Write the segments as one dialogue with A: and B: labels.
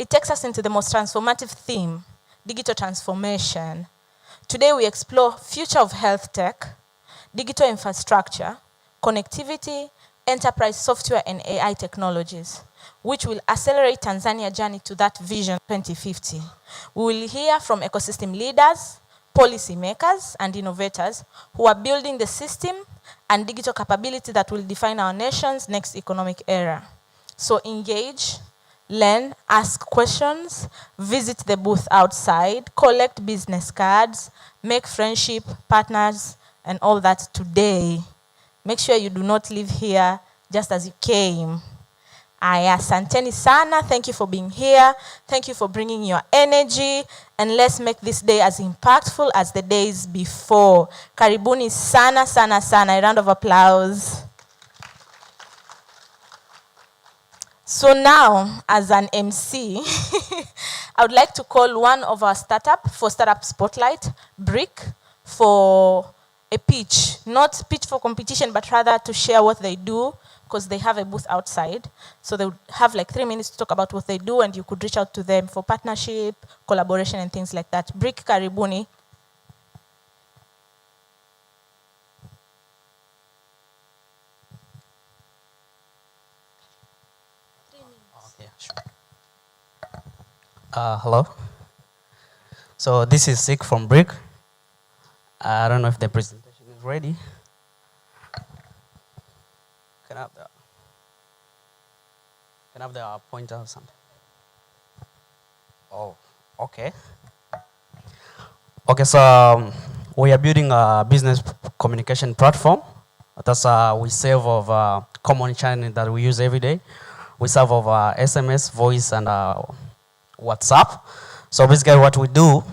A: It takes us into the most transformative theme, digital transformation. Today we explore future of health tech, digital infrastructure, connectivity, enterprise software and AI technologies, which will accelerate Tanzania's journey to that vision 2050. We will hear from ecosystem leaders, policymakers, and innovators who are building the system and digital capability that will define our nation's next economic era. So engage, learn, ask questions, visit the booth outside, collect business cards, make friendship, partners, and all that today. Make sure you do not leave here just as you came. Aya, asanteni sana. Thank you for being here. Thank you for bringing your energy. And let's make this day as impactful as the days before. Karibuni sana, sana, sana. A round of applause. So now, as an MC, I would like to call one of our startup for Startup Spotlight, Brick, for a pitch. Not pitch for competition, but rather to share what they do, because they have a booth outside. So they would have like 3 minutes to talk about what they do, and you could reach out to them for partnership, collaboration, and things like that. Brick, karibuni.
B: Okay, sure. Hello. So this is Sik from Brick. I don't know if the presentation is ready. Can I have the pointer or something? Oh, okay. Okay, so we are building a business communication platform. That's we serve of common channel that we use every day. We serve of SMS, voice, and WhatsApp. So basically, what we do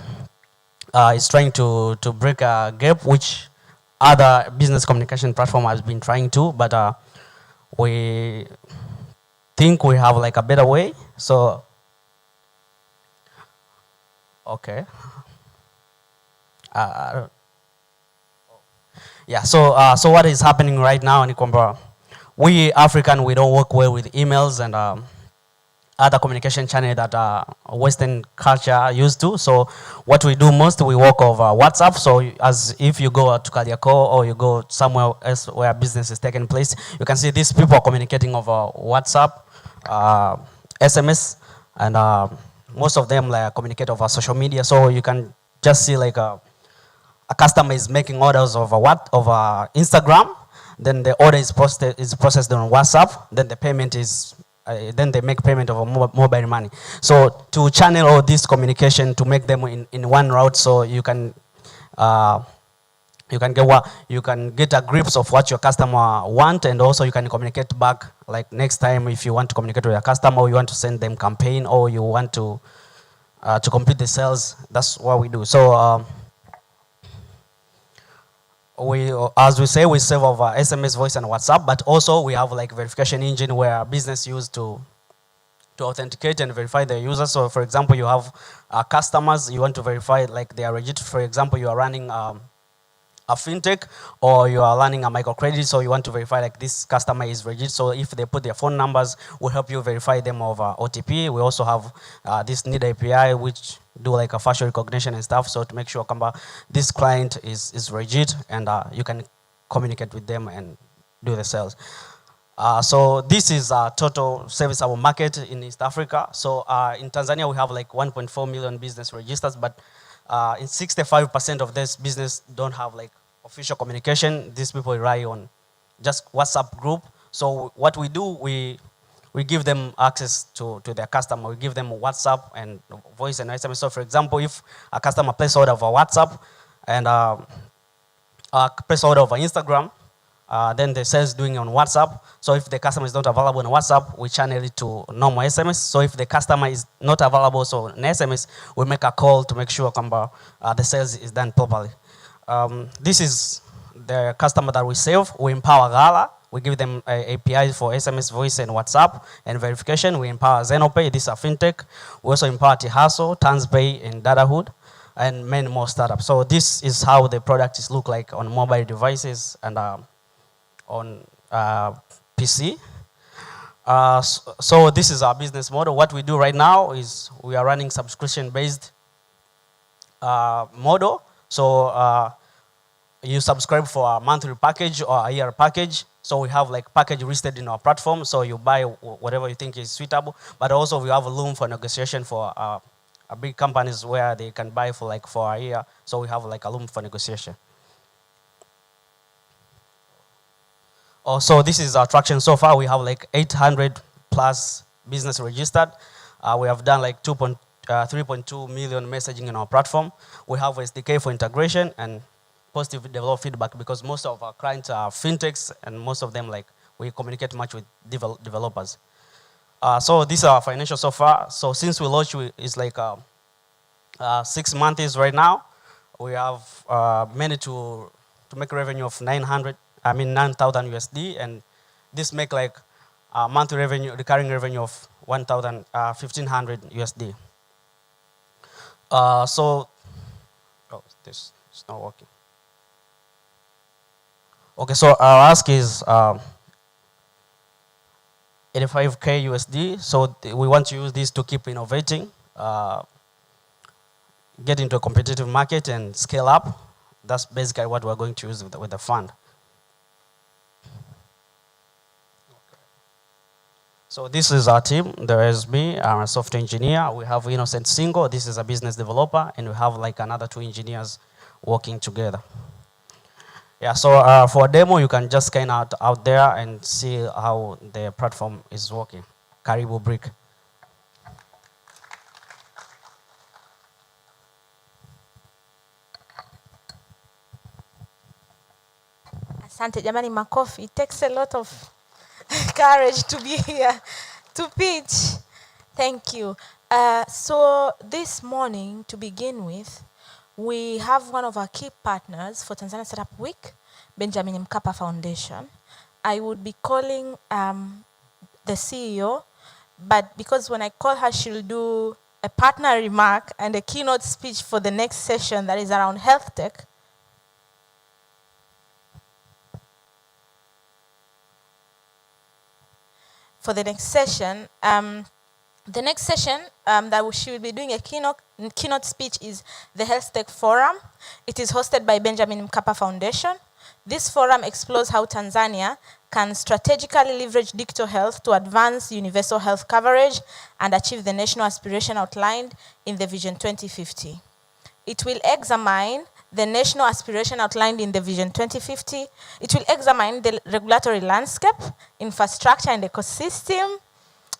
B: is trying to break a gap which other business communication platform has been trying to, but we think we have like a better way. So, okay. Yeah. So what is happening right now in Nikomba? We African, we don't work well with emails and other communication channel that Western culture used to. So what we do most, we work over WhatsApp. So as if you go to Kariako or you go somewhere else where business is taking place, you can see these people are communicating over WhatsApp, SMS, and most of them like communicate over social media. So you can just see like a customer is making orders over Instagram, then the order is processed on WhatsApp, then the payment is then they make payment of mobile money. So to channel all this communication to make them in one route, so you can get a grip of what your customer want, and also you can communicate back. Like next time, if you want to communicate with your customer, or you want to send them campaign, or you want to complete the sales, that's what we do. So as we say, we serve over SMS, voice, and WhatsApp, but also we have like verification engine where business use to authenticate and verify their users. So for example, you have customers, you want to verify like they are registered. For example, you are running a fintech, or you are running a microcredit, so you want to verify like this customer is registered. So if they put their phone numbers, we'll help you verify them over OTP. We also have this need API, which do like a facial recognition and stuff, so to make sure this client is registered, and you can communicate with them and do the sales. So this is a total serviceable market in East Africa. So in Tanzania, we have like 1.4 million business registers, but in 65% of this business don't have like official communication. These people rely on just WhatsApp group. So what we do, we give them access to their customer. We give them WhatsApp and voice and SMS. So for example, if a customer places order over WhatsApp and place order over Instagram, then the sales doing on WhatsApp. So if the customer is not available on WhatsApp, we channel it to normal SMS. So if the customer is not available, so in SMS, we make a call to make sure the sales is done properly. This is the customer that we serve. We empower Gala. We give them APIs for SMS, voice, and WhatsApp, and verification. We empower ZenoPay. This is a fintech. We also empower Tihaso, TransPay, and Datahood, and many more startups. So this is how the product is look like on mobile devices and on PC. So this is our business model. What we do right now is we are running subscription-based model. So you subscribe for a monthly package or a year package. So we have like package listed in our platform. So you buy whatever you think is suitable. But also we have a room for negotiation for big companies where they can buy for like for a year. So we have like a room for negotiation. So this is our traction so far. We have like 800 plus business registered. We have done like 3.2 million messaging in our platform. We have SDK for integration and positive develop feedback because most of our clients are fintechs and most of them like we communicate much with developers. So these are our financials so far. So since we launched, it's like 6 months right now. We have managed to make revenue of 9,000 USD, and this make like monthly revenue, recurring revenue of 1,500 USD. This is not working. Okay, so our ask is 85K USD. So we want to use this to keep innovating, get into a competitive market and scale up. That's basically what we're going to use with the fund. So this is our team. There is me, I'm a software engineer. We have Innocent Singo. This is a business developer. And we have like another 2 engineers working together. Yeah, so for a demo, you can just scan out there and see how the platform is working. Karibu Brick.
A: Asante jamani, makofi. It takes a lot of courage to be here to pitch. Thank you. So this morning, to begin with, we have one of our key partners for Tanzania Startup Week, Benjamin Mkapa Foundation. I would be calling the CEO, but because when I call her, she'll do a partner remark and a keynote speech for the next session that is around health tech. For the next session, that she will be doing a keynote speech is the Health Tech Forum. It is hosted by Benjamin Mkapa Foundation. This forum explores how Tanzania can strategically leverage digital health to advance universal health coverage and achieve the national aspiration outlined in the Vision 2050. It will examine the national aspiration outlined in the Vision 2050. It will examine the regulatory landscape, infrastructure and ecosystem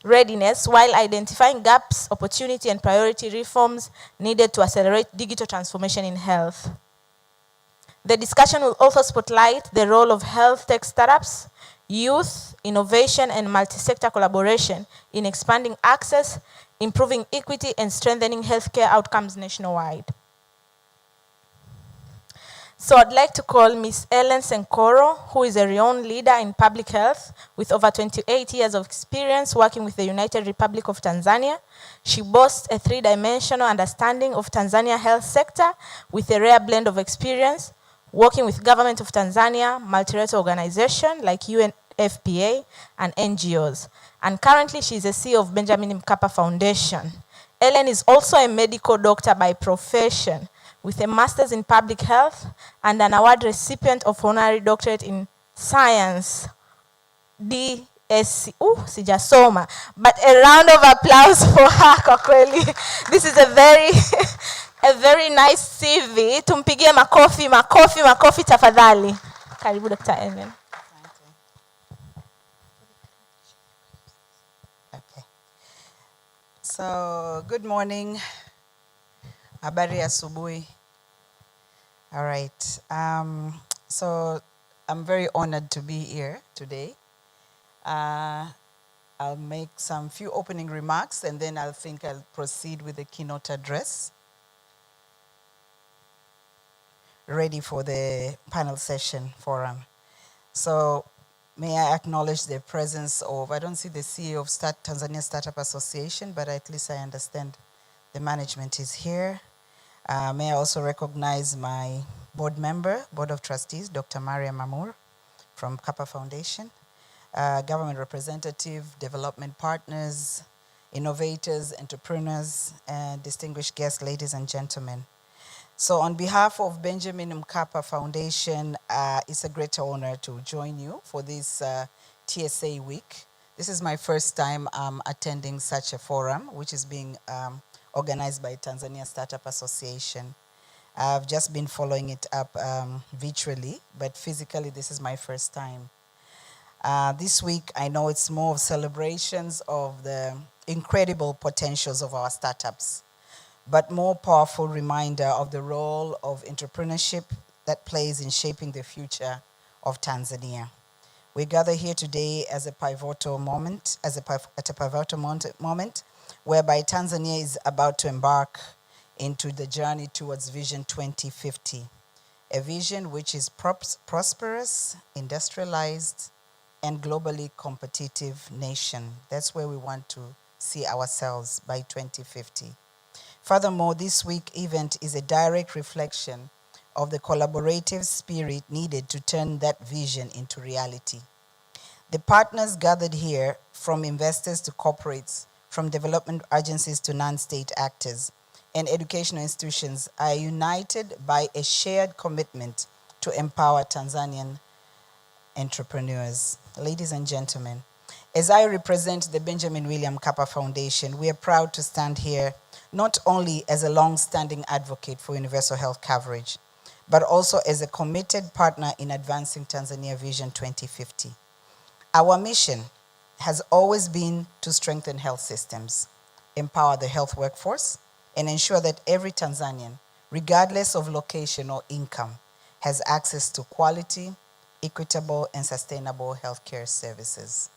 A: readiness while identifying gaps, opportunity and priority reforms needed to accelerate digital transformation in health. The discussion will also spotlight the role of health tech startups, youth, innovation and multi-sector collaboration in expanding access, improving equity and strengthening healthcare outcomes nationwide. So I'd like to call Ms. Ellen Senkoro, who is a renowned leader in public health with over 28 years of experience working with the United Republic of Tanzania. She boasts a 3-dimensional understanding of Tanzania health sector with a rare blend of experience working with government of Tanzania, multilateral organizations like UNFPA and NGOs. And currently she is a CEO of Benjamin Mkapa Foundation. Ellen is also a medical doctor by profession, with a master's in public health and an award recipient of honorary doctorate in science, DSc. Sijasoma. But a round of applause for her kwa kweli. This is a very nice CV. Tumpigie makofi tafadhali. Karibu Dr. Ellen.
C: Okay. So, good morning. Habari asubuhi. All right. So I'm very honored to be here today. I'll make some few opening remarks and then I'll proceed with the keynote address. Ready for the panel session forum. So may I acknowledge the presence of, I don't see the CEO of Tanzania Startup Association, but at least I understand the management is here. May I also recognize my board member, Board of Trustees, Dr. Maria Mamur from Mkapa Foundation. government representative, development partners, innovators, entrepreneurs, and distinguished guests, ladies and gentlemen. So on behalf of Benjamin Mkapa Foundation, it's a great honor to join you for this TSA week. This is my first time attending such a forum, which is being organized by Tanzania Startup Association. I've just been following it up virtually, but physically this is my first time. This week, I know it's more of celebrations of the incredible potentials of our startups, but more powerful reminder of the role of entrepreneurship that plays in shaping the future of Tanzania. We gather here today as a pivotal moment, moment, whereby Tanzania is about to embark into the journey towards Vision 2050, a vision which is prosperous, industrialized, and globally competitive nation. That's where we want to see ourselves by 2050. Furthermore, this week event is a direct reflection of the collaborative spirit needed to turn that vision into reality. The partners gathered here, from investors to corporates, from development agencies to non-state actors, and educational institutions, are united by a shared commitment to empower Tanzanian entrepreneurs. Ladies and gentlemen, as I represent the Benjamin William Mkapa Foundation, we are proud to stand here not only as a long-standing advocate for universal health coverage, but also as a committed partner in advancing Tanzania Vision 2050. Our mission has always been to strengthen health systems, empower the health workforce, and ensure that every Tanzanian, regardless of location or income, has access to quality, equitable, and sustainable healthcare services.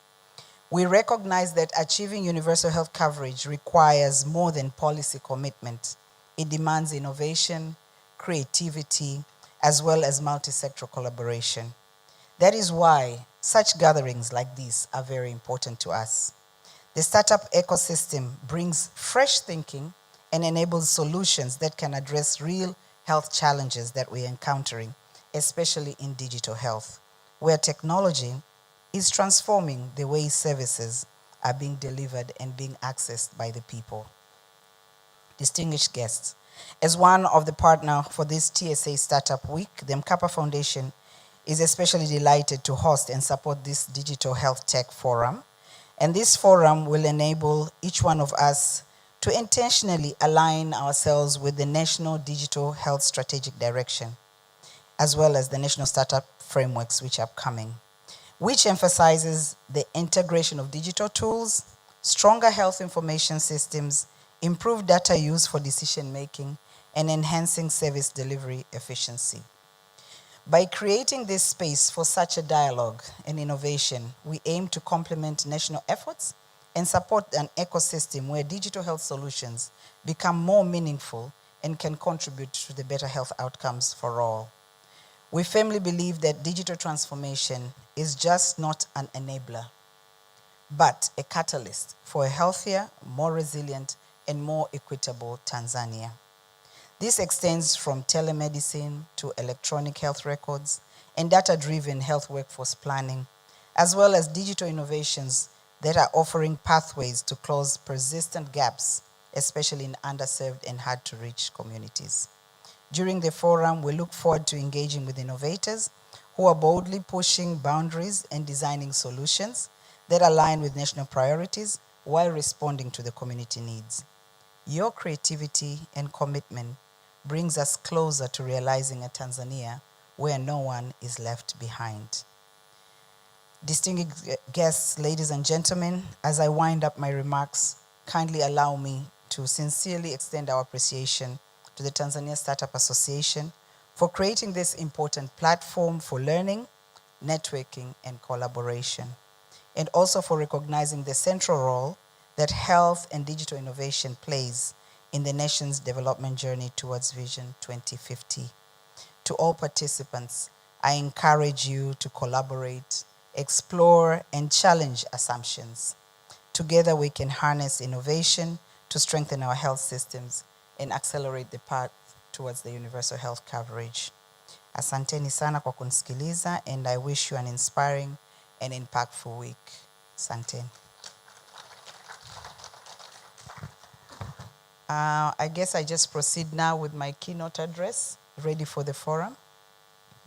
C: We recognize that achieving universal health coverage requires more than policy commitment. It demands innovation, creativity, as well as multi-sectoral collaboration. That is why such gatherings like these are very important to us. The startup ecosystem brings fresh thinking and enables solutions that can address real health challenges that we're encountering, especially in digital health, where technology is transforming the way services are being delivered and being accessed by the people. Distinguished guests, as one of the partners for this TSA Startup Week, the Mkapa Foundation is especially delighted to host and support this Digital Health Tech Forum. And this forum will enable each one of us to intentionally align ourselves with the National Digital Health Strategic Direction, as well as the National Startup Frameworks which are coming, which emphasizes the integration of digital tools, stronger health information systems, improved data use for decision making, and enhancing service delivery efficiency. By creating this space for such a dialogue and innovation, we aim to complement national efforts and support an ecosystem where digital health solutions become more meaningful and can contribute to the better health outcomes for all. We firmly believe that digital transformation is just not an enabler, but a catalyst for a healthier, more resilient, and more equitable Tanzania. This extends from telemedicine to electronic health records and data-driven health workforce planning, as well as digital innovations that are offering pathways to close persistent gaps, especially in underserved and hard-to-reach communities. During the forum, we look forward to engaging with innovators who are boldly pushing boundaries and designing solutions that align with national priorities while responding to the community needs. Your creativity and commitment brings us closer to realizing a Tanzania where no one is left behind. Distinguished guests, ladies and gentlemen, as I wind up my remarks, kindly allow me to sincerely extend our appreciation to the Tanzania Startup Association for creating this important platform for learning, networking, and collaboration, and also for recognizing the central role that health and digital innovation plays in the nation's development journey towards Vision 2050. To all participants, I encourage you to collaborate, explore, and challenge assumptions. Together we can harness innovation to strengthen our health systems and accelerate the path towards the universal health coverage. Asanteni sana kwa kunisikiliza, and I wish you an inspiring and impactful week. Asante. I guess I just proceed now with my keynote address, ready for the forum,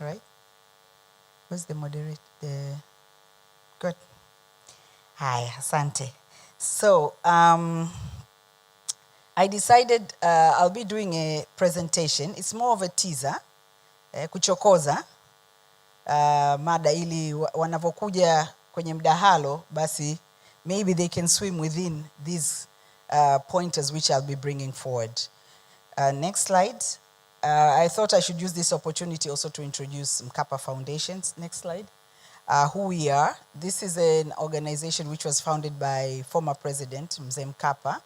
C: right? Where's the moderator? Good. Hi, asante. So, I decided I'll be doing a presentation. It's more of a teaser, kuchokoza mada ili wanavokuja kwenye mdahalo basi maybe they can swim within these pointers which I'll be bringing forward. Next slide. I thought I should use this opportunity also to introduce Mkapa Foundations. Next slide. Who we are. This is an organization which was founded by former President Mzee Mkapa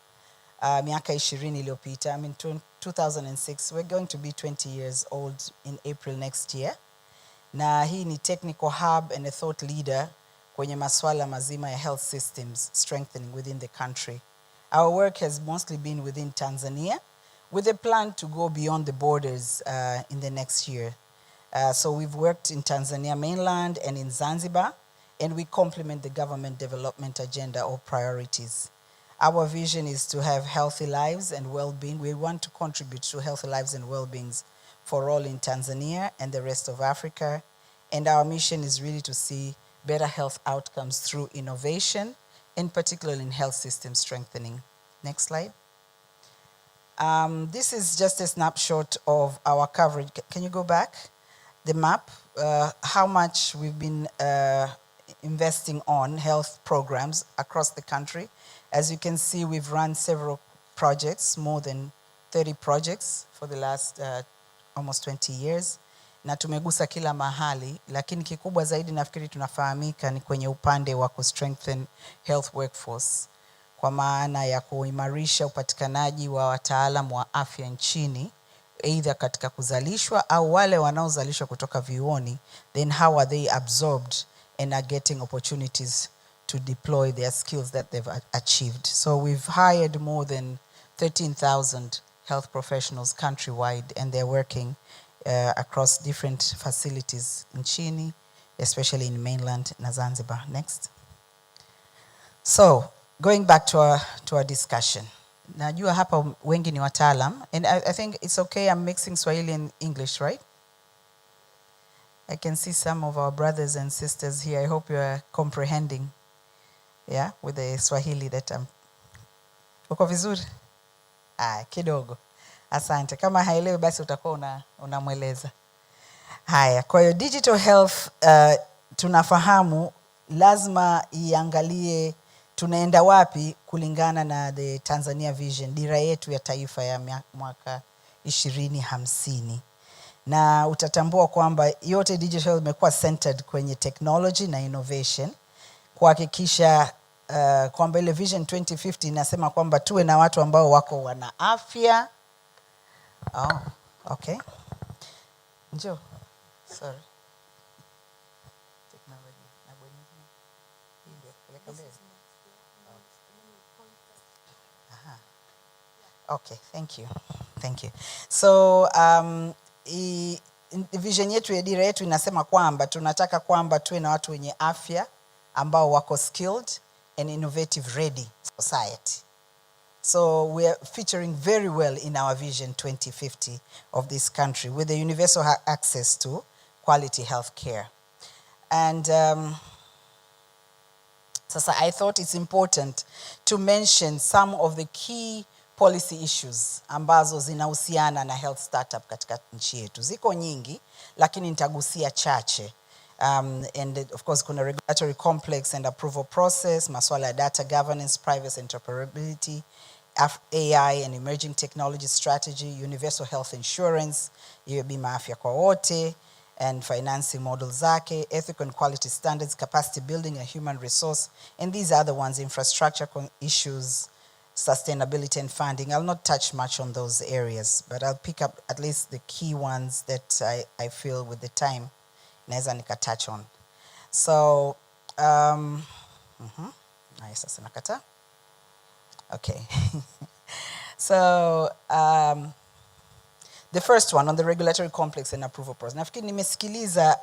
C: miaka 20 iliyopita. I mean 2006. We're going to be 20 years old in April next year. Na hii ni technical hub and a thought leader kwenye maswala mazima ya health systems strengthening within the country. Our work has mostly been within Tanzania with a plan to go beyond the borders in the next year. So we've worked in Tanzania mainland and in Zanzibar, and we complement the government development agenda or priorities. Our vision is to have healthy lives and well-being. We want to contribute to healthy lives and well-beings for all in Tanzania and the rest of Africa. And our mission is really to see better health outcomes through innovation, and particularly in health system strengthening. Next slide. This is just a snapshot of our coverage. Can you go back? The map, how much we've been investing on health programs across the country. As you can see, we've run several projects, more than 30 projects for the last almost 20 years. Na tumegusa kila mahali, lakini kikubwa zaidi nafikiri tunafahamika ni kwenye upande wa ku-strengthen health workforce. Kwa maana ya kuimarisha upatikanaji wa wataalamu wa afya nchini, either katika kuzalishwa au wale wanaozalishwa kutoka vyuoni, then how are they absorbed and are getting opportunities to deploy their skills that they've achieved. So we've hired more than 13,000 health professionals countrywide, and they're working across different facilities nchini, especially in mainland na Zanzibar. Next. So, going back to our discussion. Najua hapa wengi ni wataalam, and I think it's okay I'm mixing Swahili and English, right? I can see some of our brothers and sisters here. I hope you are comprehending, yeah, with the Swahili that I'm. Uko vizuri? Kidogo. Asante. Kama haelewi basi utakuwa unamweleza. Haya, kwa hiyo digital health tunafahamu lazima iangalie tunaenda wapi kulingana na the Tanzania Vision, dira yetu ya taifa ya mwaka 2050. Na utatambua kwamba yote digital imekuwa centered kwenye technology na innovation, kuhakikisha kwamba ile Vision 2050 inasema kwamba tuwe na watu ambao wako wana afya. Oh, okay. Njoo. Sorry. Technology. Okay, thank you. Thank you. So, vision yetu ya dira yetu inasema kwamba tunataka kwamba tuwe na watu wenye afya ambao wako skilled and innovative ready society. So we are featuring very well in our Vision 2050 of this country with the universal access to quality health care. And so I thought it's important to mention some of the key policy issues ambazo zinahusiana na health startup katika nchi yetu. Ziko nyingi, lakini nitagusia chache. And of course, kuna regulatory complex and approval process, maswala ya data governance, privacy interoperability, AI and emerging technology strategy, universal health insurance, hiyo bima afya kwa wote, and financing models zake, ethical and quality standards, capacity building and human resource, and these are the ones, infrastructure issues, sustainability and funding. I'll not touch much on those areas, but I'll pick up at least the key ones that I feel with the time naweza nika touch on. So, nice, sasa nakata. Okay. So, the first one on the regulatory complex and approval process. Nafikiri nimesikiliza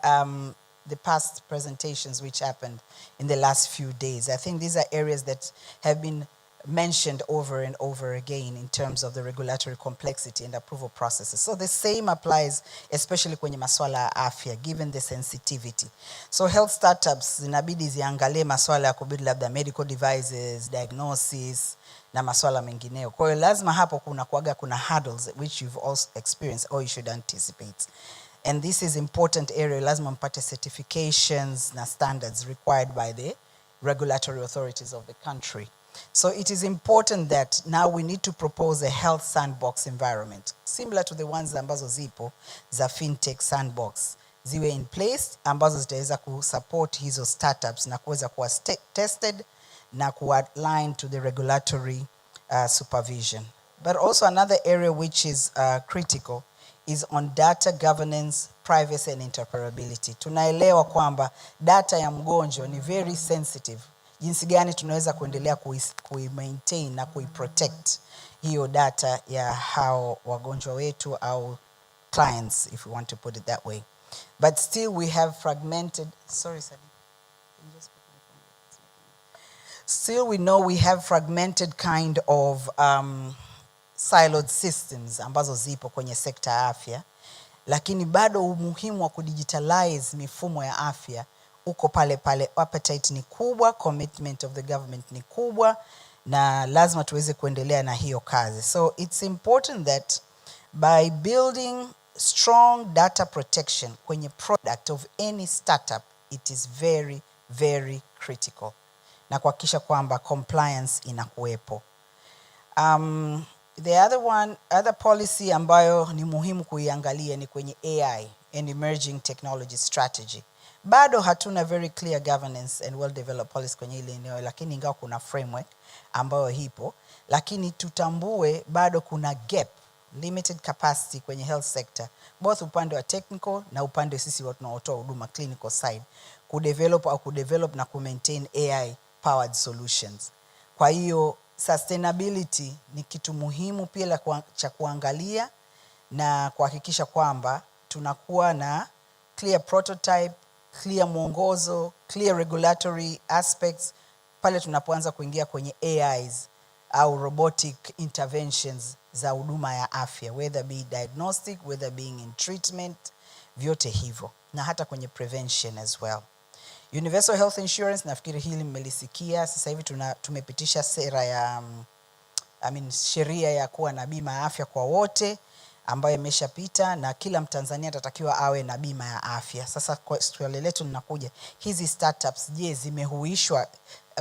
C: the past presentations which happened in the last few days. I think these are areas that have been mentioned over and over again in terms of the regulatory complexity and approval processes. So the same applies especially kwenye maswala ya afya, given the sensitivity. So health startups zinabidi ziangalie maswala ya kubuild labda medical devices, diagnosis na maswala mengineo. Kwa hiyo lazima hapo kuna hurdles which you've also experienced or you should anticipate. And this is important area, lazima mpate certifications na standards required by the regulatory authorities of the country. So it is important that now we need to propose a health sandbox environment, similar to the ones ambazo zipo za fintech sandbox, ziwe in place ambazo zitaweza kusupport hizo startups na kuweza kuwa tested na kualign to the regulatory supervision. But also another area which is critical is on data governance, privacy and interoperability. Tunaelewa kwamba data ya mgonjwa ni very sensitive. Jinsi gani tunaweza kuendelea kui-maintain na kui-protect hiyo data ya hao wagonjwa wetu au clients, if we want to put it that way. But still we have fragmented, still we know we have fragmented kind of siloed systems ambazo zipo kwenye sekta ya afya, lakini bado umuhimu wa kudigitalize mifumo ya afya uko pale pale. Appetite ni kubwa, commitment of the government ni kubwa, na lazima tuweze kuendelea na hiyo kazi. So it's important that by building strong data protection kwenye product of any startup, it is very, very critical. Na kuhakikisha kwamba compliance inakuwepo. The other policy ambayo ni muhimu kuiangalia ni kwenye AI and emerging technology strategy. Bado hatuna very clear governance and well-developed policy kwenye ile eneo, lakini ingawa kuna framework ambayo hipo, lakini tutambue bado kuna gap, limited capacity kwenye health sector, both upande wa technical na upande sisi watu tunaotoa huduma clinical side, kudevelop na kumaintain AI powered solutions. Kwa hiyo sustainability ni kitu muhimu pia cha kuangalia na kuhakikisha kwamba tunakuwa na clear prototype, clear mwongozo, clear regulatory aspects pale tunapoanza kuingia kwenye AIs au robotic interventions za huduma ya afya, whether be diagnostic, whether being in treatment, vyote hivyo, na hata kwenye prevention as well. Universal health insurance, nafikiri hili mmelisikia. Sasa hivi tumepitisha sera ya sheria ya kuwa na bima ya afya kwa wote ambayo imeshapita, na kila Mtanzania atatakiwa awe na bima ya afya. Sasa kwa swali letu linakuja, hizi startups je, zimehuishwa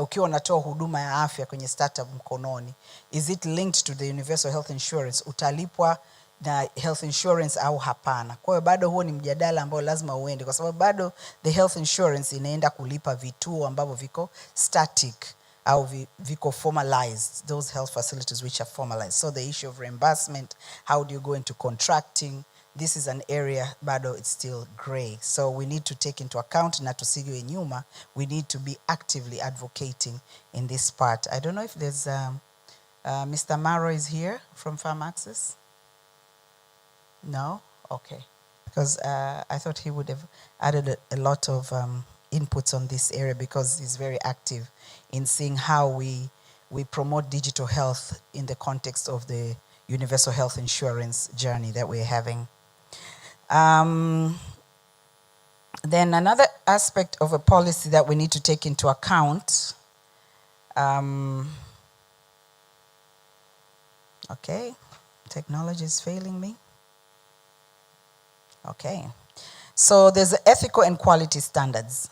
C: ukiwa unatoa huduma ya afya kwenye startup mkononi? Is it linked to the universal health insurance? Utalipwa na health insurance au hapana? Kwa hiyo bado huo ni mjadala ambao lazima uende, kwa sababu bado the health insurance inaenda kulipa vituo ambavyo viko static au viko formalized, those health facilities which are formalized. So the issue of reimbursement, how do you go into contracting? This is an area bado it's still gray. So we need to take into account, na tusiwe nyuma, we need to be actively advocating in this part. I don't know if there's Mr. Maro is here from Farm Access. No? Okay. Because I thought he would have added a lot of inputs on this area, because he's very active in seeing how we promote digital health in the context of the universal health insurance journey that we're having. Then another aspect of a policy that we need to take into account, okay, technology is failing me. Okay, so there's ethical and quality standards.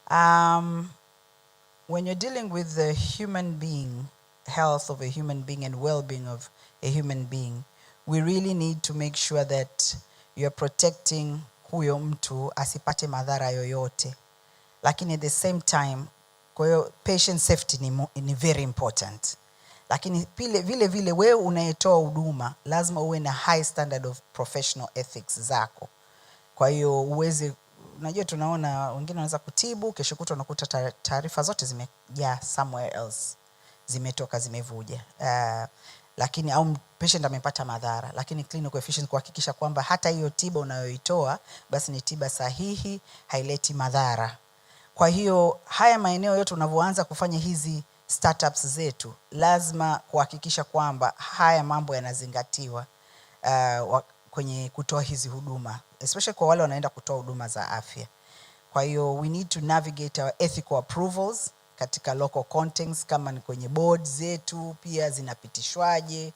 C: When you're dealing with the human being, health of a human being and well-being of a human being, we really need to make sure that you're protecting huyo mtu asipate madhara yoyote. Lakini at the same time, kwa hiyo patient safety ni very important. Lakini vile wewe unayetoa huduma lazima uwe na high standard of professional ethics zako. Kwa hiyo uweze, unajua tunaona wengine wanaweza kutibu, kesho kutwa unakuta taarifa zote zimejaa somewhere else, zimetoka zimevuja. lakini au patient amepata madhara, lakini clinical efficiency kuhakikisha kwamba hata hiyo tiba unayoitoa basi ni tiba sahihi, haileti madhara. Kwa hiyo haya maeneo yote unavyoanza kufanya hizi startups zetu, lazima kuhakikisha kwamba haya mambo yanazingatiwa kwenye kutoa hizi huduma, especially kwa wale wanaenda kutoa huduma za afya. Kwa hiyo we need to navigate our ethical approvals katika local contexts, kama ni kwenye board zetu pia zinapitishwaje,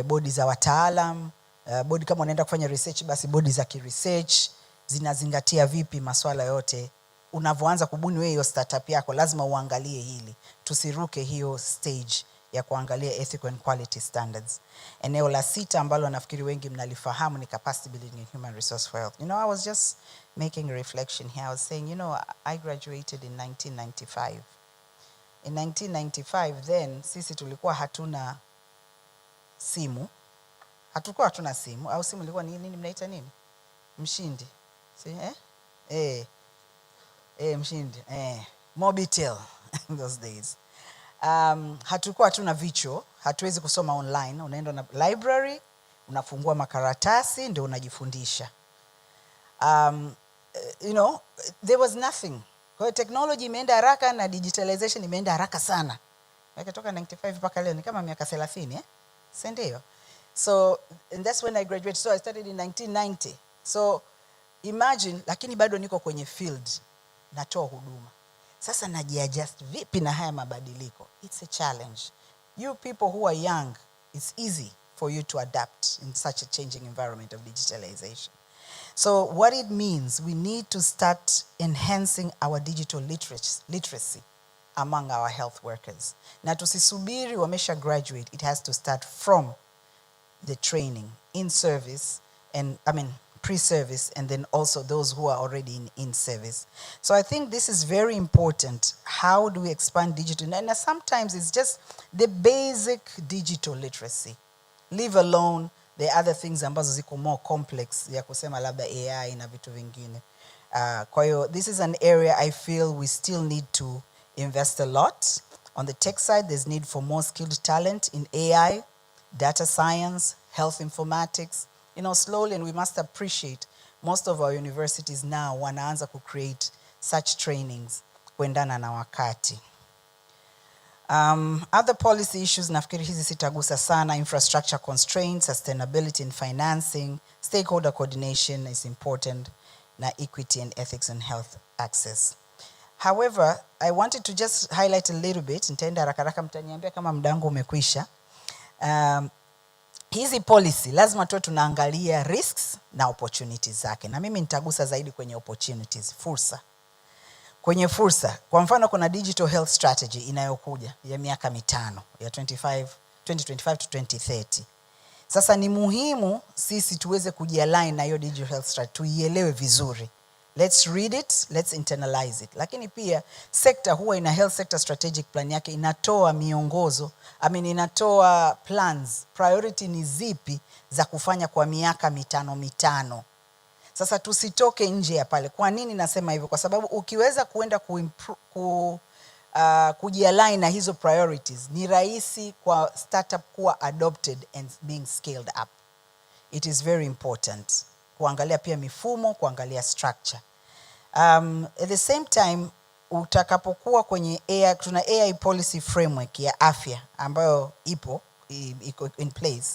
C: bodi za wataalam, bodi kama unaenda kufanya research basi bodi za research zinazingatia vipi masuala yote. Unavyoanza kubuni wewe hiyo startup yako lazima uangalie hili, tusiruke hiyo stage ya kuangalia ethical and quality standards. Eneo la 6 ambalo nafikiri wengi mnalifahamu ni capacity building in human resource for health. I was just making a reflection here. I was saying, I graduated in 1995. In 1995 then sisi tulikuwa hatuna simu. Hatuna simu, au simu ilikuwa nini mnaita nini? Mshindi. Mshindi. Mobitel those days. Hatukuwa hatuna vicho, hatuwezi kusoma online, unaenda na library, unafungua makaratasi ndio unajifundisha. There was nothing. Kwa hiyo technology imeenda haraka na digitalization imeenda haraka sana. Kutoka 95 mpaka leo ni kama miaka 30, si ndio? So and that's when I graduated. So I started in 1990. So imagine, lakini bado niko kwenye field natoa huduma. Sasa najiadjust vipi na haya mabadiliko? It's a challenge. You people who are young, it's easy for you to adapt in such a changing environment of digitalization. So what it means, we need to start enhancing our digital literacy among our health workers. Na tusisubiri wamesha graduate, it has to start from the training in service and pre-service, and then also those who are already in service. So I think this is very important. How do we expand digital? And sometimes it's just the basic digital literacy. Leave alone the other things ambazo ziko more complex, ya kusema labda AI na vitu vingine. Kwa hiyo this is an area I feel we still need to invest a lot. On the tech side, there's need for more skilled talent in AI, data science, health informatics. Slowly, and we must appreciate most of our universities now wanaanza to create such trainings kuendana na wakati. Other policy issues nafikiri hizi sitagusa sana: infrastructure constraints, sustainability and financing, stakeholder coordination is important, na equity and ethics and health access. However, I wanted to just highlight a little bit, nitaenda haraka mtaniambia kama mdango umekwisha. Hizi policy lazima tuwe tunaangalia risks na opportunities zake, na mimi nitagusa zaidi kwenye opportunities, fursa. Kwenye fursa, kwa mfano kuna digital health strategy inayokuja ya miaka 5 ya 2025 to 2030. Sasa ni muhimu sisi tuweze kujialign na hiyo digital health strategy, tuielewe vizuri. Let's read it, let's internalize it. Lakini pia sekta huwa ina health sector strategic plan yake, inatoa miongozo, inatoa plans, priority ni zipi za kufanya kwa miaka 5. Sasa tusitoke nje ya pale. Kwa nini nasema hivyo? Kwa sababu ukiweza kuenda kujialign na hizo priorities, ni rahisi kwa startup kuwa adopted and being scaled up. It is very important kuangalia pia mifumo, kuangalia structure. At the same time, utakapokuwa kwenye AI, tuna AI policy framework ya afya ambayo iko in place.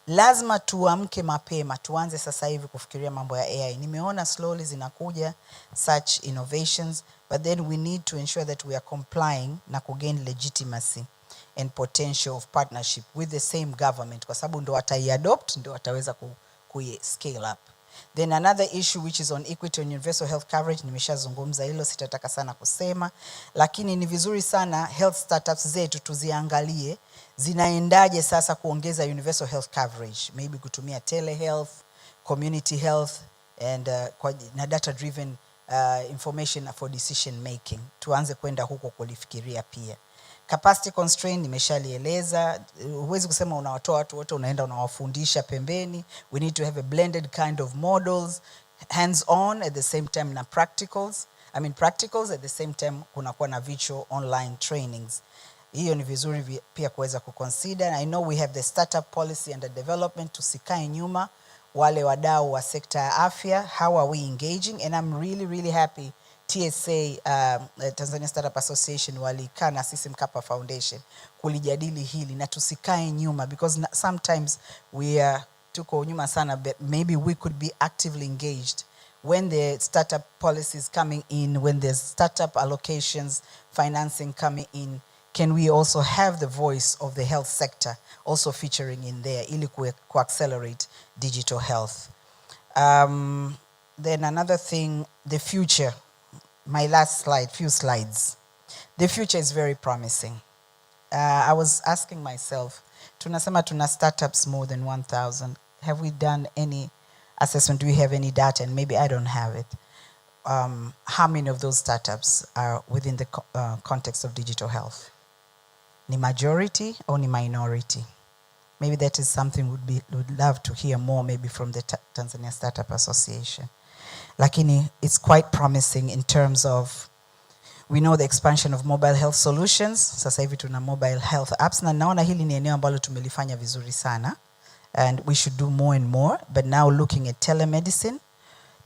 C: Lazima tuamke mapema, tuanze sasa hivi kufikiria mambo ya AI. Nimeona slowly zinakuja such innovations, but then we need to ensure that we are complying na kugain legitimacy and potential of partnership with the same government, kwa sababu ndo wataiadopt, ndo wataweza scale up. Then another issue which is on equity and universal health coverage, nimeshazungumza hilo, sitataka sana kusema, lakini ni vizuri sana health startups zetu tuziangalie zinaendaje sasa kuongeza universal health coverage, maybe kutumia telehealth, community health and na data driven information for decision making. Tuanze kwenda huko kulifikiria pia. Capacity constraint nimeshalieleza, huwezi kusema unawatoa watu wote unaenda unawafundisha pembeni. We need to have a blended kind of models, hands on at the same time na practicals. Practicals at the same time kunakuwa na virtual online trainings. Hiyo ni vizuri pia kuweza kuconsider. I know we have the startup policy and the development, tusikae nyuma wale wadau wa sekta ya afya. How are we engaging? And I'm really happy TSA, Tanzania Startup Association, walikaa na sisi Mkapa Foundation kulijadili hili, na tusikae nyuma, because sometimes we are tuko nyuma sana, but maybe we could be actively engaged when the startup policies coming in, when there's startup allocations, financing coming in. Can we also have the voice of the health sector also featuring in there, ili accelerate digital health? Then another thing, the future. My last slide, few slides. The future is very promising. I was asking myself, tunasema tuna startups more than 1,000. Have we done any assessment? Do we have any data? And maybe I don't have it. How many of those startups are within the context of digital health? Ni majority or ni minority? Maybe that is something would love to hear more, maybe from the Tanzania Startup Association. Lakini it's quite promising in terms of, we know the expansion of mobile health solutions. Sasa hivi tuna mobile health apps, na naona hili ni eneo ambalo tumelifanya vizuri sana, and we should do more and more. But now looking at telemedicine,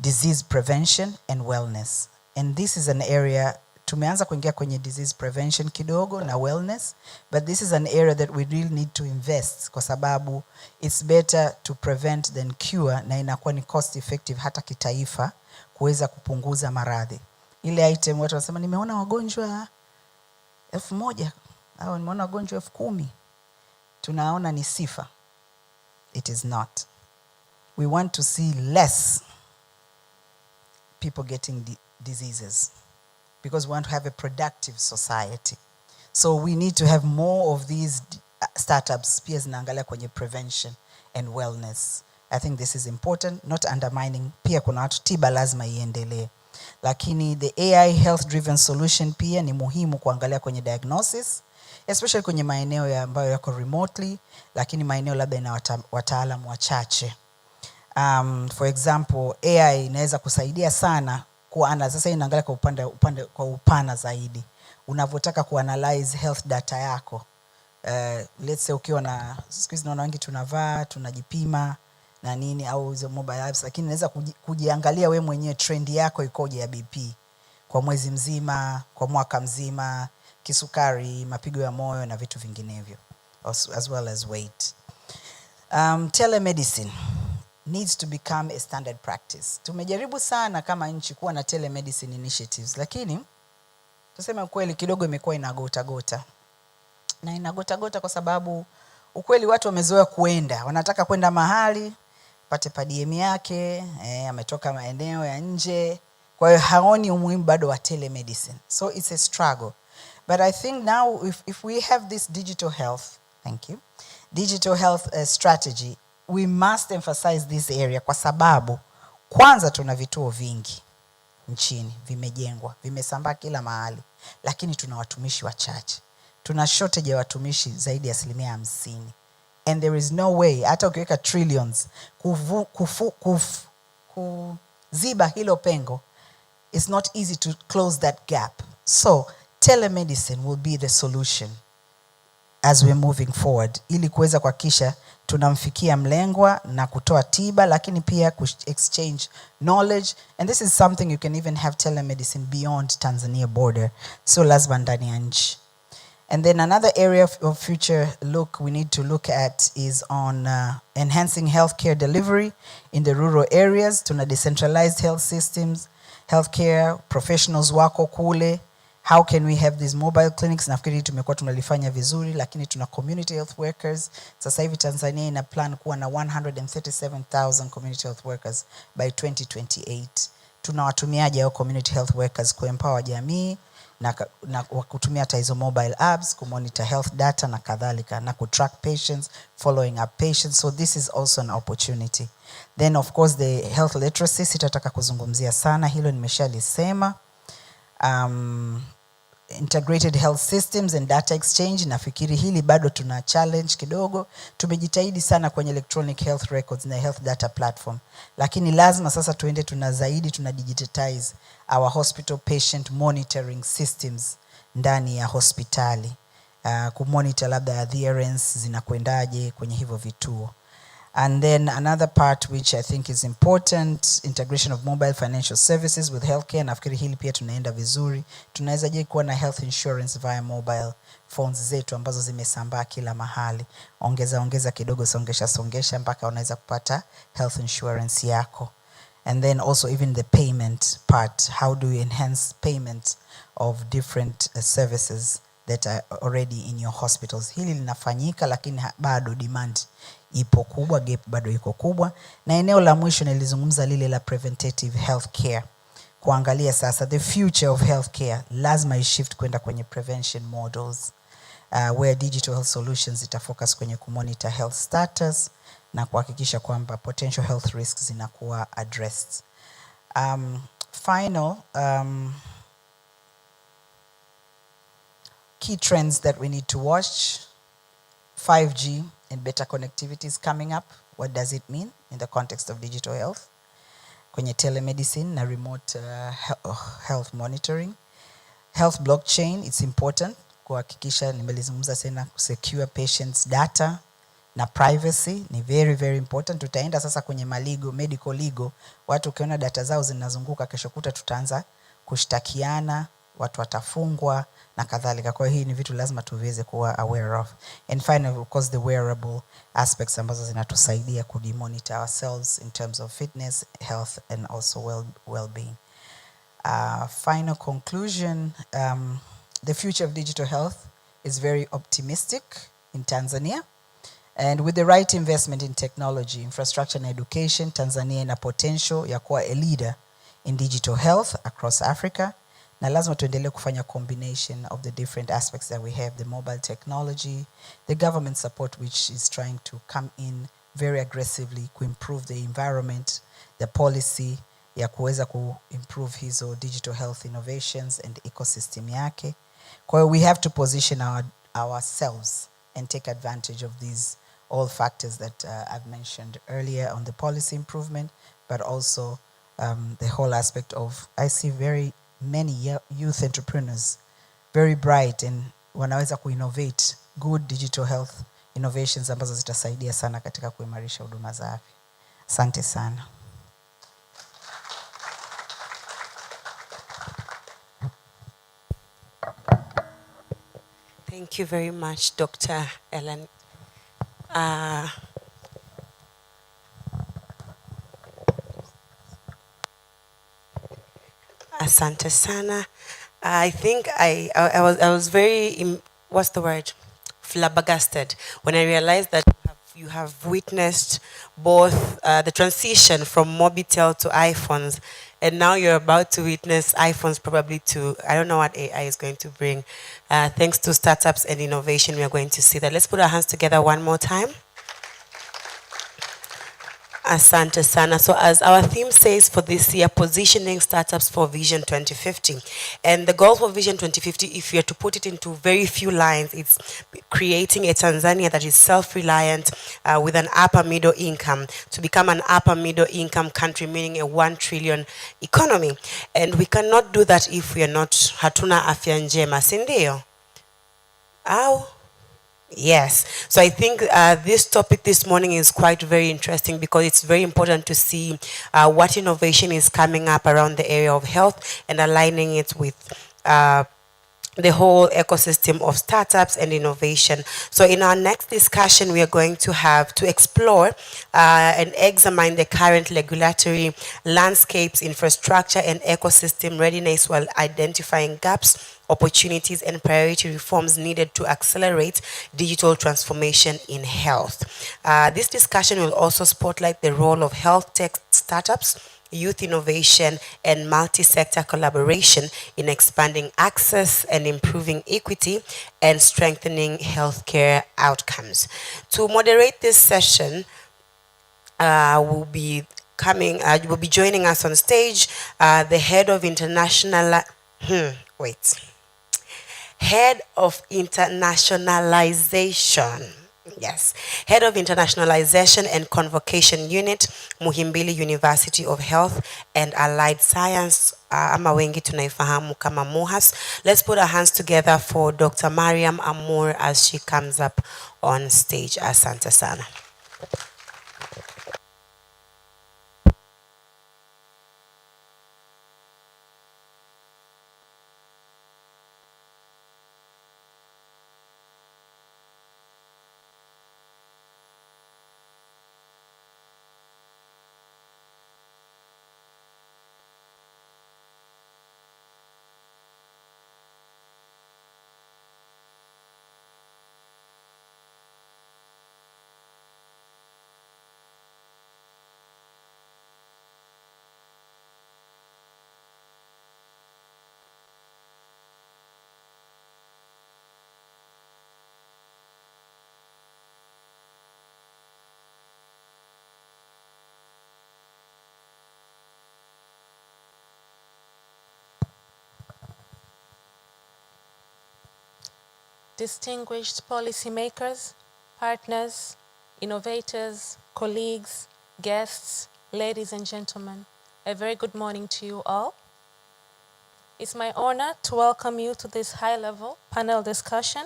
C: disease prevention and wellness. And this is an area, tumeanza kuingia kwenye disease prevention kidogo na wellness, but this is an area that we really need to invest, kwa sababu it's better to prevent than cure, na inakuwa ni cost effective hata kitaifa kuweza kupunguza maradhi. Ile item watu wanasema nimeona wagonjwa 1,000 au nimeona wagonjwa 10,000, tunaona ni sifa. It is not. We want to see less people getting diseases, because we want to have a productive society. So we need to have more of these startups pia zinaangalia kwenye prevention and wellness. I think this is important, not undermining. Pia kuna watu tiba lazima iendelee. Lakini the AI health driven solution pia ni muhimu kuangalia kwenye diagnosis, especially kwenye maeneo ya ambayo yako remotely, lakini maeneo labda ina wataalamu wachache. For example, AI inaweza kusaidia sana kuana, sasa inaangalia kwa upana zaidi. Unavotaka kuanalyze health data yako. Let's say ukiwa na, siku hizi naona wengi tunavaa, tunajipima na nini, au hizo mobile apps, lakini inaweza kujiangalia we mwenyewe trend yako ikoje ya BP kwa mwezi mzima, kwa mwaka mzima, kisukari, mapigo ya moyo na vitu vinginevyo, as well as weight. Telemedicine needs to become a standard practice. Tumejaribu sana kama nchi kuwa na telemedicine initiatives, lakini tuseme ukweli kidogo imekuwa inagota. Na inagota kwa sababu ukweli watu wamezoea kuenda, wanataka kwenda mahali pate pa DM yake, ametoka maeneo ya nje, kwa hiyo haoni umuhimu bado wa telemedicine. So it's a struggle. But I think now if we have this digital health, digital health strategy, we must emphasize this area, kwa sababu kwanza tuna vituo vingi nchini, vimejengwa, vimesambaa kila mahali, lakini tuna watumishi wachache. Tuna shortage ya watumishi zaidi ya 50%. And there is no way, hata ukiweka trillions, kuziba hilo pengo, it's not easy to close that gap. So telemedicine will be the solution as we're moving forward, ili kuweza kuhakikisha tunamfikia mlengwa na kutoa tiba, lakini pia exchange knowledge. And this is something you can even have telemedicine beyond Tanzania border, so lazima ndani ya nchi. And then another area of future look we need to look at is on enhancing healthcare delivery in the rural areas. Tuna decentralized health systems, healthcare professionals wako kule. How can we have these mobile clinics? Nafikiri tumekuwa tunalifanya vizuri, lakini tuna community health workers. Sasa hivi Tanzania ina plan kuwa na 137,000 community health workers by 2028. Tuna watumiaji hao community health workers kuempower jamii na kutumia hizo mobile apps kumonitor health data na kadhalika, na kutrack patients, following up patients. So this is also an opportunity. Then of course the health literacy sitataka kuzungumzia sana, hilo nimeshalisema. Integrated health systems and data exchange, nafikiri hili bado tuna challenge kidogo. Tumejitahidi sana kwenye electronic health records na health data platform, lakini lazima sasa tuende tuna digitize our hospital patient monitoring systems ndani ya hospitali. kumonitor labda adherence zinakwendaje kwenye hivyo vituo. And then another part which I think is important, integration of mobile financial services with healthcare. Nafikiri hili pia tunaenda vizuri. Tunaweza je kuwa na health insurance via mobile phones zetu ambazo zimesambaa kila mahali. Ongeza kidogo, songesha mpaka unaweza kupata health insurance yako. And then also even the payment part. How do you enhance payment of different services that are already in your hospitals? Hili linafanyika lakini bado demand ipo kubwa, gap bado iko kubwa. Na eneo la mwisho nilizungumza lile la preventative healthcare. Kuangalia sasa the future of healthcare lazima ishift kwenda kwenye prevention models, where digital health solutions itafocus kwenye kumonitor health status na kuhakikisha kwamba potential health risks zinakuwa addressed. Final key trends that we need to watch. 5G and better connectivity is coming up. What does it mean in the context of digital health? Kwenye telemedicine na remote health monitoring. Health blockchain, it's important kuhakikisha, nimelizungumza tena, secure patients data na privacy ni very very important. Tutaenda sasa kwenye medical legal. Watu ukiona data zao zinazunguka, kesho kuta tutaanza kushtakiana, watu watafungwa na kadhalika. Kwa hiyo hii ni vitu lazima tuweze kuwa aware of. And finally, of course, the wearable aspects ambazo zinatusaidia monitor ourselves in terms of fitness, health, and also well-being. Final conclusion, the future of digital health is very optimistic in Tanzania. And with the right investment in technology, infrastructure, and education, Tanzania ina potential ya kuwa a leader in digital health across Africa. Na lazima tuendelee kufanya combination of the different aspects that we have, the mobile technology, the government support which is trying to come in very aggressively to improve the environment, the policy ya kuweza improve hizo digital health innovations and ecosystem yake. Kwa hiyo we have to position ourselves and take advantage of these all factors that I've mentioned earlier on the policy improvement, but also the whole aspect of, I see very many youth entrepreneurs, very bright, and wanaweza kuinnovate good digital health innovations ambazo zitasaidia sana katika kuimarisha huduma za afya. Asante sana.
D: Thank you very much, Dr. Ellen. Asante sana. I think I was very, what's the word? Flabbergasted when I realized that you have witnessed both the transition from Mobitel to iPhones, and now you're about to witness iPhones probably to, I don't know what AI is going to bring. Thanks to startups and innovation, we are going to see that. Let's put our hands together one more time. Asante sana. So as our theme says for this year, positioning startups for Vision 2050. And the goal for Vision 2050, if you are to put it into very few lines, it's creating a Tanzania that is self-reliant with an upper middle income, to become an upper middle income country, meaning a 1 trillion economy. And we cannot do that if we are not hatuna afya njema, si ndio? Au? Yes. So I think this topic this morning is quite very interesting because it's very important to see what innovation is coming up around the area of health and aligning it with the whole ecosystem of startups and innovation. So in our next discussion, we are going to have to explore and examine the current regulatory landscapes, infrastructure, and ecosystem readiness while identifying gaps, opportunities, and priority reforms needed to accelerate digital transformation in health. This discussion will also spotlight the role of health tech startups, youth innovation, and multi-sector collaboration in expanding access and improving equity and strengthening healthcare outcomes. To moderate this session, will be joining us on stage the head of Head of internationalization. Yes. Head of Internationalization and Convocation Unit, Muhimbili University of Health and Allied Science, ama wengi tunaifahamu kama MUHAS. Let's put our hands together for Dr. Mariam Amour as she comes up on stage. Asante sana.
A: Distinguished policymakers, partners, innovators, colleagues, guests, ladies and gentlemen, a very good morning to you all. It's my honor to welcome you to this high-level panel discussion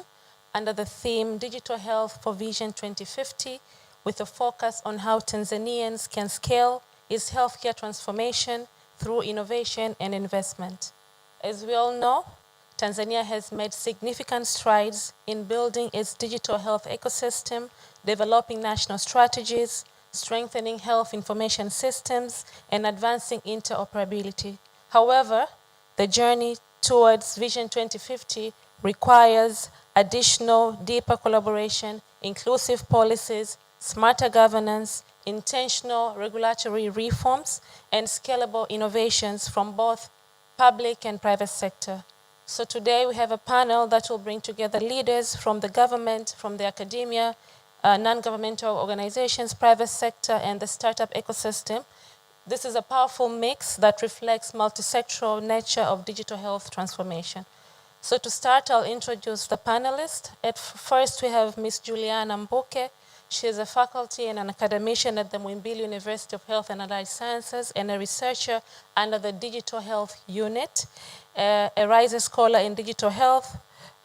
A: under the theme Digital Health for Vision 2050, with a focus on how Tanzanians can scale its healthcare transformation through innovation and investment. As we all know, Tanzania has made significant strides in building its digital health ecosystem, developing national strategies, strengthening health information systems, and advancing interoperability. However, the journey towards Vision 2050 requires additional, deeper collaboration, inclusive policies, smarter governance, intentional regulatory reforms, and scalable innovations from both public and private sector. So today we have a panel that will bring together leaders from the government, from the academia, non-governmental organizations, private sector, and the startup ecosystem. This is a powerful mix that reflects multi-sectoral nature of digital health transformation. So to start, I'll introduce the panelists. At first, we have Ms. Juliana Mbuke. She is a faculty and an academician at the Muhimbili University of Health and Allied Sciences and a researcher under the Digital Health Unit, a rising scholar in digital health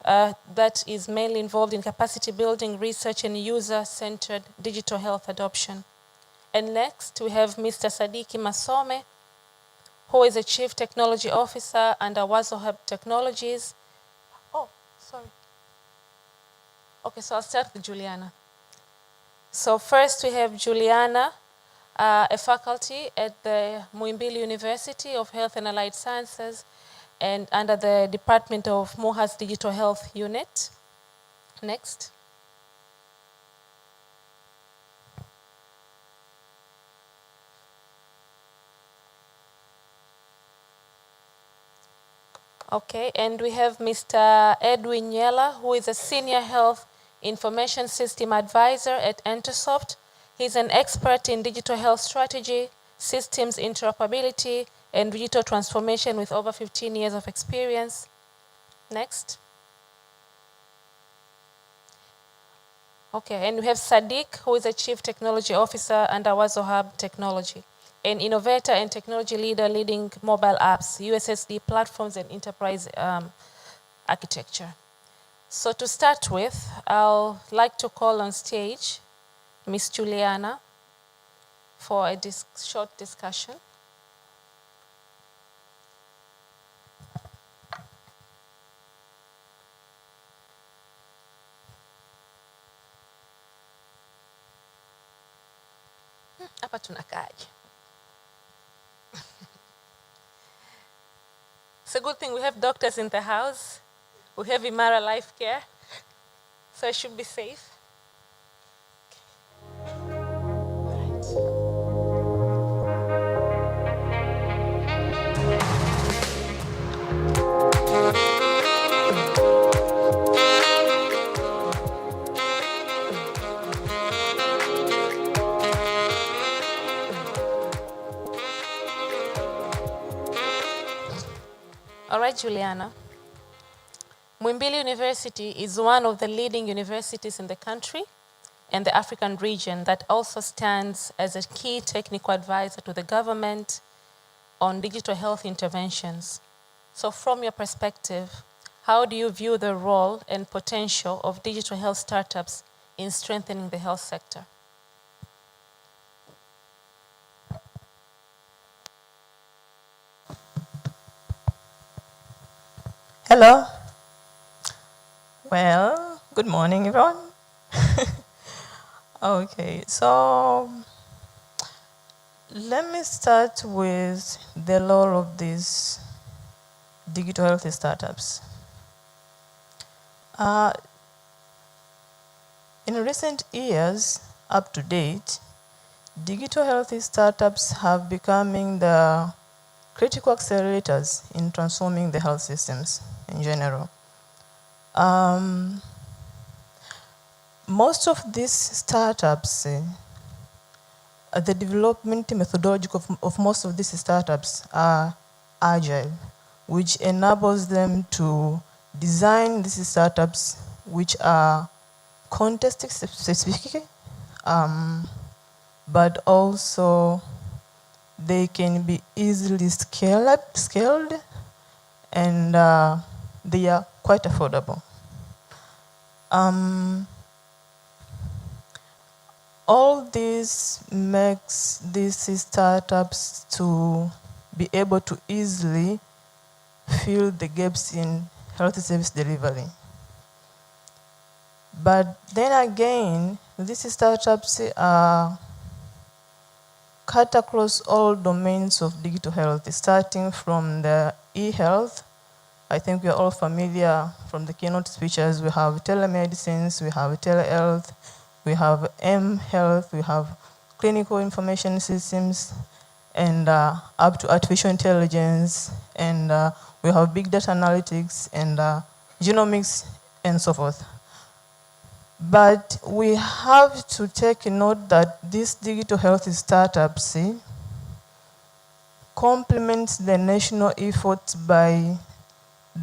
A: that is mainly involved in capacity building, research, and user-centered digital health adoption. And next, we have Mr. Sadiki Masome, who is a Chief Technology Officer under Wazo Hub Technologies. Oh, sorry. Okay, so I'll start with Juliana. So first we have Juliana, a faculty at the Muhimbili University of Health and Allied Sciences and under the Department of MUHA's Digital Health Unit. Next. Okay, and we have Mr. Edwin Nyela, who is a Senior Health Information System Advisor at Entersoft. He's an expert in digital health strategy, systems interoperability, and digital transformation with over 15 years of experience. Next. Okay, and we have Sadiq, who is a Chief Technology Officer under Wazo Hub Technology, an innovator and technology leader leading mobile apps, USSD platforms, and enterprise architecture. So to start with, I'll like to call on stage Ms. Juliana for a short discussion. Hapa tunakaje? It's a good thing we have doctors in the house. We have Imara Life Care, so I should be safe. All right, Juliana. Muhimbili University is one of the leading universities in the country. and the African region that also stands as a key technical advisor to the government on digital health interventions. So from your perspective, how do you view the role and potential of digital health startups in strengthening the health sector?
E: Hello. Well, good morning, everyone. Okay, so let me start with the role of these digital health startups. In recent years, up to date, digital health startups have becoming the critical accelerators in transforming the health systems in general. Most of these startups, the development methodology of most of these startups are agile, which enables them to design these startups which are context specific, but also they can be easily scaled, and they are quite affordable. All this makes these startups to be able to easily fill the gaps in health service delivery. But then again, these startups are cut across all domains of digital health, starting from the e-health. I think we are all familiar from the keynote speeches. We have telemedicines, we have telehealth, we have m-health, we have clinical information systems, and up to artificial intelligence, and we have big data analytics and genomics and so forth. But we have to take note that these digital health startups complement the national efforts by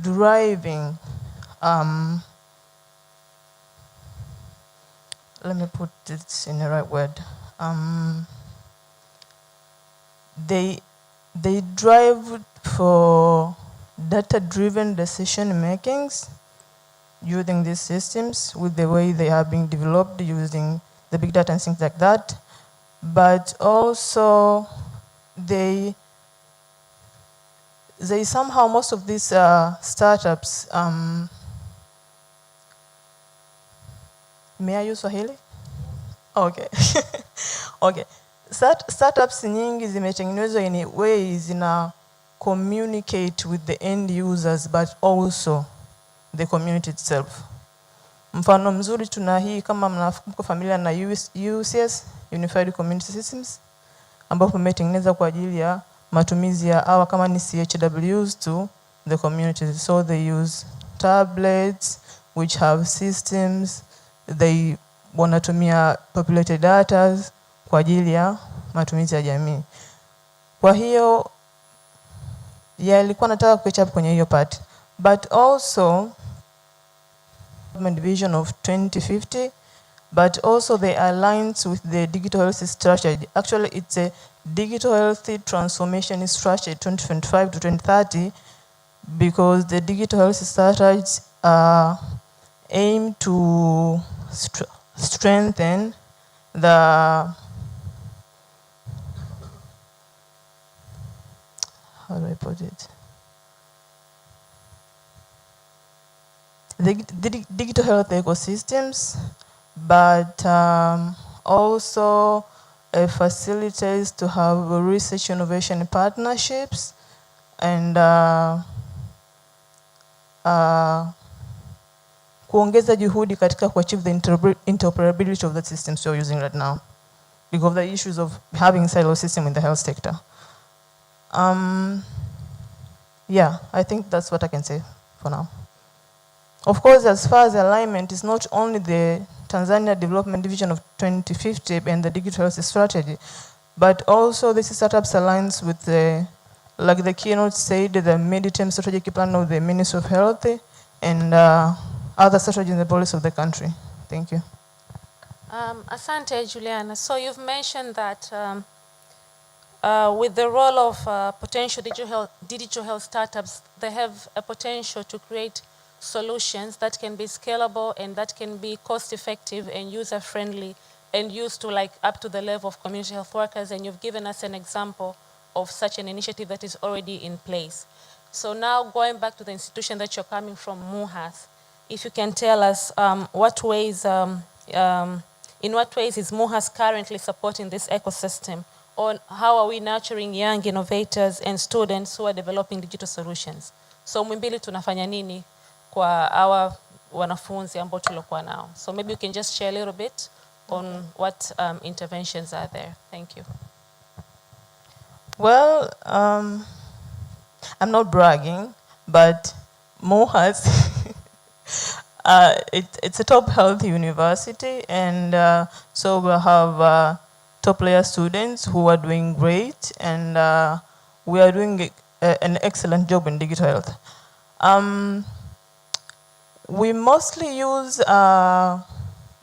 E: driving, let me put it in the right word. They drive for data-driven decision makings using these systems with the way they are being developed using the big data and things like that. But also they somehow, most of these startups, may I use Swahili? Okay. Okay. Startups nyingi zimetengenezwa in a way zina communicate with the end users but also the community itself. Mfano mzuri tuna hii, kama mnakumbuka familia na UCS, Unified Community Systems, ambapo imetengeneza kwa ajili ya matumizi ya hawa kama ni CHWs to the community. So they use tablets which have systems, they wanatumia populated data kwa ajili ya matumizi ya jamii. Kwa hiyo ilikuwa nataka catch up kwenye hiyo part. But also vision of 2050, but also they aligns with the digital health strategy. Actually, it's a digital health transformation strategy 2025 to 2030, because the digital health strategies aim to strengthen the, how do I put it? The digital health ecosystems, but also facilitates to have research innovation partnerships and kuongeza juhudi katika kuachieve the interoperability of the systems you're using right now, because of the issues of having silo system in the health sector. Yeah, I think that's what I can say for now. Of course, as far as alignment, is not only the Tanzania Development Vision of 2050 and the digital health strategy, but also this startups aligns with the, like the keynote said, the mid-term strategic plan of the Ministry of Health and other strategies in the policy of the country. Thank you.
F: Asante, Juliana. So you've mentioned that with the role of potential digital health startups, they have a potential to create solutions that can be scalable and that can be cost effective and user friendly and used to like up to the level of community health workers. And you've given us an example of such an initiative that is already in place. So now going back to the institution that you're coming from, MUHAS, if you can tell us in what ways is MUHAS currently supporting this ecosystem? Or how are we nurturing young innovators and students who are developing digital solutions? So Mwimbili tunafanya nini kwa hawa wanafunzi ambao tulikuwa nao? So maybe you can just share a little bit on what interventions are there. Thank you.
E: Well, I'm not bragging, but MOHAS, it's a top health university, and so we have top layer students who are doing great, and we are doing an excellent job in digital health. We mostly use,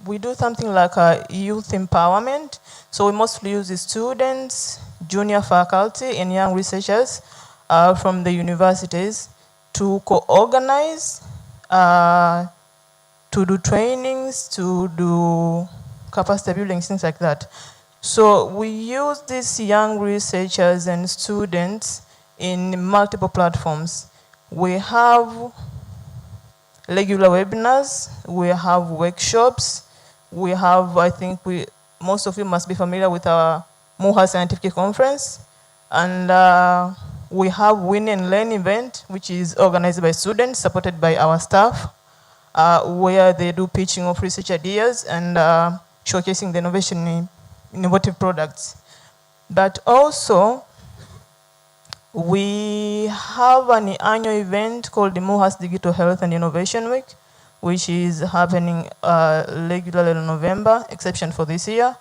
E: we do something like youth empowerment. So we mostly use the students, junior faculty, and young researchers from the universities to co-organize, to do trainings, to do capacity building, things like that. So we use these young researchers and students in multiple platforms. We have regular webinars, we have workshops, we have, I think most of you must be familiar with our MUHA Scientific Conference, and we have Win and Learn event, which is organized by students, supported by our staff, where they do pitching of research ideas and showcasing the innovative products. But also, we have an annual event called the MUHAS Digital Health and Innovation Week, which is happening regularly in November, exception for this year,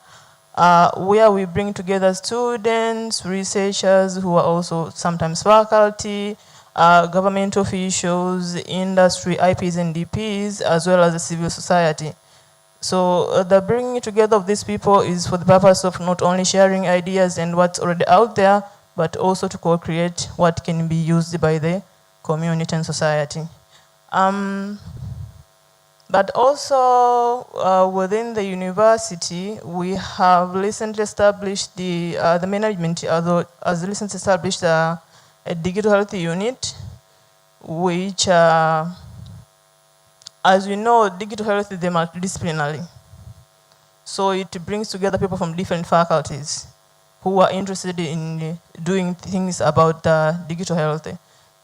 E: where we bring together students, researchers who are also sometimes faculty, government officials, industry, IPs and DPs, as well as the civil society. So the bringing together of these people is for the purpose of not only sharing ideas and what's already out there, but also to co-create what can be used by the community and society. But also within the university, we have recently established the management has recently established a digital health unit, which, as we know, digital health is multidisciplinary. So it brings together people from different faculties who are interested in doing things about digital health.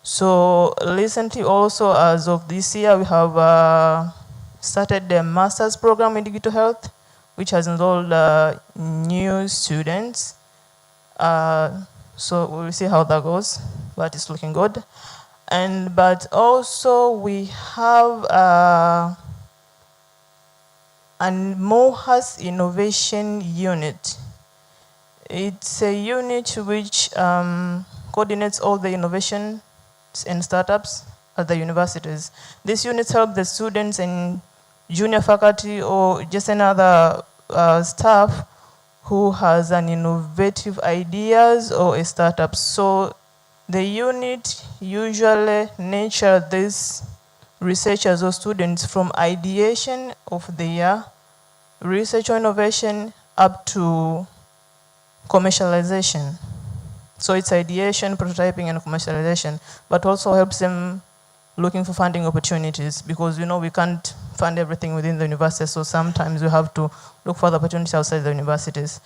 E: So recently also, as of this year, we have started the master's program in digital health, which has enrolled new students. So we'll see how that goes, but it's looking good. But also we have an MOHAS Innovation Unit. It's a unit which coordinates all the innovations and startups at the universities. These units help the students and junior faculty or just another staff who has an innovative ideas or a startup. So the unit usually nurture these researchers or students from ideation of their research or innovation up to commercialization. So it's ideation, prototyping, and commercialization, but also helps them looking for funding opportunities, because we can't fund everything within the university, so sometimes we have to look for the opportunities outside the universities.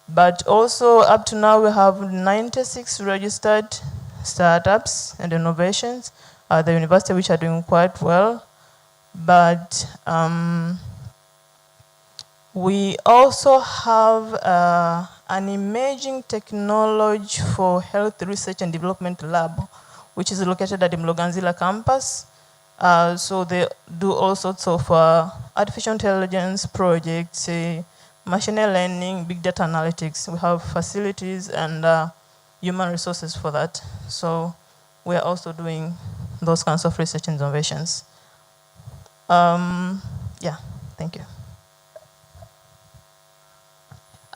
E: But also up to now we have 96 registered startups and innovations at the university, which are doing quite well. But we also have an emerging technology for health research and development lab, which is located at the Mloganzila campus. So they do all sorts of artificial intelligence projects, machine learning, big data analytics. We have facilities and human resources for that. So we are also doing those kinds of research innovations. Yeah, thank you.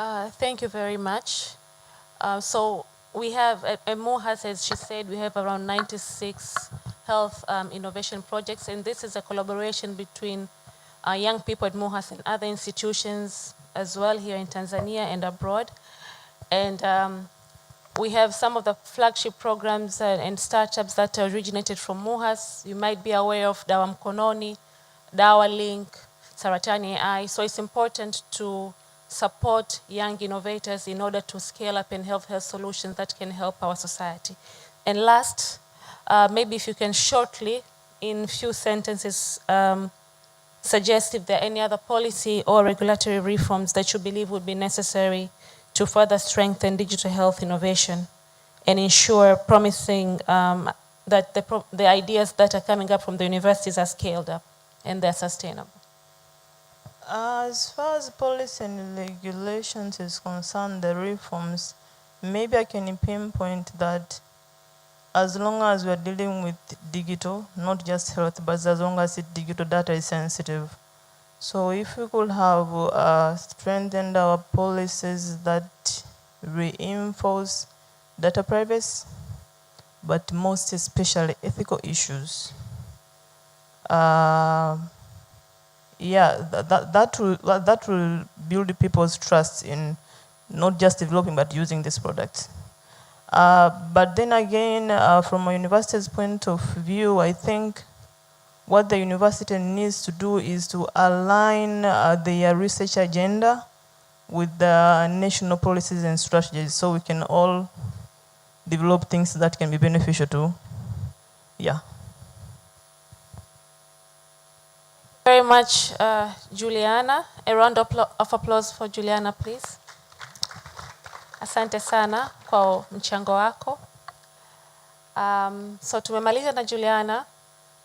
F: Thank you very much. So we have, at MOHAS, as she said, we have around 96 health innovation projects, and this is a collaboration between young people at MOHAS and other institutions as well here in Tanzania and abroad. And we have some of the flagship programs and startups that originated from MOHAS. You might be aware of Dawa Mkononi, Dawa Link, Saratani AI. So it's important to support young innovators in order to scale up and have health solutions that can help our society. And last, maybe if you can shortly, in few sentences, suggest if there are any other policy or regulatory reforms that you believe would be necessary to further strengthen digital health innovation and ensure promising that the ideas that are coming up from the universities are scaled up and they're sustainable.
E: As far as policy and regulations is concerned, the reforms, maybe I can pinpoint that as long as we're dealing with digital, not just health, but as long as digital data is sensitive. So if we could have strengthened our policies that reinforce data privacy, but most especially ethical issues. That will build people's trust in not just developing but using this product. But then again, from a university's point of view, I think what the university needs to do is to align their research agenda with the national policies and strategies so we can all develop things that can be beneficial to,
F: Very much, Juliana. A round of applause for Juliana, please. Asante sana kwa mchango wako. So tumemaliza na Juliana,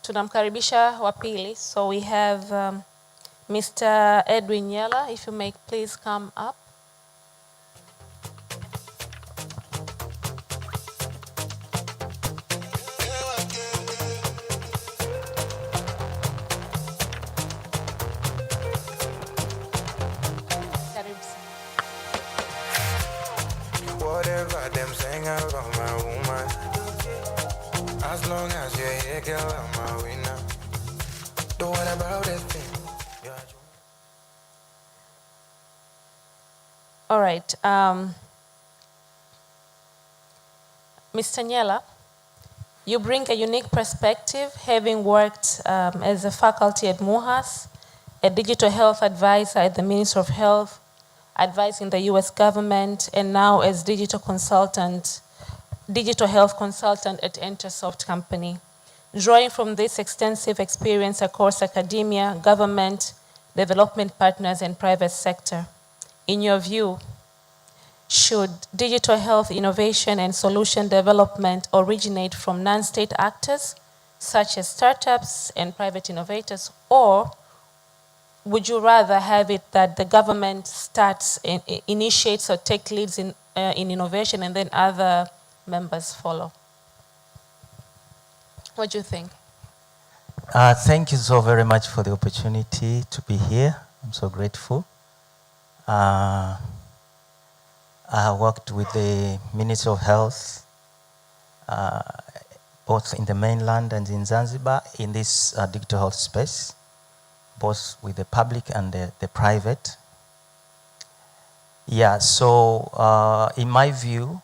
F: tunamkaribisha wa pili. So we have Mr. Edwin Yella, if you may please come up.
G: Whatever them saying about my woman, as long as you're here, girl, I'm a winner. Don't worry about a thing.
F: All right. Mr. Nyela, you bring a unique perspective, having worked as a faculty at MOHAS, a digital health advisor at the Ministry of Health, advising the US government, and now as digital health consultant at Entersoft Company. Drawing from this extensive experience across academia, government, development partners, and private sector, in your view, should digital health innovation and solution development originate from non-state actors, such as startups and private innovators, or would you rather have it that the government starts, initiates or take leads in innovation and then other members follow? What do you think?
H: Thank you so very much for the opportunity to be here. I'm so grateful. I have worked with the Ministry of Health, both in the mainland and in Zanzibar, in this digital health space, both with the public and the private. Yeah, so in my view,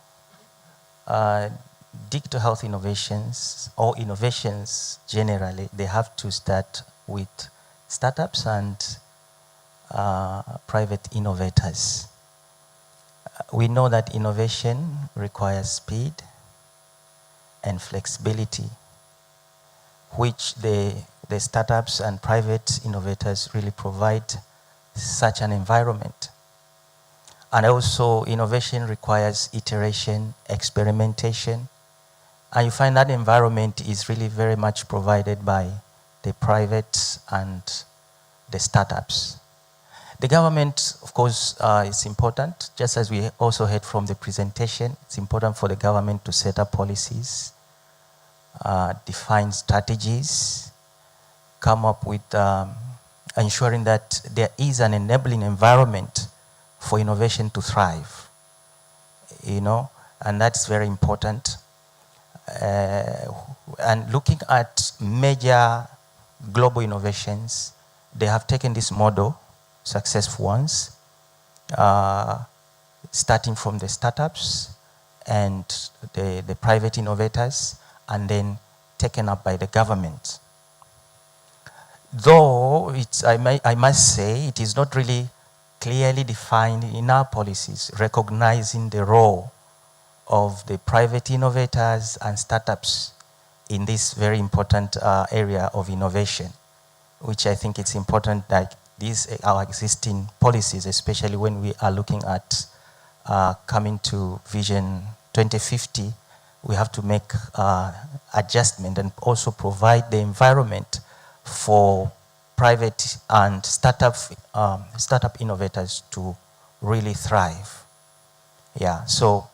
H: digital health innovations, or innovations generally, they have to start with startups and private innovators. We know that innovation requires speed and flexibility, which the startups and private innovators really provide such an environment. And also innovation requires iteration, experimentation, and you find that environment is really very much provided by the private and the startups. The government, of course, is important. Just as we also heard from the presentation, it's important for the government to set up policies, define strategies, come up with ensuring that there is an enabling environment for innovation to thrive, and that's very important. And looking at major global innovations, they have taken this model, successful ones, starting from the startups and the private innovators, and then taken up by the government. Though I must say it is not really clearly defined in our policies, recognizing the role of the private innovators and startups in this very important area of innovation, which I think it's important that these our existing policies, especially when we are looking at coming to Vision 2050, we have to make adjustment and also provide the environment for private and startup innovators to really thrive. Yeah, so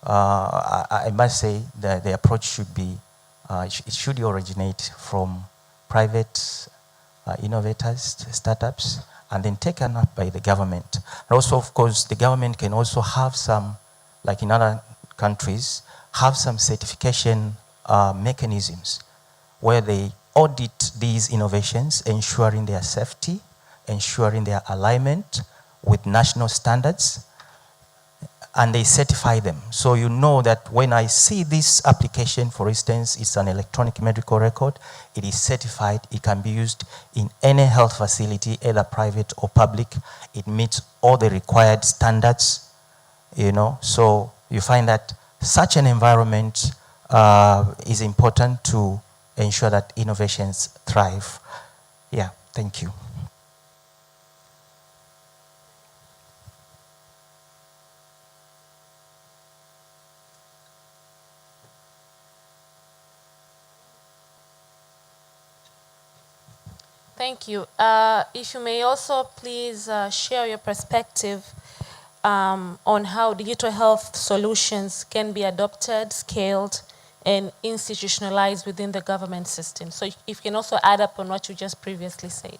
H: I must say that the approach should be, it should originate from private innovators, startups, and then taken up by the government. And also, of course, the government can also have some, like in other countries, have some certification mechanisms where they audit these innovations, ensuring their safety, ensuring their alignment with national standards, and they certify them. So you know that when I see this application, for instance, it's an electronic medical record, it is certified, it can be used in any health facility, either private or public, it meets all the required standards, So you find that such an environment is important to ensure that innovations thrive. Yeah, thank you.
F: Thank you. If you may also please share your perspective on how digital health solutions can be adopted, scaled, and institutionalized within the government system. So if you can also add up on what you just previously said.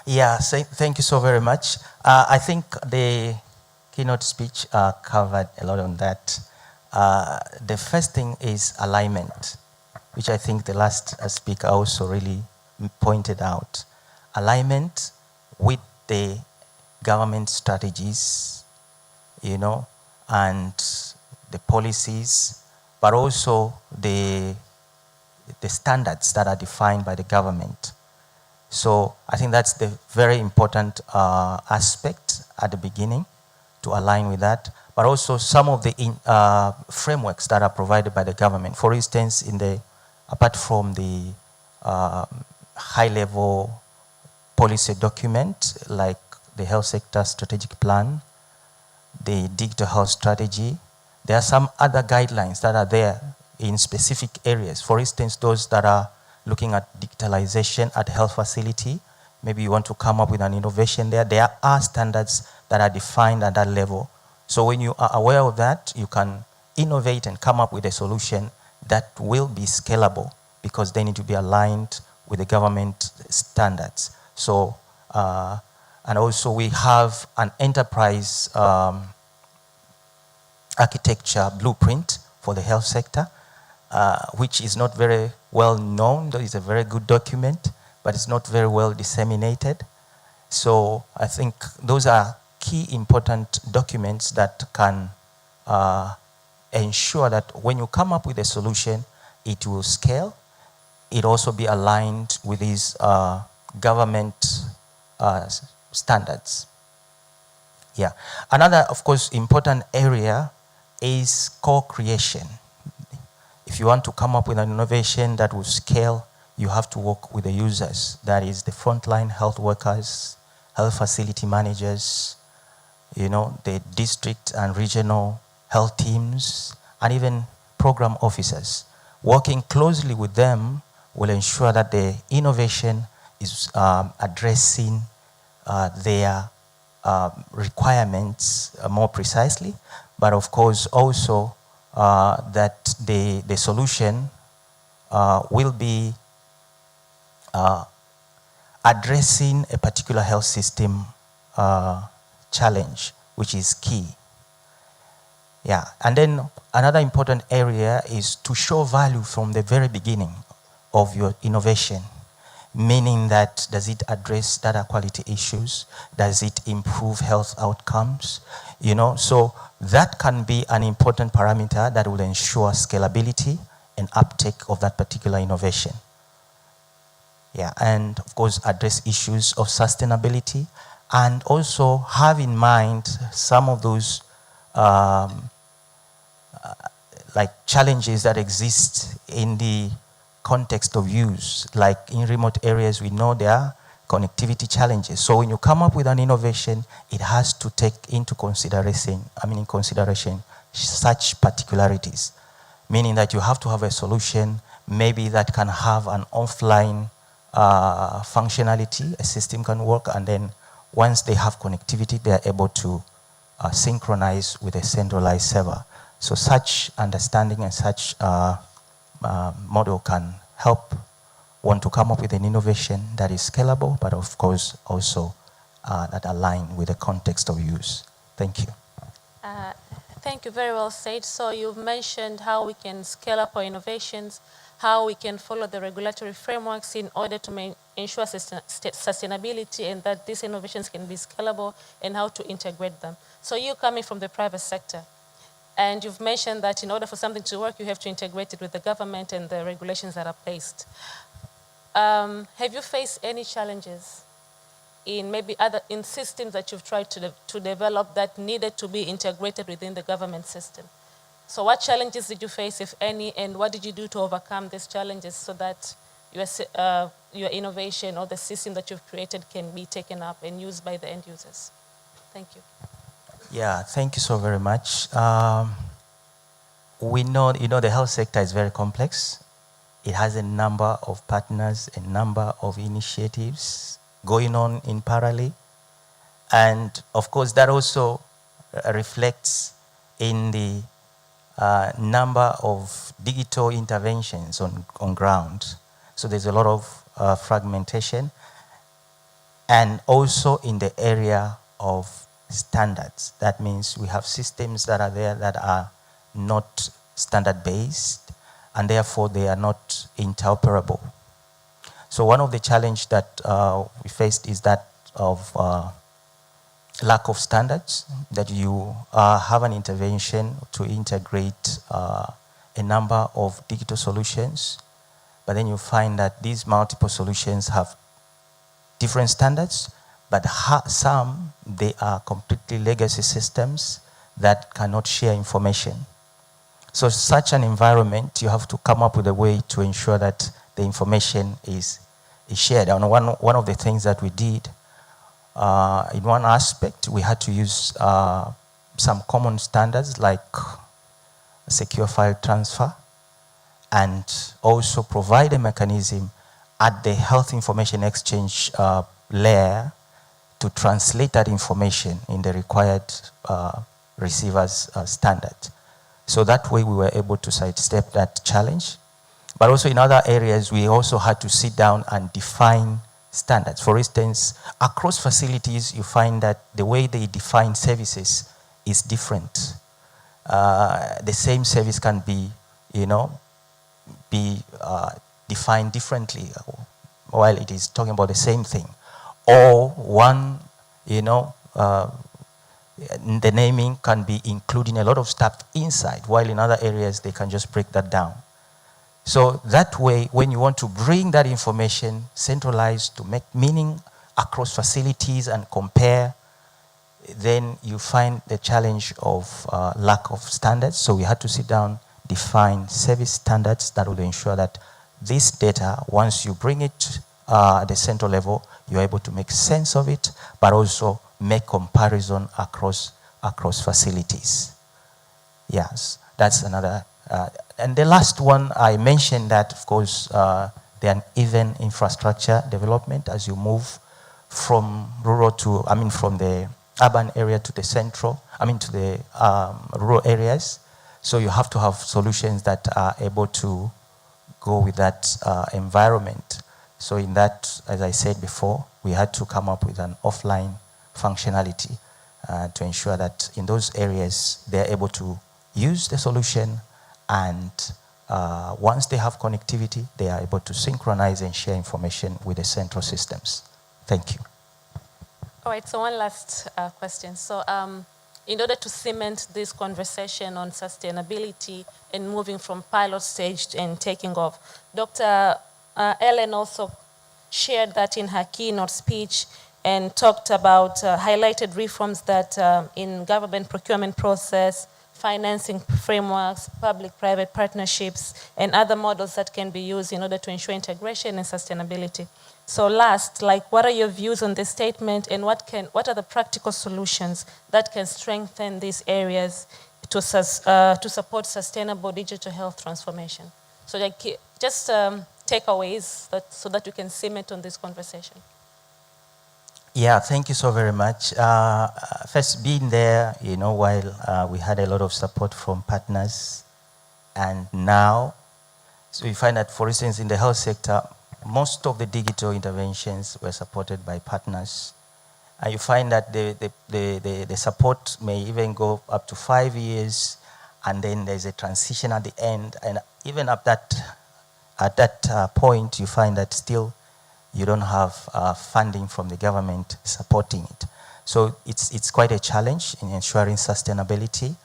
H: Yeah, thank you so very much. I think the keynote speech covered a lot on that. The first thing is alignment, which I think the last speaker also really pointed out. Alignment with the government strategies, and the policies, but also the standards that are defined by the government. So I think that's the very important aspect at the beginning, to align with that, but also some of the frameworks that are provided by the government. For instance, apart from the high-level policy document like the health sector strategic plan, the digital health strategy, there are some other guidelines that are there in specific areas. For instance, those that are looking at digitalization at health facility, maybe you want to come up with an innovation there. There are standards that are defined at that level. So when you are aware of that, you can innovate and come up with a solution that will be scalable, because they need to be aligned with the government standards. So, and also we have an enterprise architecture blueprint for the health sector, which is not very well known. Though it's a very good document, but it's not very well disseminated. So I think those are key important documents that can ensure that when you come up with a solution, it will scale. It also be aligned with these government standards. Yeah. Another, of course, important area is co-creation. If you want to come up with an innovation that will scale, you have to work with the users. That is the frontline health workers, health facility managers, the district and regional health teams, and even program officers. Working closely with them will ensure that the innovation is addressing their requirements more precisely, but of course also that the solution will be addressing a particular health system challenge, which is key. Yeah, and then another important area is to show value from the very beginning of your innovation, meaning that does it address data quality issues? Does it improve health outcomes? You know, so that can be an important parameter that will ensure scalability and uptake of that particular innovation. Yeah, and of course address issues of sustainability and also have in mind some of those like challenges that exist in the context of use. Like in remote areas, we know there are connectivity challenges. So when you come up with an innovation, it has to take into consideration, such particularities, meaning that you have to have a solution maybe that can have an offline functionality, a system can work, and then once they have connectivity, they are able to synchronize with a centralized server. So such understanding and such model can help one to come up with an innovation that is scalable, but of course also that align with the context of use. Thank you.
F: Thank you, very well said. So you've mentioned how we can scale up our innovations, how we can follow the regulatory frameworks in order to ensure sustainability and that these innovations can be scalable, and how to integrate them. So you coming from the private sector, and you've mentioned that in order for something to work, you have to integrate it with the government and the regulations that are placed. Have you faced any challenges in maybe in systems that you've tried to develop that needed to be integrated within the government system? So what challenges did you face, if any, and what did you do to overcome these challenges so that your innovation or the system that you've created can be taken up and used by the end users? Thank you.
H: Yeah, thank you so very much. We know, the health sector is very complex. It has a number of partners, a number of initiatives going on in parallel. And of course, that also reflects in the number of digital interventions on ground. So there's a lot of fragmentation. And also in the area of standards. That means we have systems that are there that are not standard-based, and therefore they are not interoperable. So one of the challenges that we faced is that of lack of standards, that you have an intervention to integrate a number of digital solutions, but then you find that these multiple solutions have different standards, but some, they are completely legacy systems that cannot share information. So such an environment, you have to come up with a way to ensure that the information is shared. And one of the things that we did, in one aspect, we had to use some common standards like secure file transfer, and also provide a mechanism at the health information exchange layer to translate that information in the required receiver's standard. So that way we were able to sidestep that challenge. But also in other areas, we also had to sit down and define standards. For instance, across facilities, you find that the way they define services is different. The same service can be, defined differently while it is talking about the same thing. Or one, the naming can be including a lot of stuff inside, while in other areas they can just break that down. So that way, when you want to bring that information centralized to make meaning across facilities and compare, then you find the challenge of lack of standards. So we had to sit down, define service standards that will ensure that this data, once you bring it at the central level, you're able to make sense of it, but also make comparison across facilities. Yes, that's another. And the last one, I mentioned that, of course, the uneven infrastructure development as you move from from the urban area to the to the rural areas. So you have to have solutions that are able to go with that environment. So in that, as I said before, we had to come up with an offline functionality. to ensure that in those areas they're able to use the solution, and once they have connectivity, they are able to synchronize and share information with the central systems. Thank you.
F: All right, so one last question. So in order to cement this conversation on sustainability and moving from pilot stage and taking off, Dr. Ellen also shared that in her keynote speech and talked about, highlighted reforms that in government procurement process, financing frameworks, public-private partnerships, and other models that can be used in order to ensure integration and sustainability. So last, what are your views on this statement, and what are the practical solutions that can strengthen these areas to support sustainable digital health transformation? So just takeaways so that we can cement on this conversation.
H: Yeah, thank you so very much. First, being there, while we had a lot of support from partners, and now, so we find that, for instance, in the health sector, most of the digital interventions were supported by partners. And you find that the support may even go up to 5 years, and then there's a transition at the end. And even at that point, you find that still you don't have funding from the government supporting it. So it's quite a challenge in ensuring sustainability.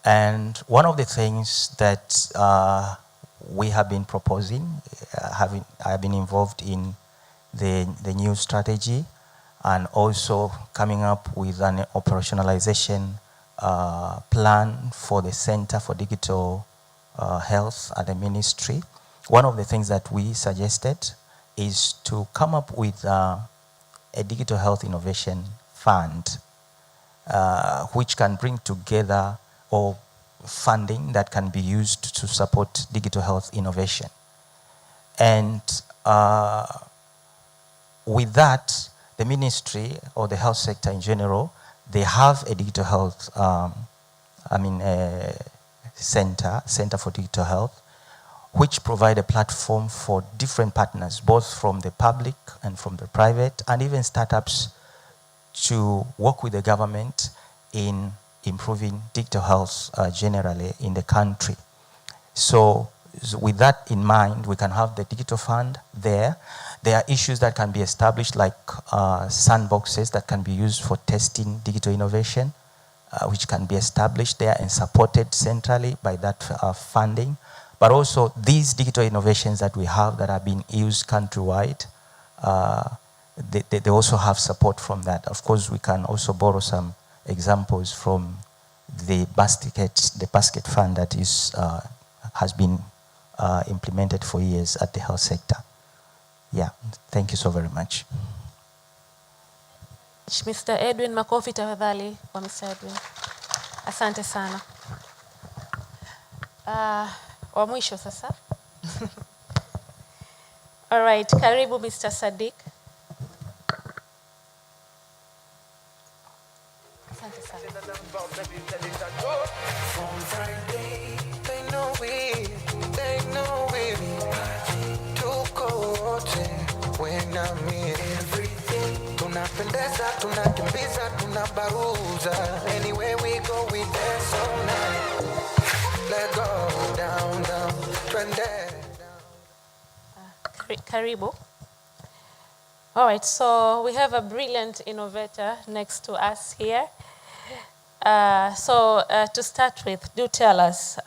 H: And one of the things that we have been proposing, I have been involved in the new strategy, and also coming up with an operationalization plan for the Center for Digital Health at the ministry. One of the things that we suggested is to come up with a digital health innovation fund, which can bring together all funding that can be used to support digital health innovation. And with that, the ministry or the health sector in general, they have a digital health, center for digital health, which provide a platform for different partners, both from the public and from the private, and even startups, to work with the government in improving digital health generally in the country. So with that in mind, we can have the digital fund there. There are issues that can be established, like sandboxes that can be used for testing digital innovation, which can be established there and supported centrally by that funding. But also these digital innovations that we have that are being used countrywide, they also have support from that. Of course, we can also borrow some examples from the basket fund that has been implemented for years at the health sector. Yeah, thank you so very much.
F: Mr. Edwin, makofi tafadhali kwa Mr. Edwin. Asante sana. Wa mwisho sasa. All right, karibu Mr. Sadiq. Asante sana.
G: From Friday, they know it. Tuko wote when I'm in everything. Tunapendeza, tunakimbiza, tunabaruza. Anywhere we go, we dance all night. Let go down, twende.
F: Karibu. All right, so we have a brilliant innovator next to us here. To start with, do tell us,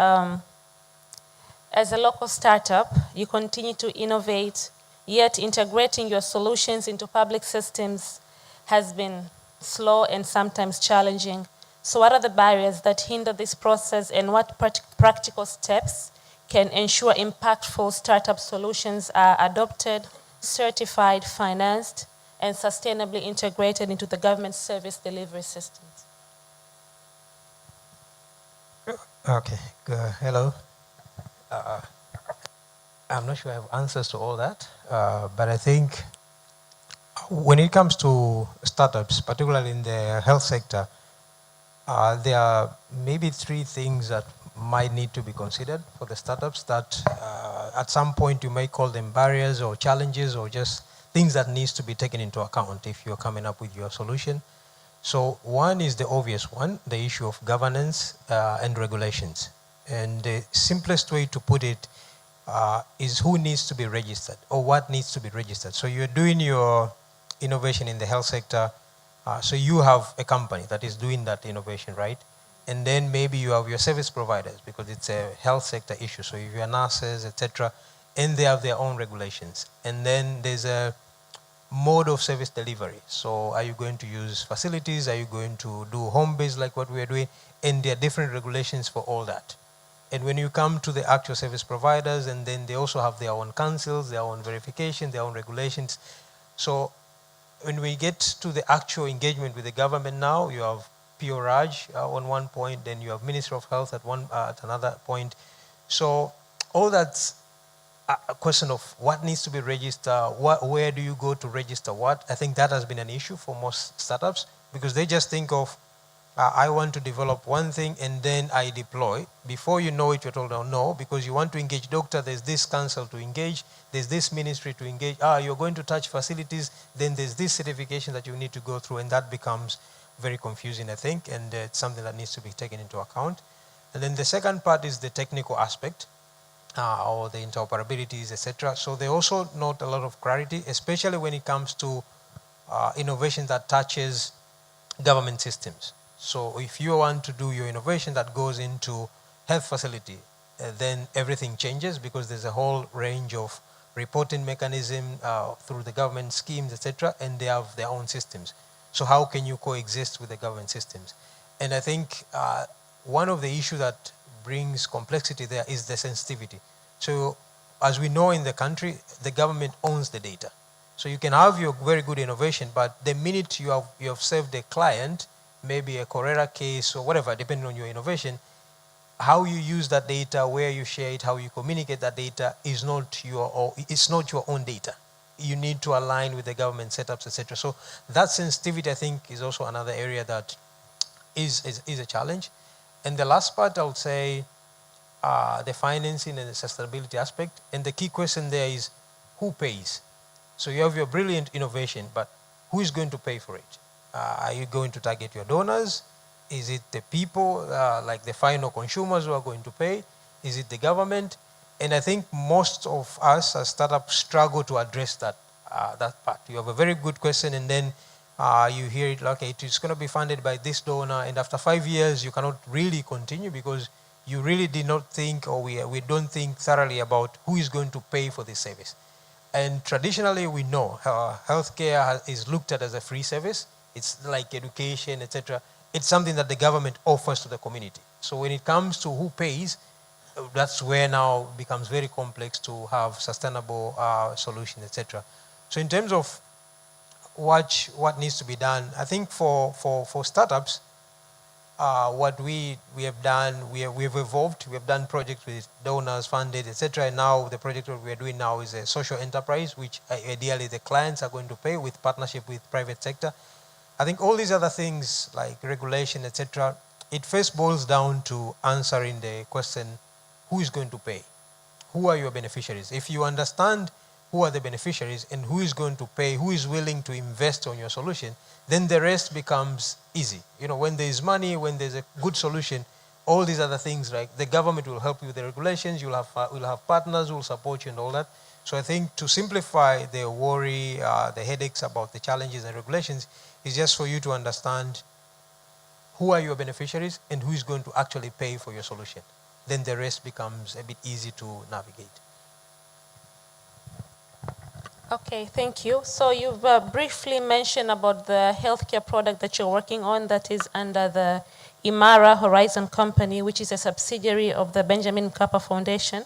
F: as a local startup, you continue to innovate, yet integrating your solutions into public systems has been slow and sometimes challenging. So what are the barriers that hinder this process, and what practical steps can ensure impactful startup solutions are adopted, certified, financed, and sustainably integrated into the government service delivery systems?
I: Okay, hello. I'm not sure I have answers to all that, but I think when it comes to startups, particularly in the health sector, there are maybe 3 things that might need to be considered for the startups that at some point you may call them barriers or challenges or just things that needs to be taken into account if you're coming up with your solution. So one is the obvious one, the issue of governance and regulations. And the simplest way to put it is who needs to be registered or what needs to be registered. So you're doing your innovation in the health sector. So you have a company that is doing that innovation, right? And then maybe you have your service providers because it's a health sector issue. So if you're nurses, etc., and they have their own regulations. And then there's a mode of service delivery. So are you going to use facilities? Are you going to do home-based like what we are doing? And there are different regulations for all that. And when you come to the actual service providers, and then they also have their own councils, their own verification, their own regulations. So when we get to the actual engagement with the government now, you have PORAJ on one point, then you have Ministry of Health at another point. So all that's a question of what needs to be registered, where do you go to register what. I think that has been an issue for most startups because they just think of, I want to develop one thing and then I deploy. Before you know it, you're told, oh, no, because you want to engage doctor, there's this council to engage, there's this ministry to engage. You're going to touch facilities, then there's this certification that you need to go through, and that becomes very confusing, I think, and it's something that needs to be taken into account. And then the second part is the technical aspect. Or the interoperabilities, etc. So there's also not a lot of clarity, especially when it comes to innovation that touches government systems. So if you want to do your innovation that goes into health facility, then everything changes because there's a whole range of reporting mechanism through the government schemes, etc., and they have their own systems. So how can you coexist with the government systems? And I think one of the issues that brings complexity there is the sensitivity. So as we know in the country, the government owns the data. So you can have your very good innovation, but the minute you have served a client, maybe a cholera case or whatever, depending on your innovation, how you use that data, where you share it, how you communicate that data is not it's not your own data. You need to align with the government setups, etc. So that sensitivity, I think, is also another area that is a challenge. And the last part, I would say, the financing and the sustainability aspect. And the key question there is, who pays? So you have your brilliant innovation, but who is going to pay for it? Are you going to target your donors? Is it the people, like the final consumers who are going to pay? Is it the government? And I think most of us as startups struggle to address that part. You have a very good question, and then you hear it, okay, it's going to be funded by this donor, and after 5 years, you cannot really continue because you really did not think, or we don't think thoroughly about who is going to pay for this service. And traditionally, we know healthcare is looked at as a free service. It's like education, etc. It's something that the government offers to the community. So when it comes to who pays, that's where now it becomes very complex to have sustainable solutions, etc. So in terms of what needs to be done, I think for startups, what we have done, we've evolved. We have done projects with donors, funded, etc. And now the project that we are doing now is a social enterprise, which ideally the clients are going to pay with partnership with private sector. I think all these other things like regulation, etc., it first boils down to answering the question, who is going to pay? Who are your beneficiaries? If you understand who are the beneficiaries and who is going to pay, who is willing to invest on your solution, then the rest becomes easy. You know, when there is money, when there's a good solution, all these other things, like the government will help you with the regulations, you'll have partners who will support you and all that. So I think to simplify the worry, the headaches about the challenges and regulations is just for you to understand who are your beneficiaries and who is going to actually pay for your solution. Then the rest becomes a bit easy to navigate.
F: Okay, thank you. So you've briefly mentioned about the healthcare product that you're working on that is under the Imara Horizon Company, which is a subsidiary of the Benjamin Mkapa Foundation,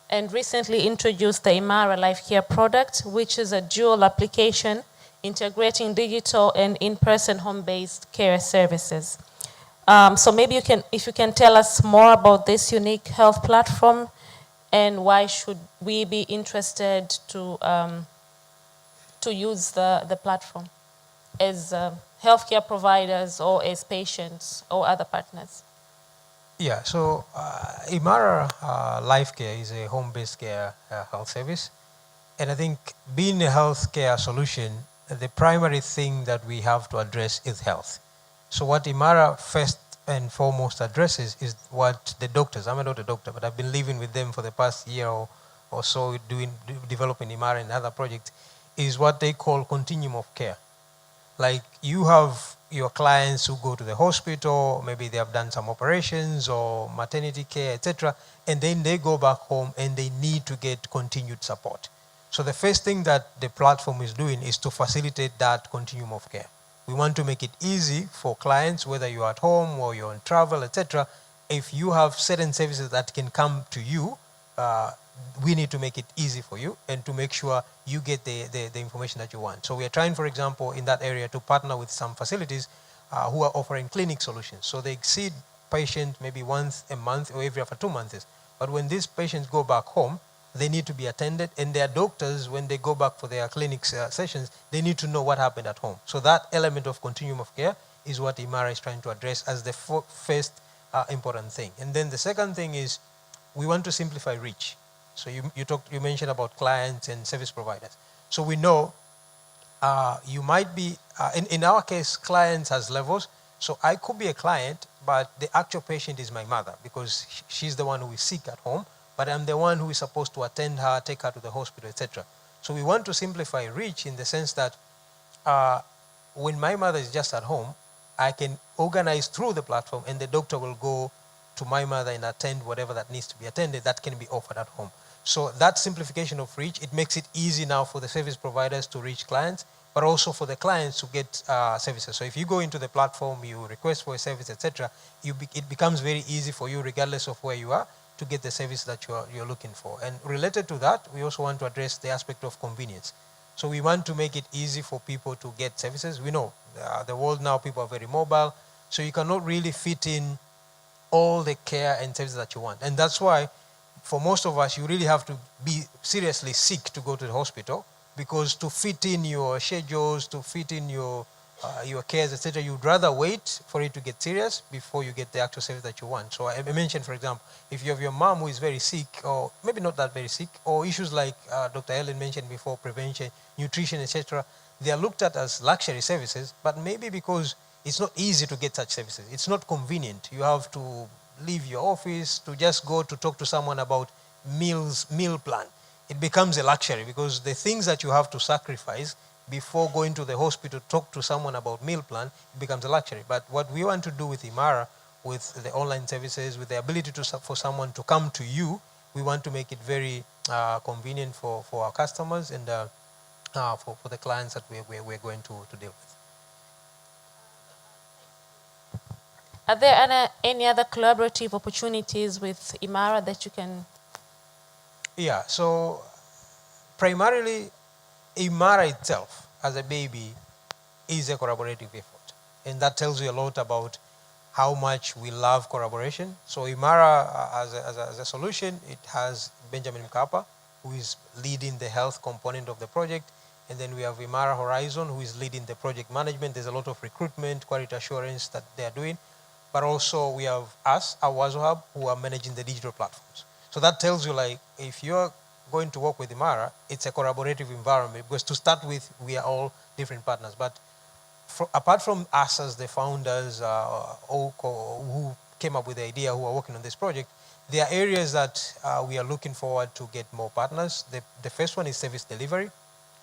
F: and recently introduced the Imara Life Care product, which is a dual application integrating digital and in-person home-based care services. So maybe if you can tell us more about this unique health platform and why should we be interested to use the platform as healthcare providers or as patients or other partners?
I: Yeah, so Imara Life Care is a home-based care health service. And I think being a healthcare solution, the primary thing that we have to address is health. So what Imara first and foremost addresses is what the doctors, I'm not a doctor, but I've been living with them for the past year or so developing Imara and other projects, is what they call continuum of care. Like you have your clients who go to the hospital, maybe they have done some operations or maternity care, etc., and then they go back home and they need to get continued support. So the first thing that the platform is doing is to facilitate that continuum of care. We want to make it easy for clients, whether you're at home or you're on travel, etc. If you have certain services that can come to you, we need to make it easy for you and to make sure you get the information that you want. So we are trying, for example, in that area to partner with some facilities who are offering clinic solutions. So they see patients maybe once a month or every after 2 months. But when these patients go back home, they need to be attended, and their doctors, when they go back for their clinic sessions, they need to know what happened at home. So that element of continuum of care is what Imara is trying to address as the first important thing. And then the second thing is we want to simplify reach. So you mentioned about clients and service providers. So we know you might be, in our case, clients has levels. So I could be a client, but the actual patient is my mother because she's the one who is sick at home, but I'm the one who is supposed to attend her, take her to the hospital, etc. So we want to simplify reach in the sense that when my mother is just at home, I can organize through the platform and the doctor will go to my mother and attend whatever that needs to be attended that can be offered at home. So that simplification of reach, it makes it easy now for the service providers to reach clients, but also for the clients to get services. So if you go into the platform, you request for a service, etc., it becomes very easy for you, regardless of where you are, to get the service that you're looking for. And related to that, we also want to address the aspect of convenience. So we want to make it easy for people to get services. We know the world now, people are very mobile, so you cannot really fit in all the care and services that you want. And that's why for most of us, you really have to be seriously sick to go to the hospital, because to fit in your schedules, to fit in your cares, etc., you'd rather wait for it to get serious before you get the actual service that you want. So I mentioned, for example, if you have your mom who is very sick, or maybe not that very sick, or issues like Dr. Ellen mentioned before, prevention, nutrition, etc., they are looked at as luxury services, but maybe because it's not easy to get such services. It's not convenient. You have to leave your office to just go to talk to someone about meal plan. It becomes a luxury because the things that you have to sacrifice before going to the hospital to talk to someone about meal plan, it becomes a luxury. But what we want to do with Imara, with the online services, with the ability for someone to come to you, we want to make it very convenient for our customers and for the clients that we're going to deal with.
F: Are there any other collaborative opportunities with Imara that you can?
I: Yeah, so primarily Imara itself as a baby is a collaborative effort. And that tells you a lot about how much we love collaboration. So Imara as a solution, it has Benjamin Mkapa, who is leading the health component of the project. And then we have Imara Horizon, who is leading the project management. There's a lot of recruitment, quality assurance that they are doing. But also we have us, our Wazo Hub, who are managing the digital platforms. So that tells you, like, if you're going to work with Imara, it's a collaborative environment, because to start with, we are all different partners. But apart from us as the founders who came up with the idea, who are working on this project, there are areas that we are looking forward to get more partners. The first one is service delivery,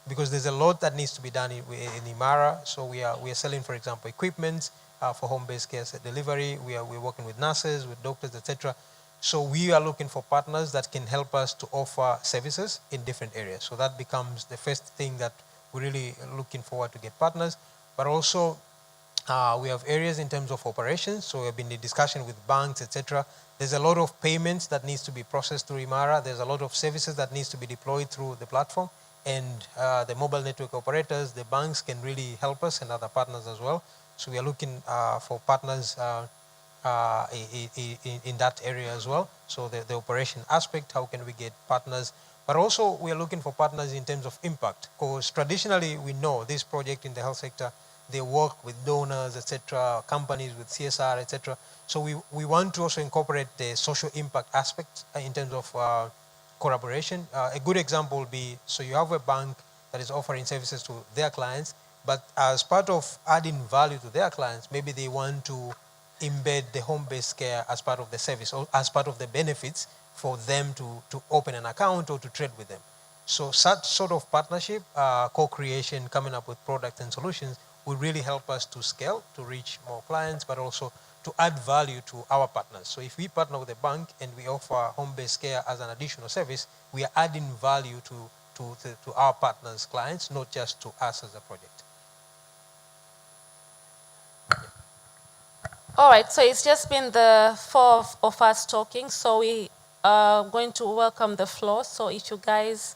I: because there's a lot that needs to be done in Imara. So we are selling, for example, equipment for home-based care delivery. We're working with nurses, with doctors, etc. So we are looking for partners that can help us to offer services in different areas. So that becomes the first thing that we're really looking forward to get partners. But also we have areas in terms of operations. So we've been in discussion with banks, etc. There's a lot of payments that needs to be processed through Imara. There's a lot of services that needs to be deployed through the platform. And the mobile network operators, the banks can really help us, and other partners as well. So we are looking for partners in that area as well. So the operation aspect, how can we get partners? But also we are looking for partners in terms of impact, because traditionally we know this project in the health sector, they work with donors, etc., companies with CSR, etc. So we want to also incorporate the social impact aspect in terms of collaboration. A good example would be, so you have a bank that is offering services to their clients, But as part of adding value to their clients, maybe they want to embed the home-based care as part of the service or as part of the benefits for them to open an account or to trade with them. So such sort of partnership, co-creation, coming up with products and solutions will really help us to scale, to reach more clients, but also to add value to our partners. So if we partner with a bank and we offer home-based care as an additional service, we are adding value to our partners' clients, not just to us as a project.
F: All right, so it's just been the four of us talking, so we are going to welcome the floor. So if you guys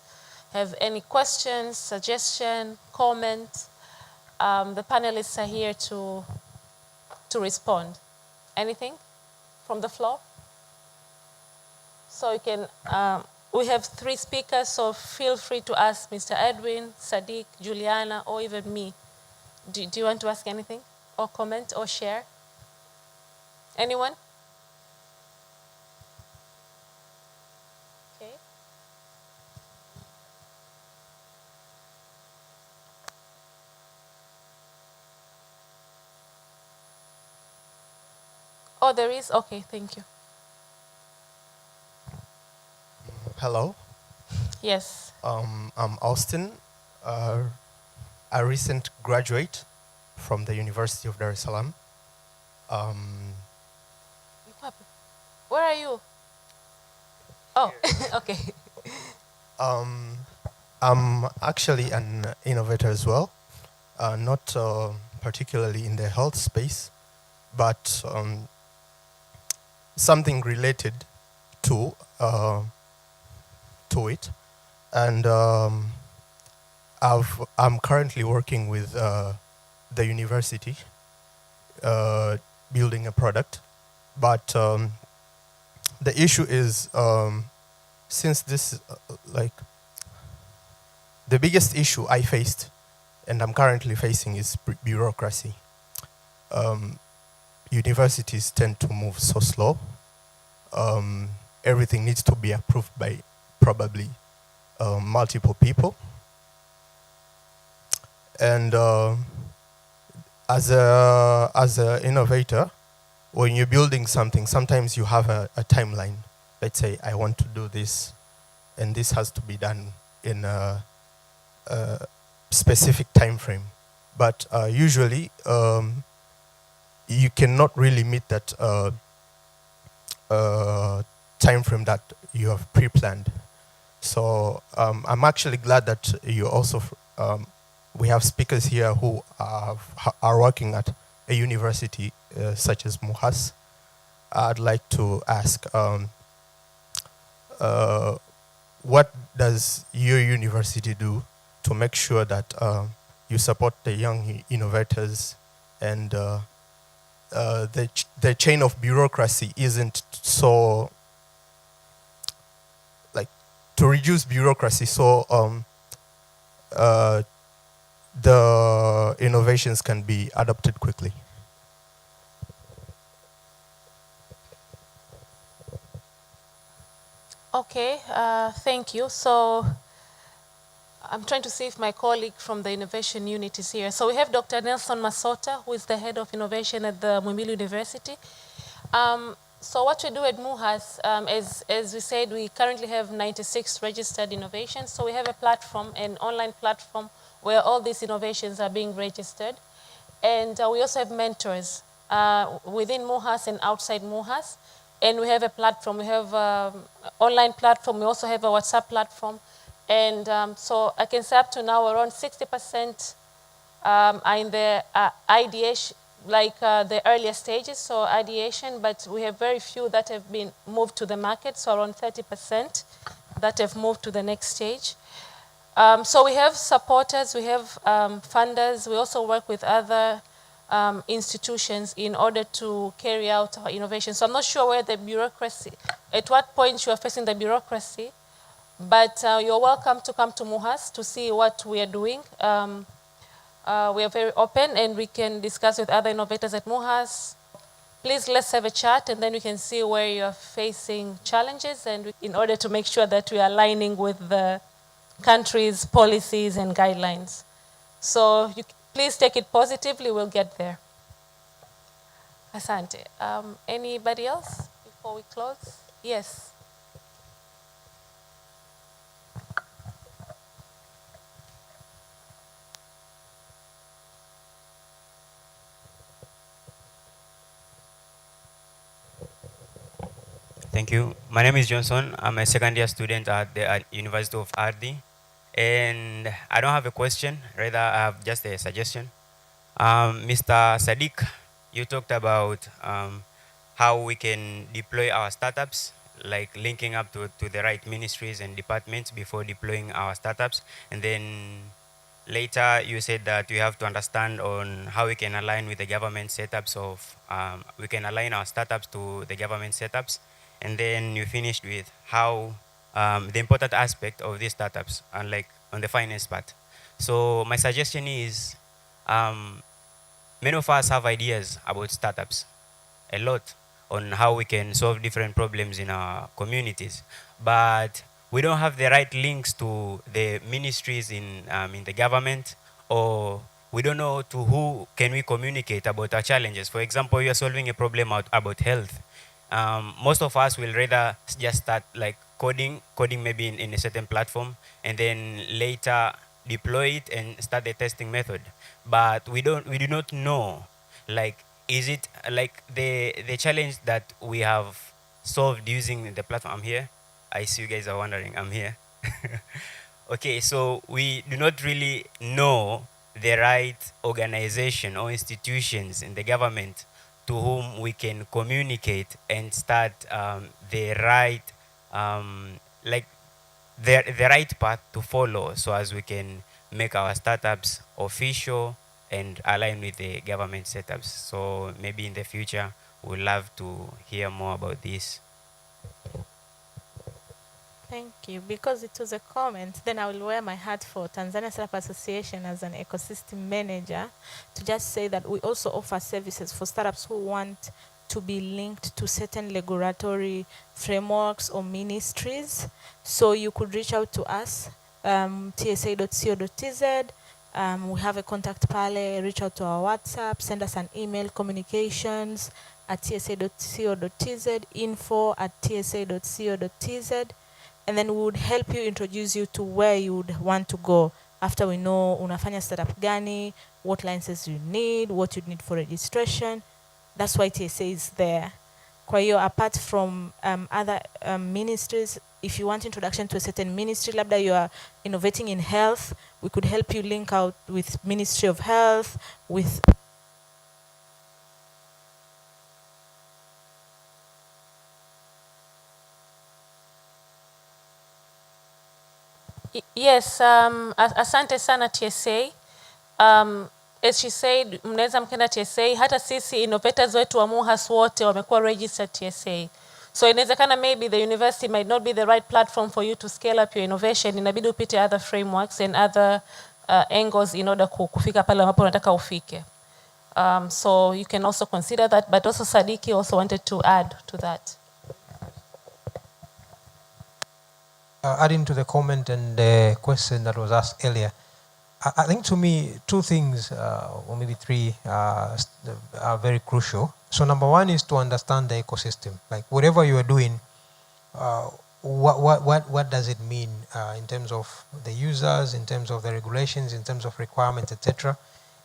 F: have any questions, suggestion, comments, the panelists are here to respond. Anything from the floor? So you can, we have 3 speakers, so feel free to ask Mr. Edwin, Sadiq, Juliana, or even me. Do you want to ask anything or comment or share? Anyone? Okay. Oh, there is? Okay, thank you.
J: Hello,
F: Yes.
J: I'm Austin, a recent graduate from the University of Dar es Salaam.
F: Where are you? Oh, okay.
J: I'm actually an innovator as well, not particularly in the health space, but something related to it. And I'm currently working with the university, building a product. But the issue is, since this, the biggest issue I faced and I'm currently facing is bureaucracy. Universities tend to move so slow. Everything needs to be approved by probably multiple people. And as a innovator, when you're building something, sometimes you have a timeline. Let's say I want to do this, and this has to be done in a specific time frame. But usually, you cannot really meet that time frame that you have pre-planned. So I'm actually glad that you also, we have speakers here who are working at a university such as MUHAS. I'd like to ask, what does your university do to make sure that you support the young innovators and the chain of bureaucracy isn't so, to reduce bureaucracy so the innovations can be adopted quickly?
F: Okay, thank you. So I'm trying to see if my colleague from the innovation unit is here. So we have Dr. Nelson Masota, who is the head of innovation at the Muhimbili University. So what we do at MUHAS, as we said, we currently have 96 registered innovations. So we have a platform, an online platform, where all these innovations are being registered. And we also have mentors within MUHAS and outside MUHAS. And we have a platform. We have an online platform. We also have a WhatsApp platform. And so I can say up to now around 60% are in the ideation, the earlier stages, so ideation, but we have very few that have been moved to the market, so around 30% that have moved to the next stage. So we have supporters, we have funders, we also work with other institutions in order to carry out our innovation. So I'm not sure where the bureaucracy, at what point you are facing the bureaucracy, but you're welcome to come to MUHAS to see what we are doing. We are very open and we can discuss with other innovators at MUHAS. Please, let's have a chat and then we can see where you're facing challenges and in order to make sure that we are aligning with the country's policies and guidelines. So Please take it positively, we'll get there. Asante. Anybody else before we close? Yes.
K: Thank you. My name is Johnson. I'm a second year student at the University of Ardi. And I don't have a question, rather I have just a suggestion. Mr. Sadiq, you talked about how we can deploy our startups, like linking up to the right ministries and departments before deploying our startups. And then later you said that we have to understand on how we can align with the government setups of, we can align our startups to the government setups. And then you finished with how the important aspect of these startups, unlike on the finance part. So my suggestion is, many of us have ideas about startups, a lot, on how we can solve different problems in our communities, but we don't have the right links to the ministries in the government, or we don't know to who can we communicate about our challenges. For example, you are solving a problem about health. Most of us will rather just start like coding maybe in a certain platform, and then later deploy it and start the testing method. But we do not know, like, is it like the challenge that we have solved using the platform? I'm here. I see you guys are wondering. I'm here. Okay, so we do not really know the right organization or institutions in the government to whom we can communicate and start the right, like the right path to follow, so as we can make our startups official and align with the government setups. So maybe in the future we'll love to hear more about this.
A: Thank you. Because it was a comment, then I will wear my hat for Tanzania Startup Association as an ecosystem manager to just say that we also offer services for startups who want to be linked to certain regulatory frameworks or ministries. So you could reach out to us, tsa.co.tz. We have a contact pale, reach out to our WhatsApp, send us an email, communications at tsa.co.tz, info@tsa.co.tz. And then we would help you, introduce you to where you would want to go after we know unafanya startup gani, what licenses you need, what you need for registration. That's why TSA is there. Kwa hiyo, apart from other ministries, if you want introduction to a certain ministry, labda you are innovating in health, we could help you link out with Ministry of Health, with
F: Yes, asante sana TSA. As she said, mnaweza mkenda TSA. Hata sisi innovators wetu wa MUHAS wote wamekuwa registered TSA. So inawezekana maybe the university might not be the right platform for you to scale up your innovation. Inabidi upite other frameworks and other angles in order kufika pale ambapo unataka ufike. So you can also consider that, but also Sadiki also wanted to add to that.
I: Adding to the comment and the question that was asked earlier, I think to me, two things, or maybe three, are very crucial. So number one is to understand the ecosystem. Like whatever you are doing, what does it mean in terms of the users, in terms of the regulations, in terms of requirements, etc.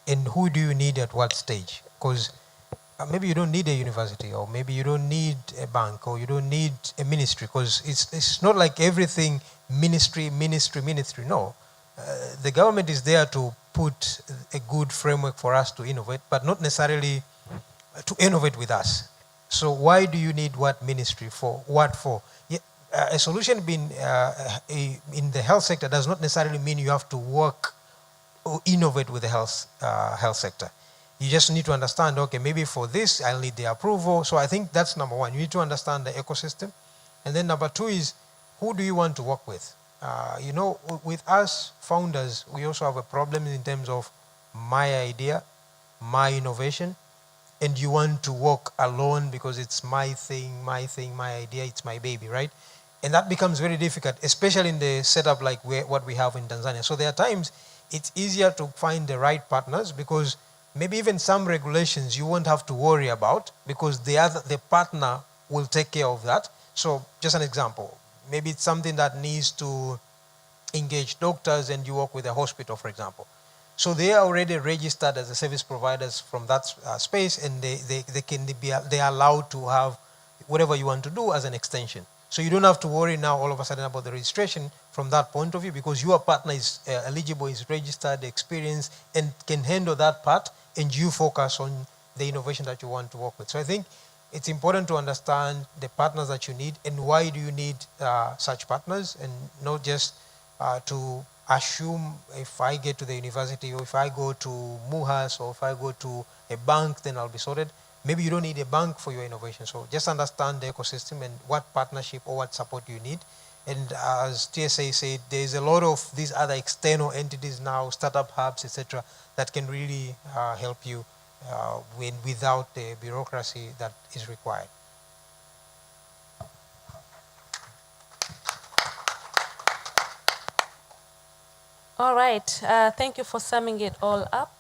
I: And who do you need at what stage? Because maybe you don't need a university, or maybe you don't need a bank, or you don't need a ministry, because it's not like everything ministry. No, the government is there to put a good framework for us to innovate, but not necessarily to innovate with us. So why do you need what ministry for? What for? Yeah, a solution being in the health sector does not necessarily mean you have to work or innovate with the health sector. You just need to understand, okay, maybe for this, I'll need the approval. So I think that's number one. You need to understand the ecosystem. And then number two is, who do you want to work with? You know, with us founders, we also have a problem in terms of my idea, my innovation, and you want to work alone because it's my thing, my idea, it's my baby, right? And that becomes very difficult, especially in the setup like what we have in Tanzania. So there are times it's easier to find the right partners, because maybe even some regulations you won't have to worry about, because the partner will take care of that. So just an example, maybe it's something that needs to engage doctors and you work with a hospital, for example. So they are already registered as the service providers from that space, and they are allowed to have whatever you want to do as an extension. So you don't have to worry now all of a sudden about the registration from that point of view, because your partner is eligible, is registered, experienced, and can handle that part, and you focus on the innovation that you want to work with. So I think it's important to understand the partners that you need and why do you need such partners, and not just to assume if I get to the university, or if I go to MUHAS, or if I go to a bank, then I'll be sorted. Maybe you don't need a bank for your innovation. So just understand the ecosystem and what partnership or what support you need. And as TSA said, there's a lot of these other external entities now, startup hubs, etc., that can really help you without the bureaucracy that is required.
F: All right, thank you for summing it all up.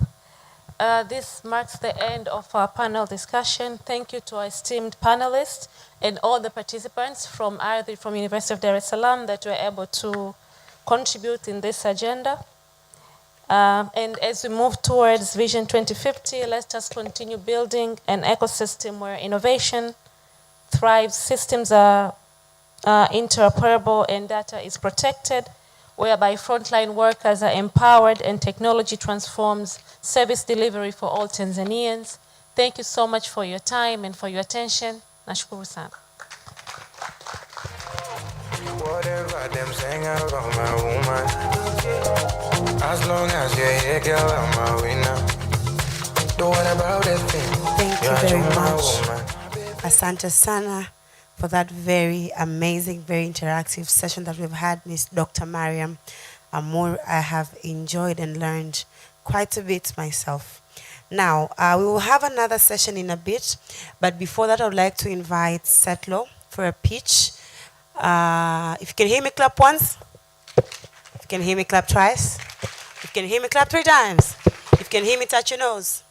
F: This marks the end of our panel discussion. Thank you to our esteemed panelists and all the participants from University of Dar es Salaam that were able to contribute in this agenda. And as we move towards Vision 2050, let's just continue building an ecosystem where innovation thrives, systems are interoperable, and data is protected, whereby frontline workers are empowered and technology transforms service delivery for all Tanzanians. Thank you so much for your time and for your attention. Nashukuru sana.
G: Whatever them saying about my woman, as long as you're here, girl, I'm a winner. Don't worry about a thing.
D: Thank you very much, Asante sana, for that very amazing, very interactive session that we've had, Miss Dr. Mariam Amour. I have enjoyed and learned quite a bit myself. Now, we will have another session in a bit, but before that, I would like to invite Setlo for a pitch. If you can hear me, clap once. If you can hear me, clap twice. If you can hear me, clap 3 times. If you can hear me, touch your nose.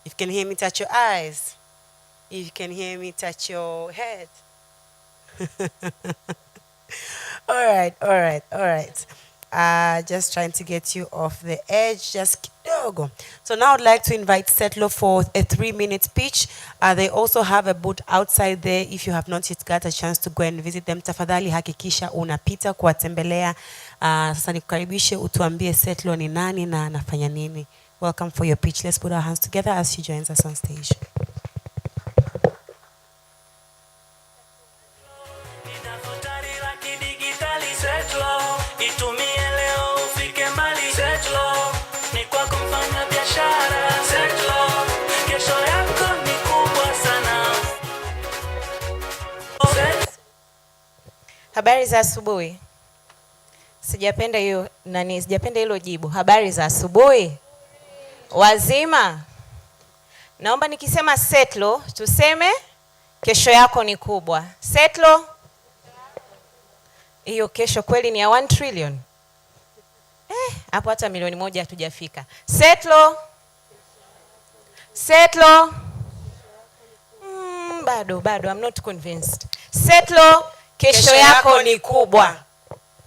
D: If you can hear me, touch your eyes. If you can hear me, touch your head. All right. Just trying to get you off the edge. Just go. So now I'd like to invite Setlo for a 3-minute speech. They also have a booth outside there. If you have not yet got a chance to go and visit them, tafadhali hakikisha unapita kuwatembelea. Sasa nikukaribishe utuambie Setlo ni nani na anafanya nini. Welcome for your pitch. Let's put our hands together as she joins us on stage.
L: Habari za asubuhi. Sijapenda hilo jibu. Habari za asubuhi. Wazima. Naomba nikisema Setlo, tuseme kesho yako ni kubwa. Setlo. Hiyo kesho kweli ni ya 1 trillion. Hapo hata milioni 1 hatujafika. Setlo. Bado, I'm not convinced. Setlo, kesho yako ni kubwa.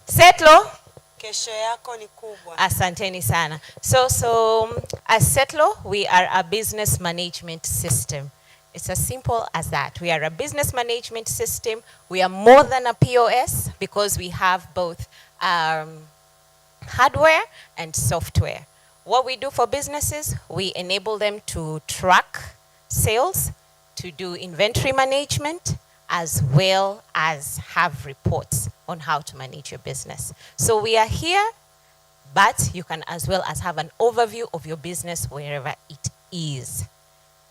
L: Setlo,
D: kesho yako ni kubwa.
L: Asanteni sana. So as Setlo, we are a business management system. It's as simple as that. We are a business management system. We are more than a POS because we have both hardware and software. What we do for businesses, we enable them to track sales, to do inventory management, as well as have reports on how to manage your business. So we are here, but you can as well as have an overview of your business wherever it is.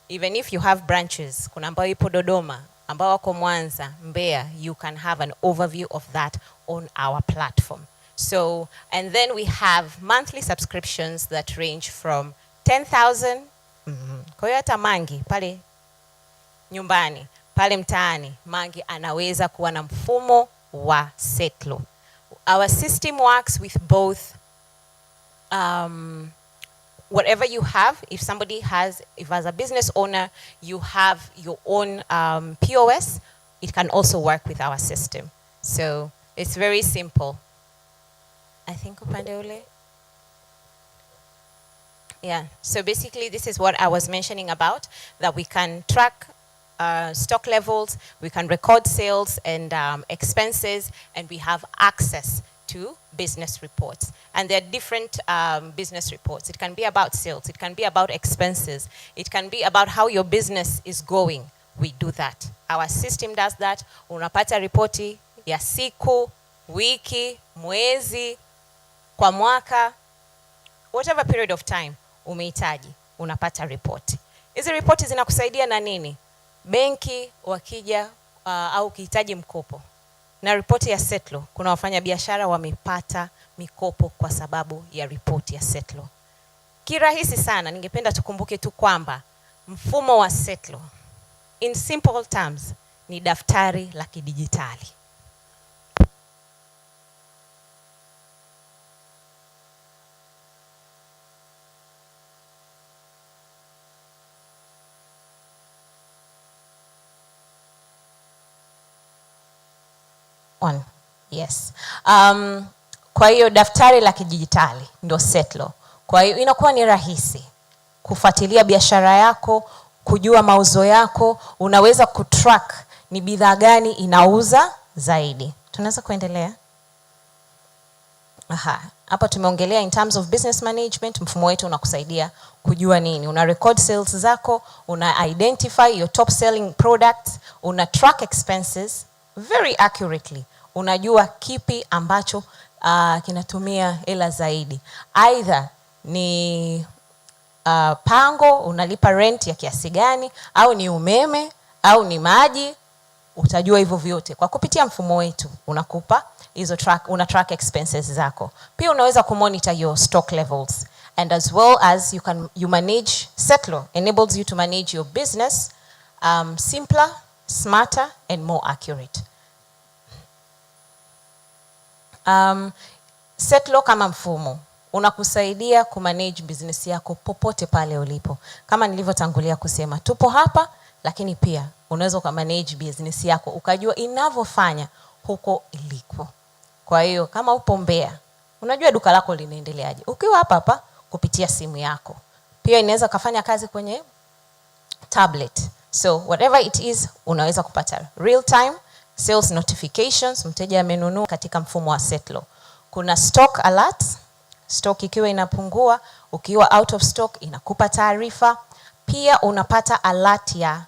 L: Even if you have branches, kuna ambao ipo Dodoma, ambao wako Mwanza, Mbeya, you can have an overview of that on our platform. So, and then we have monthly subscriptions that range from 10,000, kwa hiyo hata Mangi, pale nyumbani, pale mtaani, Mangi anaweza kuwa na mfumo wa Setlo. Our system works with both whatever you have, if as a business owner, you have your own POS, it can also work with our system. So it's very simple. I think upande ule. Yeah, so basically this is what I was mentioning about, that we can track stock levels, we can record sales and expenses, and we have access to business reports. And there are different business reports. It can be about sales, it can be about expenses, it can be about how your business is going. We do that. Our system does that. Unapata ripoti ya siku, wiki, mwezi, kwa mwaka, whatever period of time umehitaji, unapata ripoti. Hizi ripoti zinakusaidia na nini? Benki wakija au ukihitaji mkopo na ripoti ya Setlo, kuna wafanyabiashara wamepata mikopo kwa sababu ya ripoti ya Setlo. Kirahisi sana, ningependa tukumbuke tu kwamba mfumo wa Setlo, in simple terms, ni daftari la kidijitali. Yes. Kwa hiyo daftari la kidijitali ndio Setlo. Kwa hiyo inakuwa ni rahisi kufuatilia biashara yako, kujua mauzo yako, unaweza kutrack ni bidhaa gani inauza zaidi. Tunaweza kuendelea? Hapa tumeongelea in terms of business management, mfumo wetu unakusaidia kujua nini. Una record sales zako, una identify your top selling products, una track expenses very accurately. Unajua kipi ambacho kinatumia hela zaidi. Either ni pango, unalipa rent ya kiasi gani, au ni umeme, au ni maji. Utajua hivyo vyote kwa kupitia mfumo wetu. Unakupa hizo una track expenses zako. Pia unaweza kumonitor your stock levels, and as well as you manage. Setlo enables you to manage your business simpler, smarter and more accurate. Setlo kama mfumo unakusaidia kumanage business yako popote pale ulipo. Kama nilivyotangulia kusema, tupo hapa, lakini pia unaweza kumanage business yako ukajua inavyofanya huko iliko. Kwa hiyo kama upo Mbeya, unajua duka lako linaendeleaje ukiwa hapa kupitia simu yako. Pia inaweza kufanya kazi kwenye tablet. So whatever it is, unaweza kupata real time sales notifications, mteja amenunua katika mfumo wa Setlo. Kuna stock alerts, stock ikiwa inapungua, ukiwa out of stock inakupa taarifa. Pia unapata alert ya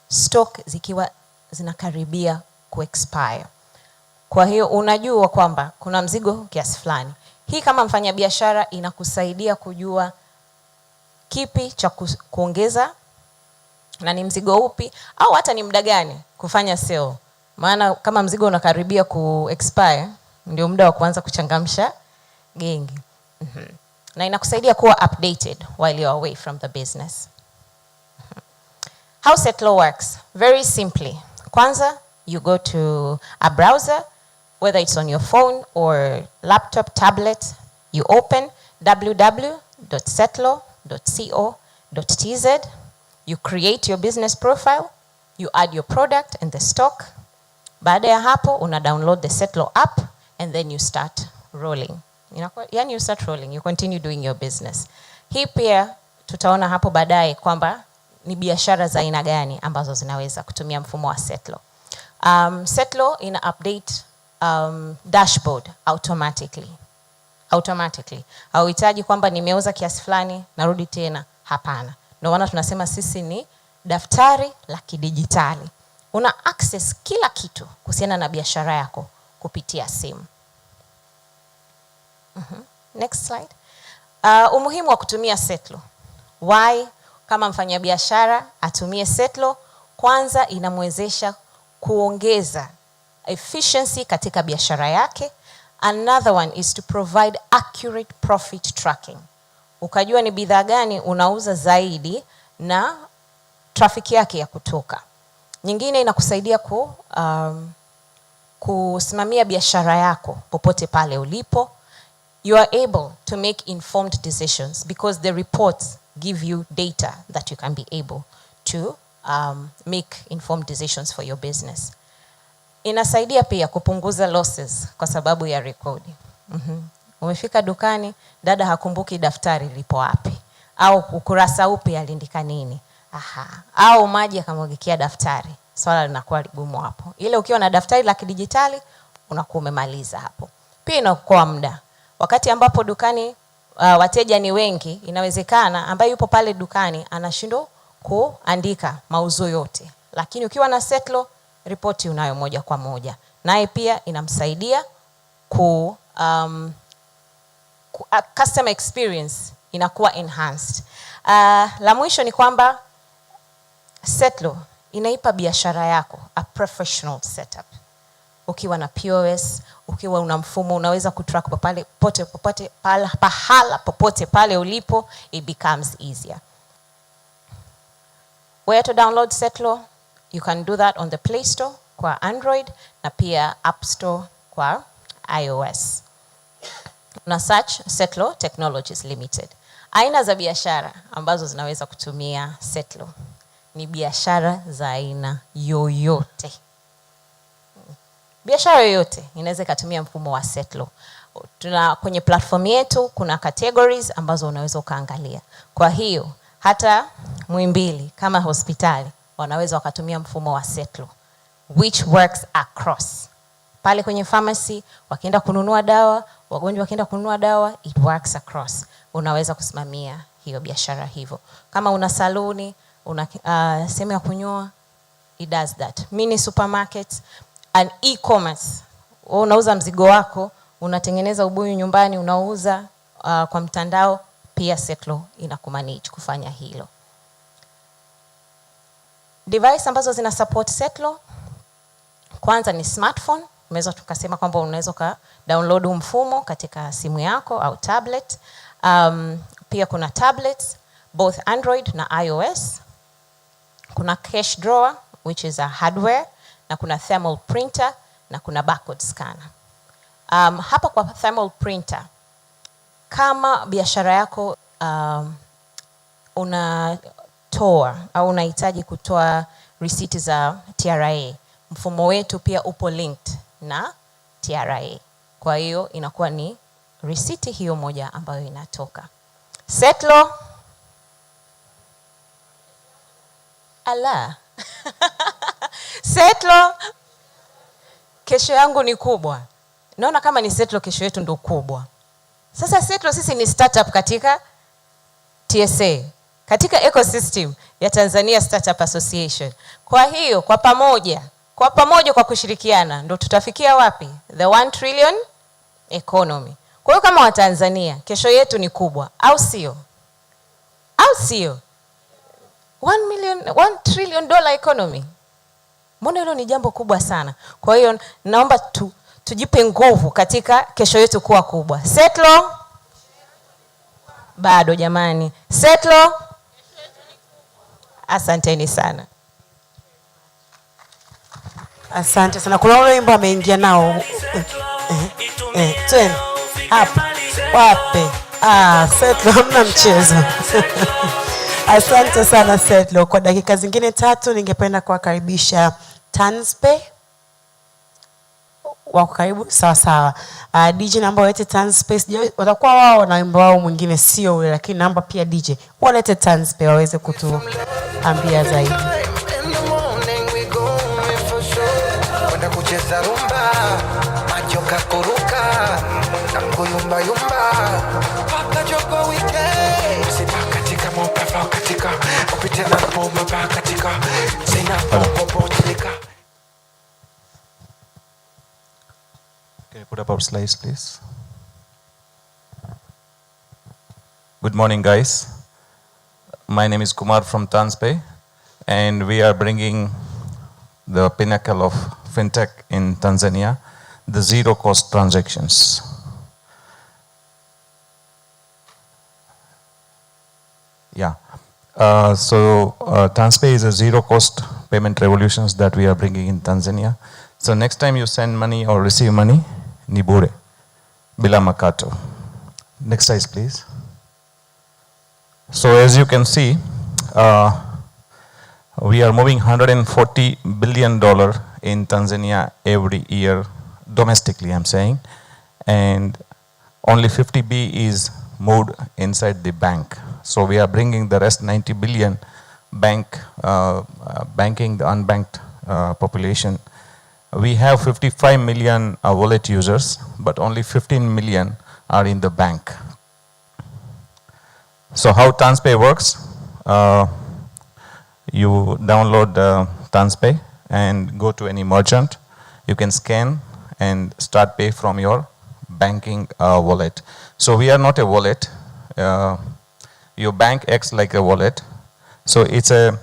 L: stock zikiwa zinakaribia kuexpire. Kwa hiyo unajua kwamba kuna mzigo kiasi fulani. Hii kama mfanyabiashara inakusaidia kujua kipi cha kuongeza na ni mzigo upi, au hata ni muda gani kufanya sale. Maana kama mzigo unakaribia kuexpire, ndio muda wa kuanza kuchangamsha gengi. Na inakusaidia kuwa updated while you're away from the business. How Setlo works? Very simply. Kwanza, you go to a browser, whether it's on your phone or laptop, tablet. You open www.setlo.co.tz. You create your business profile, you add your product and the stock. Baada ya hapo, una download the Setlo app, and then you start rolling. You start rolling, you continue doing your business. Hii pia tutaona hapo baadaye kwamba ni biashara za aina gani ambazo zinaweza kutumia mfumo wa Setlo. Setlo ina update dashboard automatically. Hauhitaji kwamba nimeuza kiasi fulani narudi tena, hapana. Ndio maana tunasema sisi ni daftari la kidijitali. Una access kila kitu kuhusiana na biashara yako kupitia simu. Next slide. Umuhimu wa kutumia Setlo. Why kama mfanyabiashara atumie Setlo? Kwanza, inamwezesha kuongeza efficiency katika biashara yake. Another one is to provide accurate profit tracking. Ukajua ni bidhaa gani unauza zaidi na traffic yake ya kutoka. Nyingine inakusaidia kusimamia biashara yako popote pale ulipo. you are able to make informed decisions because the reports give you data that you can be able to make informed decisions for your business. Inasaidia pia kupunguza losses kwa sababu ya rekodi. Umefika dukani, dada hakumbuki daftari lipo wapi, au ukurasa upi aliandika nini. Au maji yakamwagikia daftari. Swala linakuwa ligumu hapo. Ile ukiwa na daftari la kidijitali unakuwa umemaliza hapo. Pia inaokoa muda. Wakati ambapo dukani wateja ni wengi, inawezekana ambaye yupo pale dukani anashindwa kuandika mauzo yote. Lakini ukiwa na Setlo, ripoti unayo moja kwa moja. Naye pia inamsaidia customer experience inakuwa enhanced. La mwisho ni kwamba Setlo inaipa biashara yako a professional setup. Ukiwa na POS, ukiwa una mfumo, unaweza kutrack pahala popote pale ulipo, it becomes easier. Where to download Setlo? You can do that on the Play Store kwa Android na pia App Store kwa iOS. Una search Setlo Technologies Limited. Aina za biashara ambazo zinaweza kutumia Setlo ni biashara za aina yoyote. Biashara yoyote inaweza kutumia mfumo wa Setlo. Kwenye platform yetu kuna categories ambazo unaweza ukaangalia. Kwa hiyo hata Muhimbili kama hospitali wanaweza wakatumia mfumo wa Setlo which works across. Pale kwenye pharmacy wakienda kununua dawa, wagonjwa wakienda kununua dawa, it works across. Unaweza kusimamia hiyo biashara hivyo. Kama una saluni, una sehemu ya kunyoa, it does that. Mini supermarkets and e-commerce. Unauza mzigo wako, unatengeneza ubuyu nyumbani, unauza kwa mtandao, pia Setlo inakumanage kufanya hilo. Device ambazo zina support Setlo, kwanza ni smartphone. Unaweza tukasema kwamba unaweza ka download mfumo katika simu yako au tablet. Pia kuna tablets, both Android na iOS. Kuna cash drawer, which is a hardware, na kuna thermal printer, na kuna barcode scanner. Hapa kwa thermal printer, kama biashara yako unatoa au unahitaji kutoa risiti za TRA, mfumo wetu pia upo linked na TRA. Kwa hiyo inakuwa ni risiti hiyo moja ambayo inatoka. Setlo Setlo, kesho yangu ni kubwa. Naona kama ni Setlo kesho yetu ndo kubwa. Sasa Setlo sisi ni startup katika TSA, katika ecosystem ya Tanzania Startup Association. Kwa hiyo kwa pamoja kwa kushirikiana ndo tutafikia wapi? The 1 trillion economy. Kwa hiyo kama Watanzania kesho yetu ni kubwa, au sio? Au sio? 1 trillion dollar economy. Mbona hilo ni jambo kubwa sana. Kwa hiyo naomba tujipe nguvu katika kesho yetu kuwa kubwa. Setlo bado jamani. Setlo, asanteni sana.
D: Asante sana. Kuna wale wimbo ameingia nao. Tena hapa wape. Setlo hamna mchezo. Asante sana Setlo. Kwa dakika zingine 3 ningependa kuwakaribisha Tanspe. Wako karibu sawa sawa. DJ namba walete Tanspe. Watakuwa wao na wimbo wao mwingine sio ule, lakini namba pia DJ. Walete Tanspe waweze kutuambia zaidi.
G: Kucheza rumba, majoka kuruka, na kuyumba yumba, paka joko weekend. Sipa katika mopa katika, upite na mopa katika, sina popo tilika.
M: Can you put up our slides, please? Good morning, guys. My name is Kumar from Tanspe, and we are bringing the pinnacle of fintech in Tanzania, the zero-cost transactions. Yeah. Tanspe is a zero-cost payment revolutions that we are bringing in Tanzania. So next time you send money or receive money, ni bure, bila makato. Next slide, please. So as you can see, we are moving $140 billion in Tanzania every year, domestically I'm saying, and only 50B is moved inside the bank. So we are bringing the rest 90 billion banking the unbanked population. We have 55 million wallet users, but only 15 million are in the bank. So how TransPay works? You download TransPay and go to any merchant. You can scan and start pay from your banking wallet. So we are not a wallet. Your bank acts like a wallet. So it's a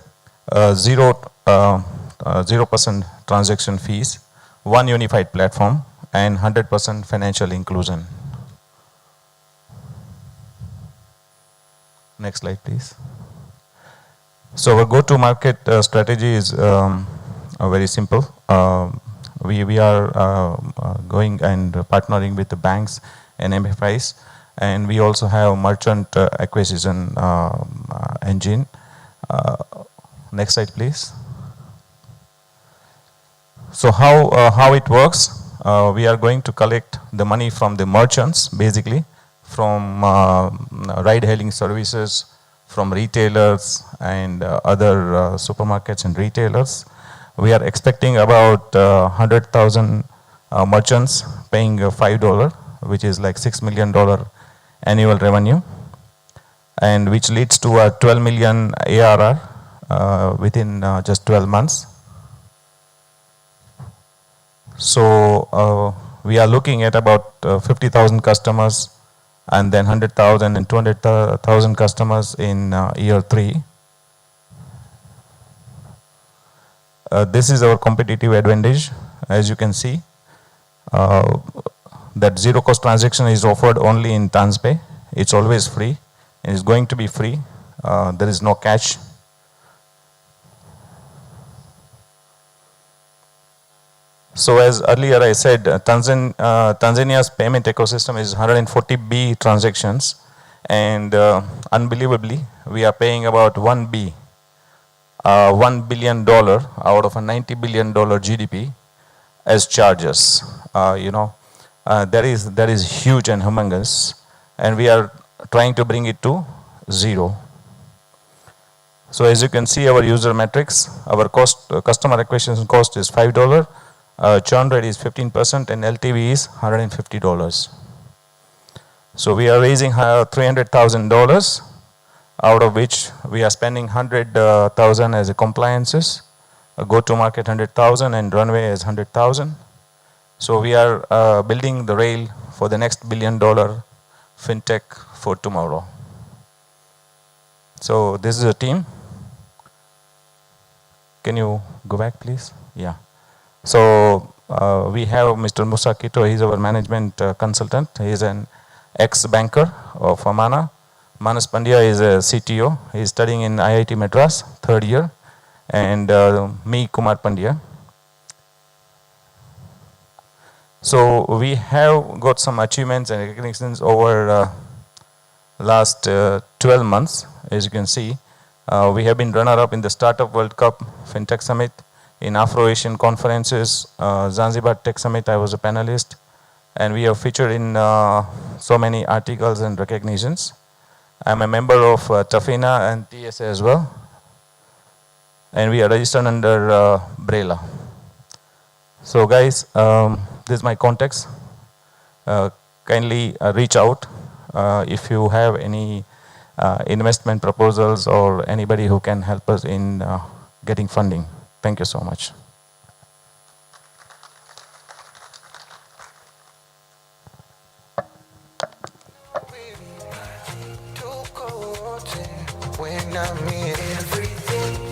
M: 0% transaction fees, one unified platform, and 100% financial inclusion. Next slide, please. So our go-to-market strategy is very simple. We are going and partnering with the banks and MFIs, and we also have merchant acquisition engine. Next slide, please. So how it works? We are going to collect the money from the merchants, basically, from ride-hailing services, from retailers and other supermarkets and retailers. We are expecting about 100,000 merchants paying $5, which is like $6 million annual revenue, and which leads to a 12 million ARR within just 12 months. So we are looking at about 50,000 customers, and then 100,000 and 200,000 customers in year 3. This is our competitive advantage. As you can see, that zero cost transaction is offered only in TransPay. It's always free, and it's going to be free. There is no catch. So as earlier I said, Tanzania's payment ecosystem is 140B transactions, and unbelievably, we are paying about $1 billion out of a $90 billion GDP as charges. That is huge and humongous, and we are trying to bring it to zero. So as you can see, our user metrics, our customer acquisition cost is $5. Churn rate is 15%, and LTV is $150. So we are raising $300,000, out of which we are spending $100,000 as a compliances, a go-to-market $100,000, and runway is $100,000. So we are building the rail for the next $1 billion fintech for tomorrow. So this is a team. Can you go back, please? Yeah. So we have Mr. Musa Kito. He's our management consultant. He's an ex-banker of Amana. Manas Pandya is a CTO. He's studying in IIT Madras, 3rd year. And me, Kumar Pandya. So we have got some achievements and recognitions over last 12 months. As you can see, we have been runner-up in the Startup World Cup FinTech Summit, in Afro-Asian conferences, Zanzibar Tech Summit, I was a panelist, and we are featured in so many articles and recognitions. I'm a member of Tafina and TSA as well, and we are registered under BRELA. So guys, this is my context. Kindly reach out if you have any investment proposals or anybody who can help us in getting funding. Thank you so much.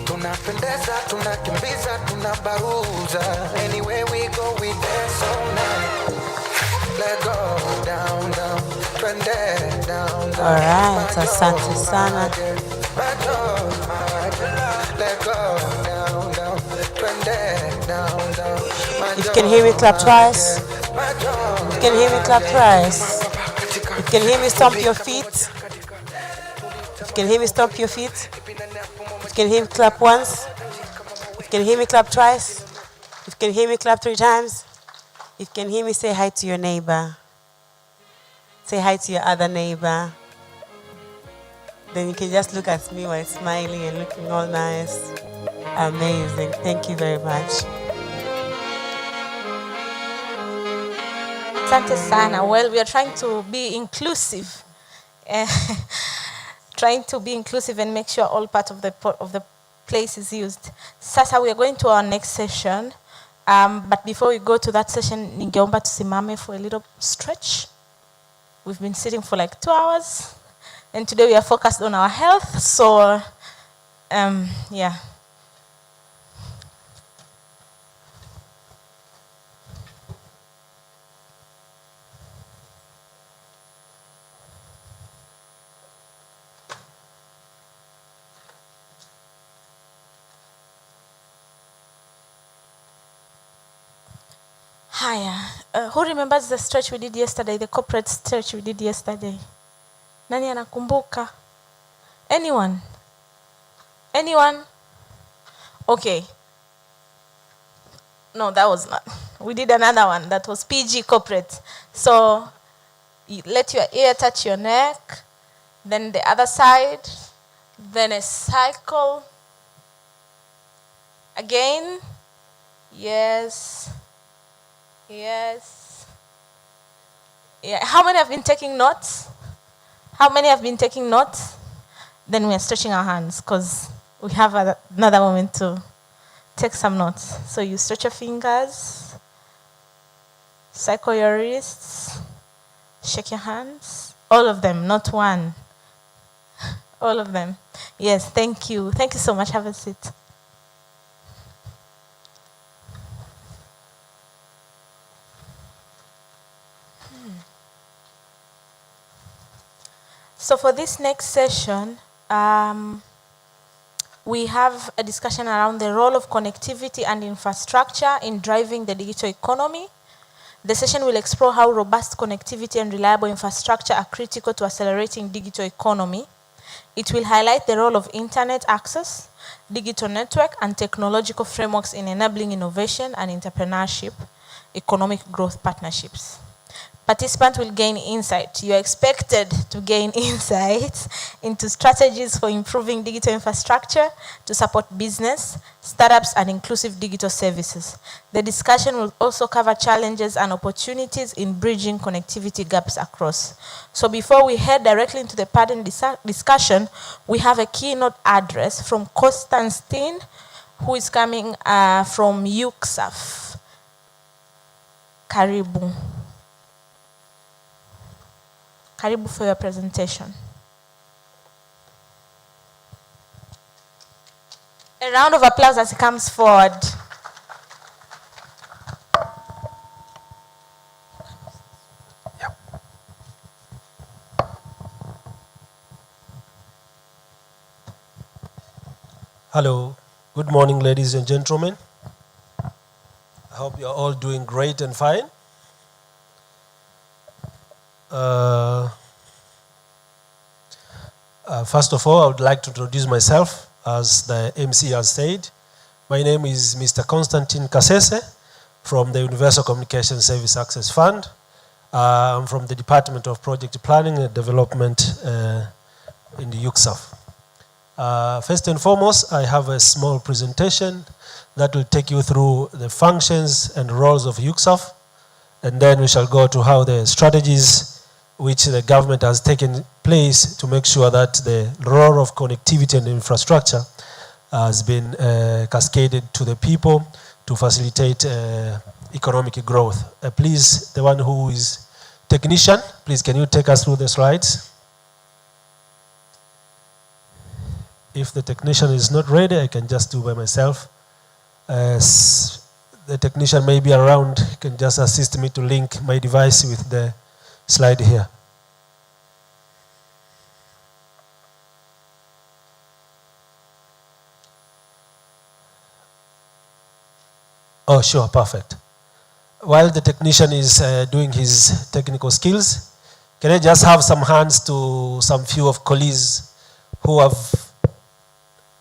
G: Tunapendeza, tunakimbiza, tunabaruza. Anywhere we go, we dance all night. Let go, down, down, twende, down, down.
D: Alright, asante sana.
G: Let go, down, down, twende, down, down.
D: If you can hear me, clap twice. If you can hear me, clap twice. If
N: If you can hear me, stomp your feet. If you can hear me, stomp your feet. If you can hear me, clap once. If you can hear me, clap twice. If you can hear me, clap 3 times. If you can hear me, say hi to your neighbor. Say hi to your other neighbor. Then you can just look at me while smiling and looking all nice. Amazing. Thank you very much.
A: Asante sana. Well, we are trying to be inclusive. Trying to be inclusive and make sure all part of the place is used. Sasa, we are going to our next session. But before we go to that session, ningeomba tusimame for a little stretch. We've been sitting for like 2 hours. And today we are focused on our health. So, yeah. Haya, who remembers the stretch we did yesterday, the corporate stretch we did yesterday? Nani anakumbuka? Anyone? Anyone? Okay. No, that was not. We did another one that was PG corporate. So you let your ear touch your neck, then the other side, then a cycle. Again. Yes. Yes. Yeah. How many have been taking notes? How many have been taking notes? Then we are stretching our hands because we have another moment to take some notes. So you stretch your fingers, cycle your wrists, shake your hands. All of them, not one. All of them. Yes, thank you. Thank you so much. Have a seat. So for this next session, we have a discussion around the role of connectivity and infrastructure in driving the digital economy. The session will explore how robust connectivity and reliable infrastructure are critical to accelerating digital economy. It will highlight the role of internet access, digital network, and technological frameworks in enabling innovation and entrepreneurship, economic growth partnerships. Participants will gain insight. You are expected to gain insights into strategies for improving digital infrastructure to support business, startups, and inclusive digital services. The discussion will also cover challenges and opportunities in bridging connectivity gaps across. So before we head directly into the panel discussion, we have a keynote address from Konstantin, who is coming from UCSAF. Karibu. Karibu for your presentation. A round of applause as he comes forward.
O: Hello, good morning, ladies and gentlemen. I hope you're all doing great and fine. First of all, I would like to introduce myself, as the MC has said. My name is Mr. Konstantin Kasese from the Universal Communication Service Access Fund. I'm from the Department of Project Planning and Development in the UCSAF. First and foremost, I have a small presentation that will take you through the functions and roles of UCSAF, and then we shall go to how the strategies which the government has taken place to make sure that the role of connectivity and infrastructure has been cascaded to the people to facilitate economic growth. Please, the one who is technician, please can you take us through the slides? If the technician is not ready, I can just do by myself. The technician may be around, can just assist me to link my device with the slide here. Oh, sure, perfect. While the technician is doing his technical skills, Can I just have some hands to some few of colleagues who have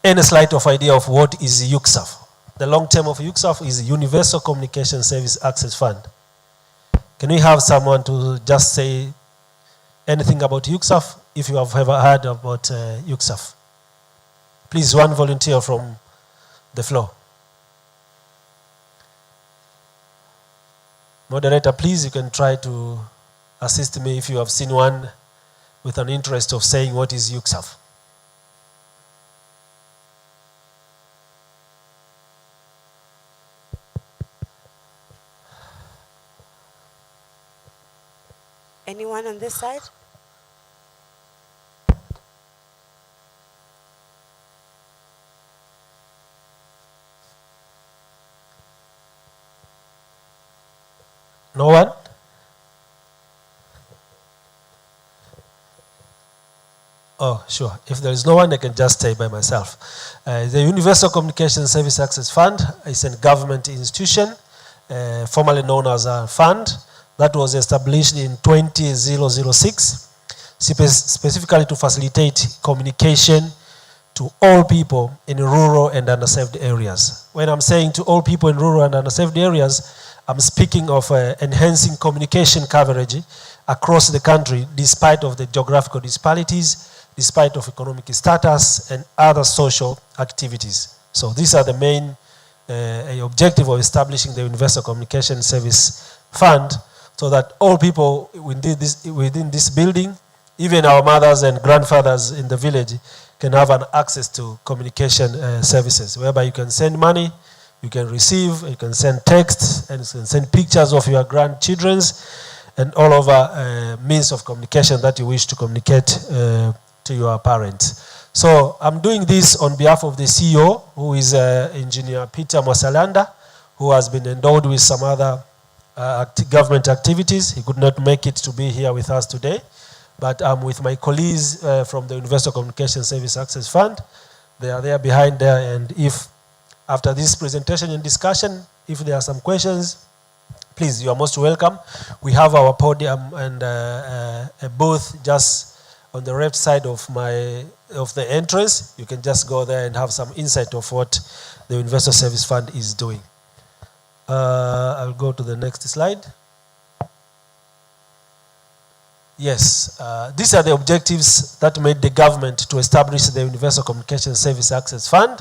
O: any slight of idea of what is UCSAF? The long term of UCSAF is Universal Communication Service Access Fund. Can we have someone to just say anything about UCSAF if you have ever heard about UCSAF? Please, one volunteer from the floor. Moderator, please, you can try to assist me if you have seen one with an interest of saying what is UCSAF.
D: Anyone on this side?
O: No one? Oh, sure. If there is no one, I can just stay by myself. The Universal Communication Service Access Fund is a government institution, formerly known as a fund, that was established in 2006, specifically to facilitate communication to all people in rural and underserved areas. When I'm saying to all people in rural and underserved areas, I'm speaking of enhancing communication coverage across the country despite of the geographical disparities, despite of economic status and other social activities. So these are the main objective of establishing the Universal Communication Service Fund, so that all people within this building, even our mothers and grandfathers in the village, can have an access to communication services, whereby you can send money, you can receive, you can send texts, and you can send pictures of your grandchildren's, and all over means of communication that you wish to communicate to your parents. So I'm doing this on behalf of the CEO, who is Engineer Peter Mwasalanda, who has been endowed with some other government activities. He could not make it to be here with us today, but I'm with my colleagues from the Universal Communication Service Access Fund. They are there behind there, and if after this presentation and discussion, if there are some questions, please, you are most welcome. We have our podium and a booth just on the left side of the entrance. You can just go there and have some insight of what the Universal Service Fund is doing. I'll go to the next slide. Yes, these are the objectives that made the government to establish the Universal Communication Service Access Fund,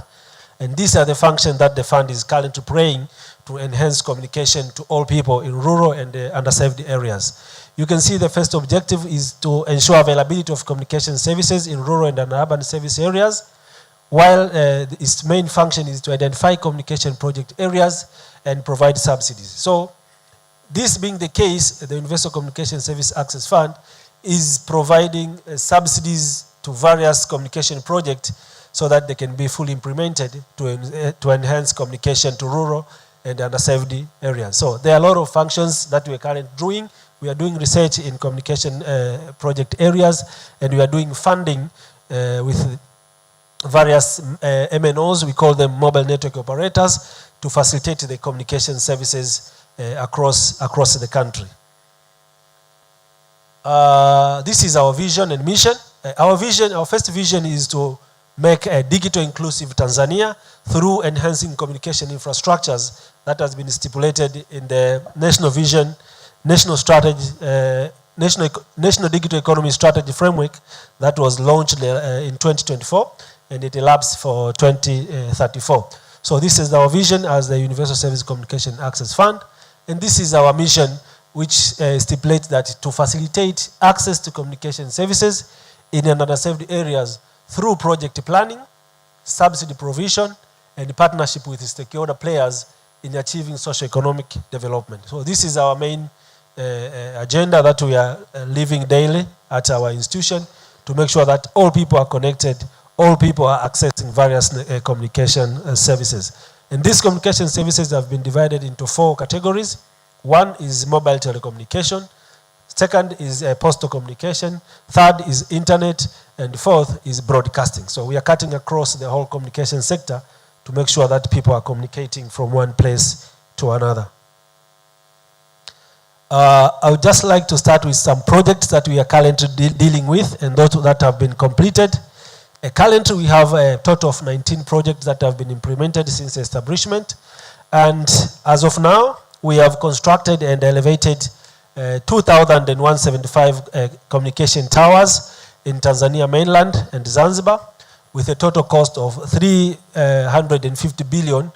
O: and these are the functions that the fund is currently playing to enhance communication to all people in rural and underserved areas. You can see the first objective is to ensure availability of communication services in rural and urban service areas, while its main function is to identify communication project areas and provide subsidies. So this being the case, the Universal Communication Service Access Fund is providing subsidies to various communication projects so that they can be fully implemented to enhance communication to rural and underserved areas. So there are a lot of functions that we are currently doing. We are doing research in communication project areas, and we are doing funding with various MNOs, we call them mobile network operators, to facilitate the communication services across the country. This is our vision and mission. Our first vision is to make a digital inclusive Tanzania through enhancing communication infrastructures that has been stipulated in the National Vision, National Strategy, National Digital Economy Strategy Framework that was launched in 2024, and it elapsed for 2034. So this is our vision as the Universal Service Communication Access Fund, and this is our mission, which stipulates that to facilitate access to communication services in underserved areas through project planning, subsidy provision, and partnership with stakeholder players in achieving socio-economic development. So this is our main agenda that we are living daily at our institution, to make sure that all people are connected, all people are accessing various communication services. And these communication services have been divided into 4 categories. One is mobile telecommunication, second is postal communication, third is internet, and fourth is broadcasting. So we are cutting across the whole communication sector to make sure that people are communicating from one place to another. I would just like to start with some projects that we are currently dealing with and those that have been completed. Currently, we have a total of 19 projects that have been implemented since establishment. And as of now, we have constructed and elevated 2,175 communication towers in Tanzania mainland and Zanzibar, with a total cost of 350 billion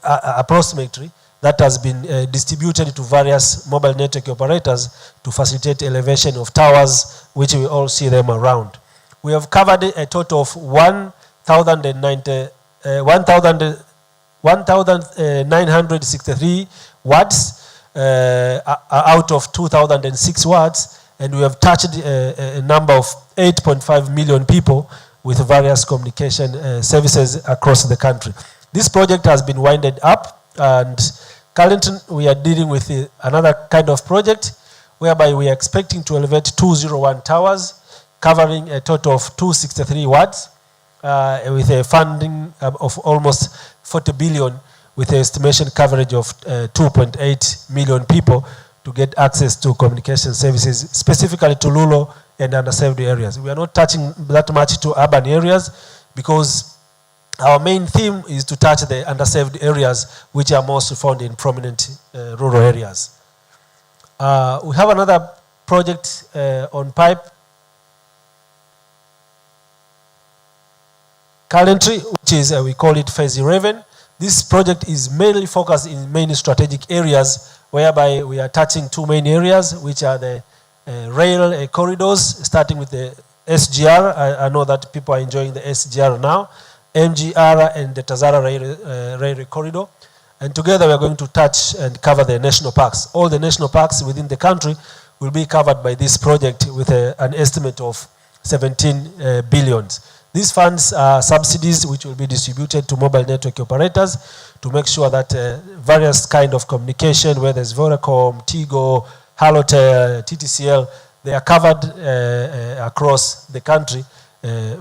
O: approximately, that has been distributed to various mobile network operators to facilitate elevation of towers, which we all see them around. We have covered a total of 1,963 wards out of 2,006 wards, and we have touched a number of 8.5 million people with various communication services across the country. This project has been winded up, and currently we are dealing with another kind of project whereby we are expecting to elevate 201 towers covering a total of 263 wards with a funding of almost 40 billion, with an estimation coverage of 2.8 million people to get access to communication services, specifically to rural and underserved areas. We are not touching that much to urban areas because our main theme is to touch the underserved areas, which are most found in prominent rural areas. We have another project on pipe currently, which is, we call it Phase 11. This project is mainly focused in many strategic areas, whereby we are touching two main areas, which are the rail corridors, starting with the SGR. I know that people are enjoying the SGR now, MGR and the Tazara rail corridor. And together we are going to touch and cover the national parks. All the national parks within the country will be covered by this project with an estimate of 17 billion. These funds are subsidies which will be distributed to mobile network operators to make sure that various kind of communication, whether it's Vodacom, Tigo, Halotel, TTCL, they are covered across the country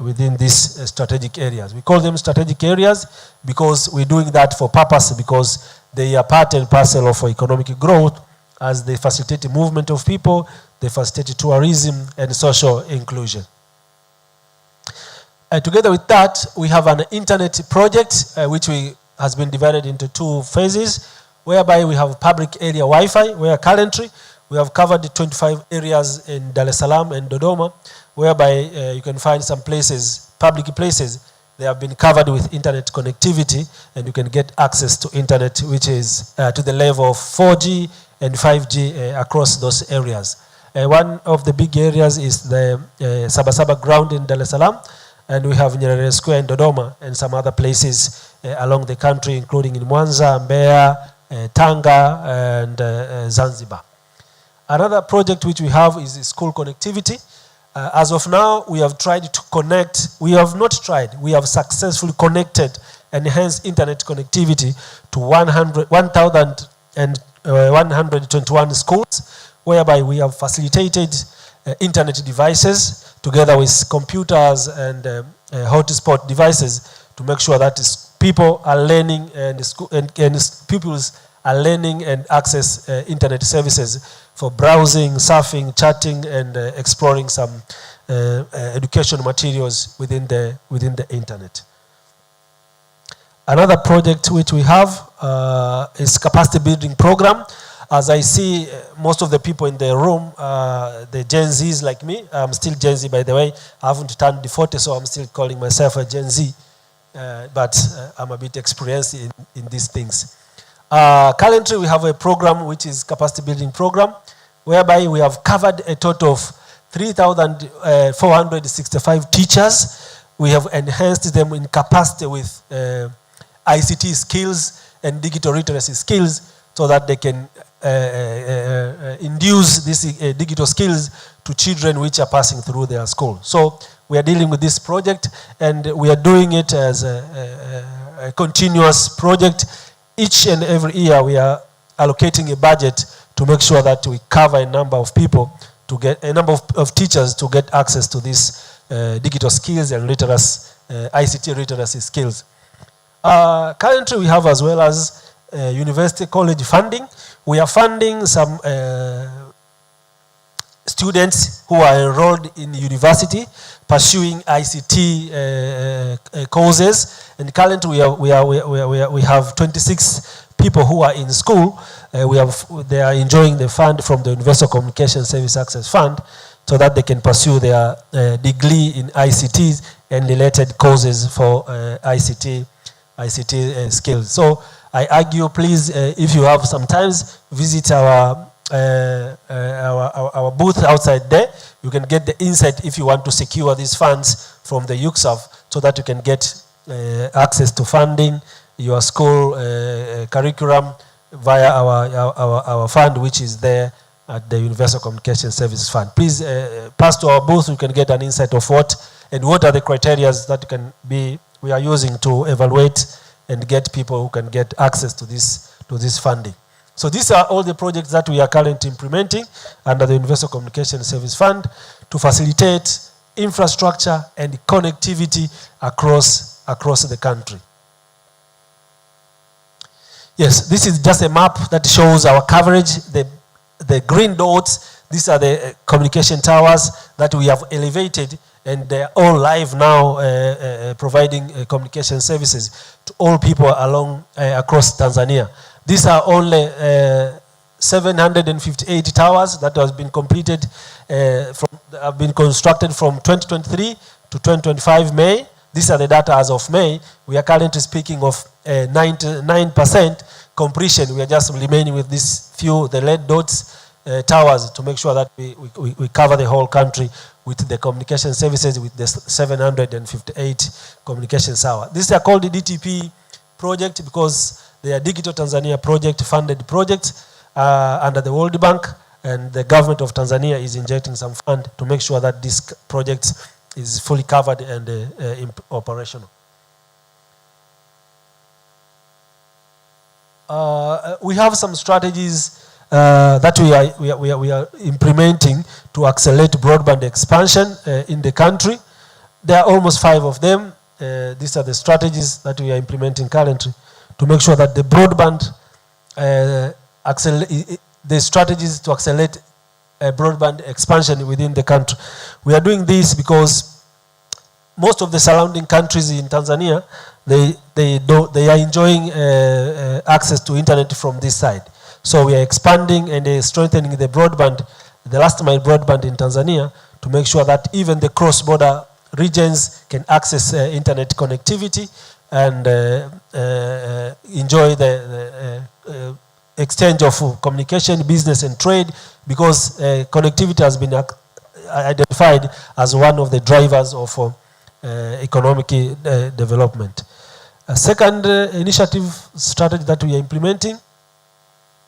O: within these strategic areas. We call them strategic areas because we're doing that for purpose, because they are part and parcel of economic growth, as they facilitate the movement of people, they facilitate tourism and social inclusion. Together with that, we have an internet project which has been divided into two phases, whereby we have public area Wi-Fi, where currently we have covered 25 areas in Dar es Salaam and Dodoma, whereby you can find some places, public places, they have been covered with internet connectivity, and you can get access to internet which is to the level of 4G and 5G across those areas. One of the big areas is the Sabasaba ground in Dar es Salaam, and we have Nyerere Square in Dodoma and some other places along the country, including in Mwanza, Mbeya, Tanga, and Zanzibar. Another project which we have is school connectivity. As of now, we have tried to connect, we have successfully connected enhanced internet connectivity to 1,121 schools, whereby we have facilitated internet devices together with computers and hotspot devices to make sure that people are learning and pupils are learning and access internet services for browsing, surfing, chatting, and exploring some educational materials within the internet. Another project which we have is capacity building program. As I see most of the people in the room, the Gen Zs like me, I'm still Gen Z by the way, I haven't turned 40, so I'm still calling myself a Gen Z, but I'm a bit experienced in these things. Currently we have a program which is capacity building program, whereby we have covered a total of 3,465 teachers. We have enhanced them in capacity with ICT skills and digital literacy skills, so that they can induce these digital skills to children which are passing through their school. So we are dealing with this project, and we are doing it as a continuous project. Each and every year we are allocating a budget to make sure that we cover a number of people, to get a number of teachers to get access to these digital skills and ICT literacy skills. Currently we have as well as university college funding. We are funding some students who are enrolled in university pursuing ICT courses, and currently we have 26 people who are in school. They are enjoying the fund from the Universal Communication Service Access Fund, so that they can pursue their degree in ICT and related courses for ICT skills. So I argue, please, if you have some times, visit our booth outside there. You can get the insight if you want to secure these funds from the UCSAF, so that you can get access to funding your school curriculum via our fund, which is there at the Universal Communication Service Fund. Please pass to our booth. You can get an insight of what are the criteria that we are using to evaluate and get people who can get access to this funding. So these are all the projects that we are currently implementing under the Universal Communication Service Fund to facilitate infrastructure and connectivity across the country. Yes, this is just a map that shows our coverage. The green dots, these are the communication towers that we have elevated, and they're all live now, providing communication services to all people across Tanzania. These are only 758 towers that have been completed, have been constructed from 2023 to 2025 May. These are the data as of May. We are currently speaking of 99% completion. We are just remaining with these few, the red dots, towers, to make sure that we cover the whole country with the communication services, with the 758 communication towers. These are called the DTP project because they are Digital Tanzania project, funded projects under the World Bank, and the government of Tanzania is injecting some fund to make sure that this project is fully covered and operational. We have some strategies that we are implementing to accelerate broadband expansion in the country. There are almost 5 of them. These are the strategies that we are implementing currently to make sure that the broadband, the strategies to accelerate broadband expansion within the country. We are doing this because most of the surrounding countries in Tanzania, they are enjoying access to internet from this side. So we are expanding and strengthening the broadband, the last mile broadband in Tanzania, to make sure that even the cross-border regions can access internet connectivity and enjoy the exchange of communication, business and trade, because connectivity has been identified as one of the drivers of economic development. A second initiative strategy that we are implementing,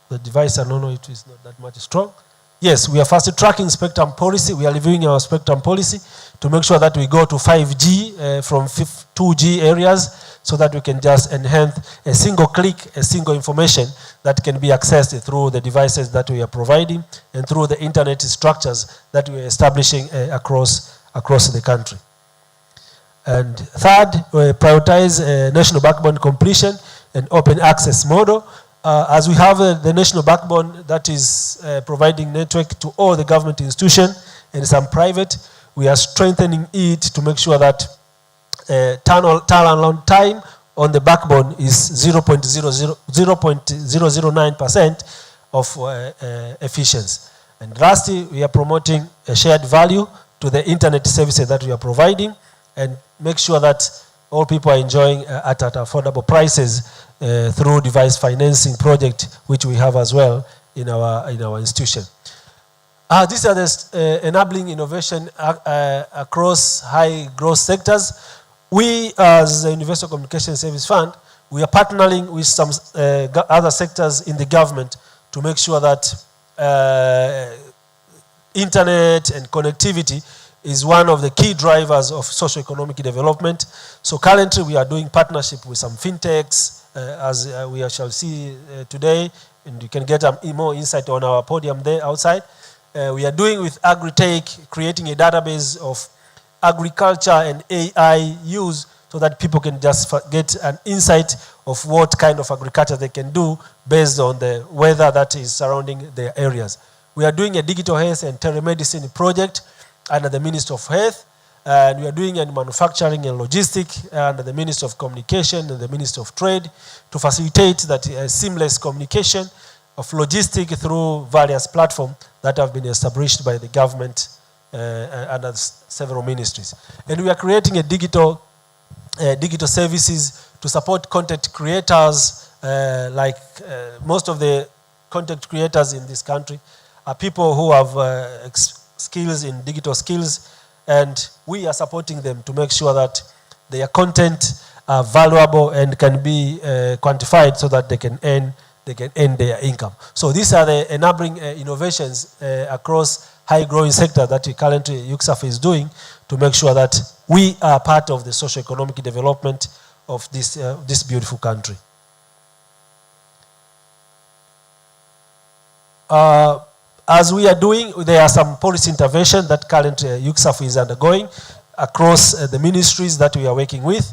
O: the device, I don't know, it is not that much strong. Yes, we are fast tracking spectrum policy. We are reviewing our spectrum policy to make sure that we go to 5G from 2G areas, so that we can just enhance a single click, a single information that can be accessed through the devices that we are providing and through the internet structures that we are establishing across the country. And third, we prioritize national backbone completion and open access model. As we have the national backbone that is providing network to all the government institutions and some private, we are strengthening it to make sure that turnaround time on the backbone is 0.009% of efficiency. And lastly, we are promoting a shared value to the internet services that we are providing, and make sure that all people are enjoying at affordable prices through device financing project, which we have as well in our institution. These are the enabling innovation across high growth sectors. We, as the Universal Communication Service Fund, we are partnering with some other sectors in the government to make sure that internet and connectivity is one of the key drivers of socio-economic development. So currently we are doing partnership with some fintechs, as we shall see today, and you can get more insight on our podium there outside. We are doing with Agritech, creating a database of agriculture and AI use, so that people can just get an insight of what kind of agriculture they can do based on the weather that is surrounding their areas. We are doing a digital health and telemedicine project under the Ministry of Health, and we are doing a manufacturing and logistics under the Ministry of Communication and the Ministry of Trade to facilitate that seamless communication of logistics through various platforms that have been established by the government under several ministries. And we are creating a digital services to support content creators, most of the content creators in this country are people who have skills in digital skills, and we are supporting them to make sure that their content are valuable and can be quantified so that they can earn their income. So these are the enabling innovations across high-growing sector that currently UCSAF is doing to make sure that we are part of the socio-economic development of this beautiful country. As we are doing, there are some policy intervention that currently UCSAF is undergoing across the ministries that we are working with.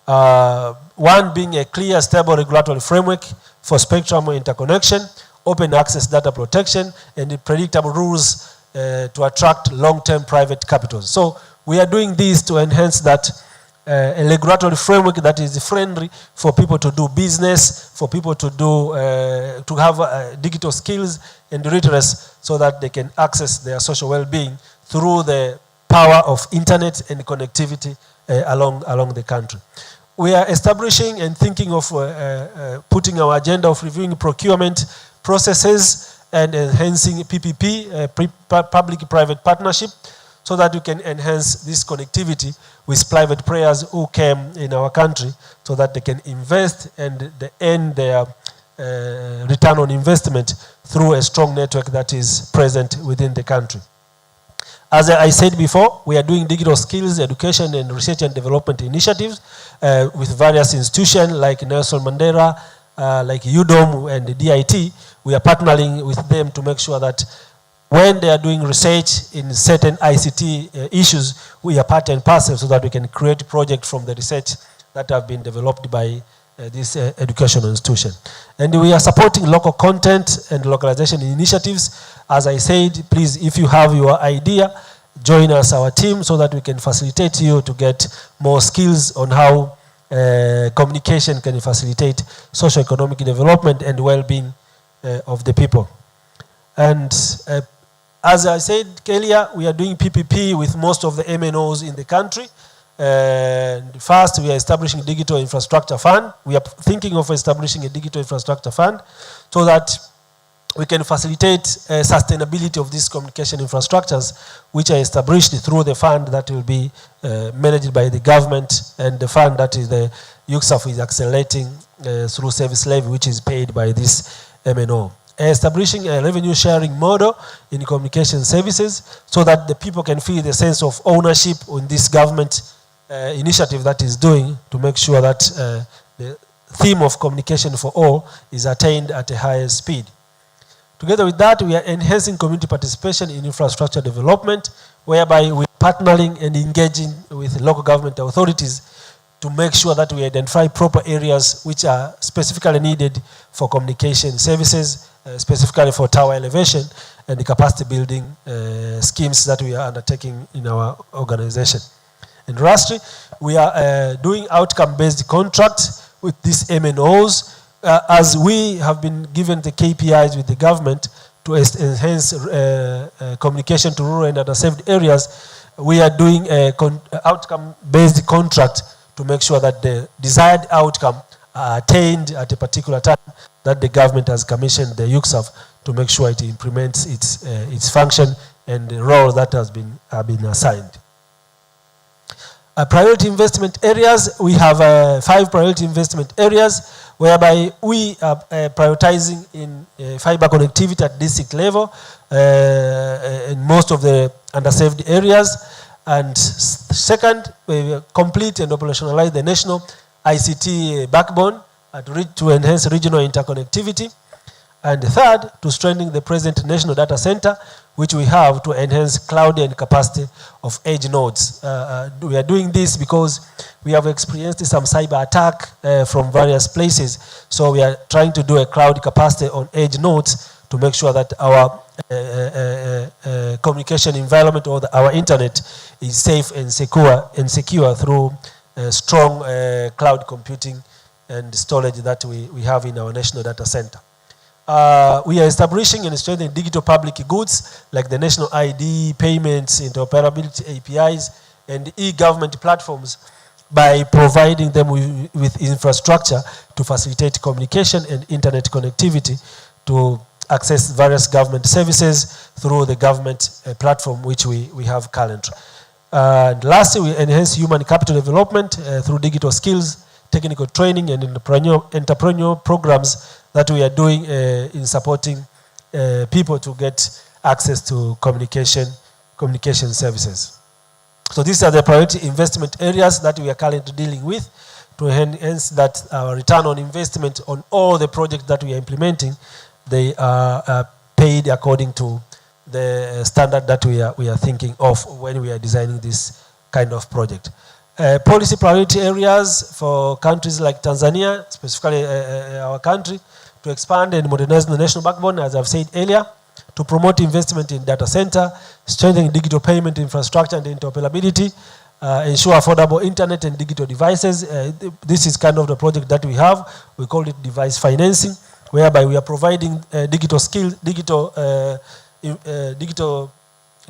O: One being a clear, stable regulatory framework for spectrum interconnection, open access data protection, and predictable rules to attract long-term private capitals. So we are doing this to enhance that a regulatory framework that is friendly for people to do business, for people to do to have digital skills and literacy, so that they can access their social well-being through the power of internet and connectivity along the country. We are establishing and thinking of putting our agenda of reviewing procurement processes and enhancing PPP, public-private partnership, so that we can enhance this connectivity with private players who came in our country, so that they can invest and they earn their return on investment through a strong network that is present within the country. As I said before, we are doing digital skills, education, and research and development initiatives with various institutions like Nelson Mandela, like UDOM and the DIT. We are partnering with them to make sure that when they are doing research in certain ICT issues, we are part and parcel so that we can create projects from the research that have been developed by this educational institution. And we are supporting local content and localization initiatives. As I said, please, if you have your idea, join us, our team, so that we can facilitate you to get more skills on how communication can facilitate socio-economic development and well-being of the people. And as I said earlier, we are doing PPP with most of the MNOs in the country. First, we are establishing a digital infrastructure fund. We are thinking of establishing a digital infrastructure fund so that we can facilitate sustainability of these communication infrastructures, which are established through the fund that will be managed by the government, and the fund that is the UCSAF is accelerating through service levy, which is paid by this MNO. Establishing a revenue sharing model in communication services so that the people can feel the sense of ownership in this government initiative that is doing to make sure that the theme of communication for all is attained at a higher speed. Together with that, we are enhancing community participation in infrastructure development, whereby we are partnering and engaging with local government authorities to make sure that we identify proper areas which are specifically needed for communication services, specifically for tower elevation and the capacity building schemes that we are undertaking in our organization. And lastly, we are doing outcome-based contracts with these MNOs, as we have been given the KPIs with the government to enhance communication to rural and underserved areas. We are doing an outcome-based contract to make sure that the desired outcome are attained at a particular time that the government has commissioned the UCSAF to make sure it implements its function and the role that has been assigned. Priority investment areas, we have 5 priority investment areas whereby we are prioritizing in fiber connectivity at district level in most of the underserved areas. And second, we complete and operationalize the national ICT backbone to enhance regional interconnectivity. And third, to strengthen the present national data center, which we have to enhance cloud and capacity of edge nodes. We are doing this because we have experienced some cyber attack from various places. So we are trying to do a cloud capacity on edge nodes to make sure that our communication environment or our internet is safe and secure through strong cloud computing and storage that we have in our national data center. We are establishing and strengthening digital public goods like the national ID, payments, interoperability APIs, and e-government platforms by providing them with infrastructure to facilitate communication and internet connectivity to access various government services through the government platform which we have currently. And lastly, we enhance human capital development through digital skills, technical training, and entrepreneurial programs that we are doing in supporting people to get access to communication services. So these are the priority investment areas that we are currently dealing with to enhance that our return on investment on all the projects that we are implementing, they are paid according to the standard that we are thinking of when we are designing this kind of project. Policy priority areas for countries like Tanzania, specifically our country, to expand and modernize the national backbone, as I've said earlier, to promote investment in data center, strengthening digital payment infrastructure and interoperability, ensure affordable internet and digital devices. This is kind of the project that we have. We call it device financing, whereby we are providing digital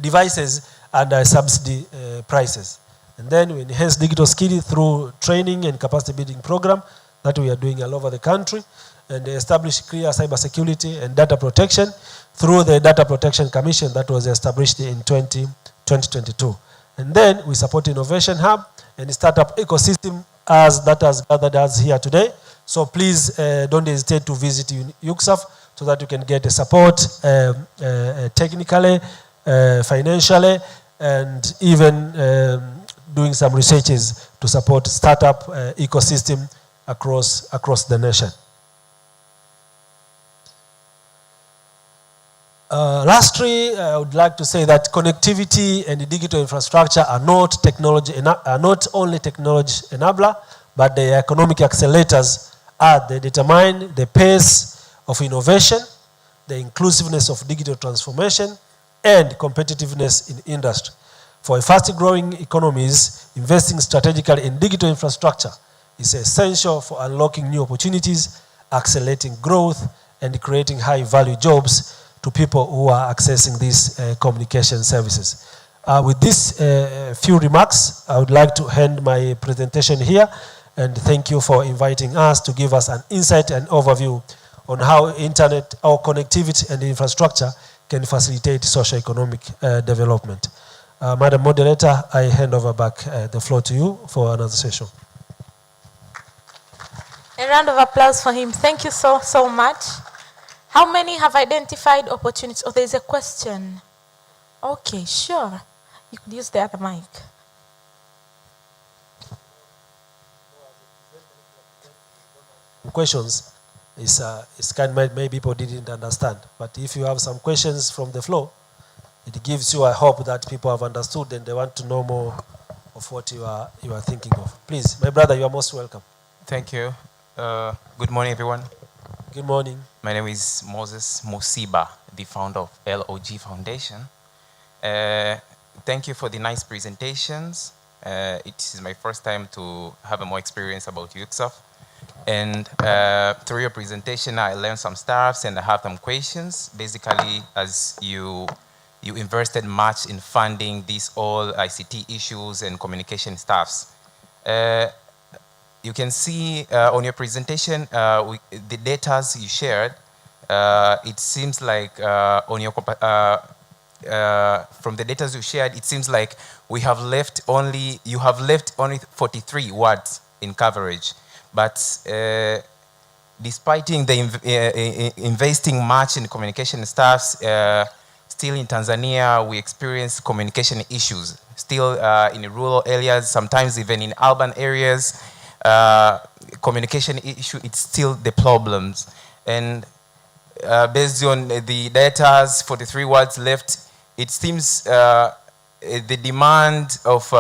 O: devices and subsidy prices. And then we enhance digital skills through training and capacity building program that we are doing all over the country, and establish clear cybersecurity and data protection through the Data Protection Commission that was established in 2022. And then we support Innovation Hub and startup ecosystem as that has gathered us here today. So please don't hesitate to visit UCSAF so that you can get the support technically, financially, and even doing some researches to support startup ecosystem across the nation. Lastly, I would like to say that connectivity and digital infrastructure are not only technology enabler, but the economic accelerators they determine the pace of innovation, the inclusiveness of digital transformation, and competitiveness in industry. For fast-growing economies, investing strategically in digital infrastructure is essential for unlocking new opportunities, accelerating growth, and creating high-value jobs to people who are accessing these communication services. With these few remarks, I would like to end my presentation here, and thank you for inviting us to give us an insight and overview on how internet, our connectivity and infrastructure can facilitate socio-economic development. Madam Moderator, I hand over back the floor to you for another session.
A: A round of applause for him. Thank you so much. How many have identified opportunities? Oh, there's a question. Okay, sure. You could use the other mic.
O: Questions is kind of maybe people didn't understand, but if you have some questions from the floor, it gives you a hope that people have understood and they want to know more of what you are thinking of. Please, my brother, you are most welcome.
P: Thank you. Good morning, everyone.
O: Good morning.
P: My name is Moses Mosiba, the founder of LOG Foundation. Thank you for the nice presentations. It is my first time to have more experience about UCSAF. And through your presentation, I learned some stuff and I have some questions. Basically, as you invested much in funding these all ICT issues and communication stuffs. You can see on your presentation, the data you shared, it seems like on your from the data you shared, it seems like you have left only 43 words in coverage. But despite the investing much in communication staffs, still in Tanzania, we experience communication issues. Still in rural areas, sometimes even in urban areas, communication issue, it's still the problems. And based on the data's 43 wards left, it seems the demand of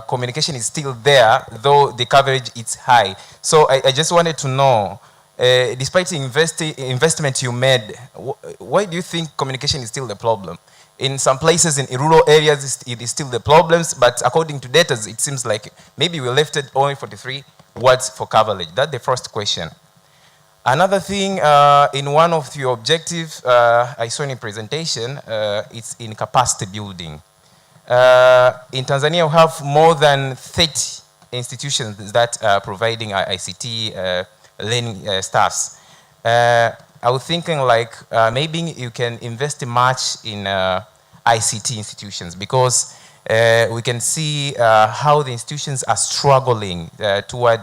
P: communication is still there, though the coverage is high. So I just wanted to know, despite the investment you made, why do you think communication is still the problem? In some places, in rural areas, it is still the problems, but according to data, it seems like maybe we left it only 43 wards for coverage. That's the first question. Another thing, in one of your objectives, I saw in a presentation, it's in capacity building. In Tanzania, we have more than 30 institutions that are providing ICT learning staffs. I was thinking like maybe you can invest much in ICT institutions, because we can see how the institutions are struggling toward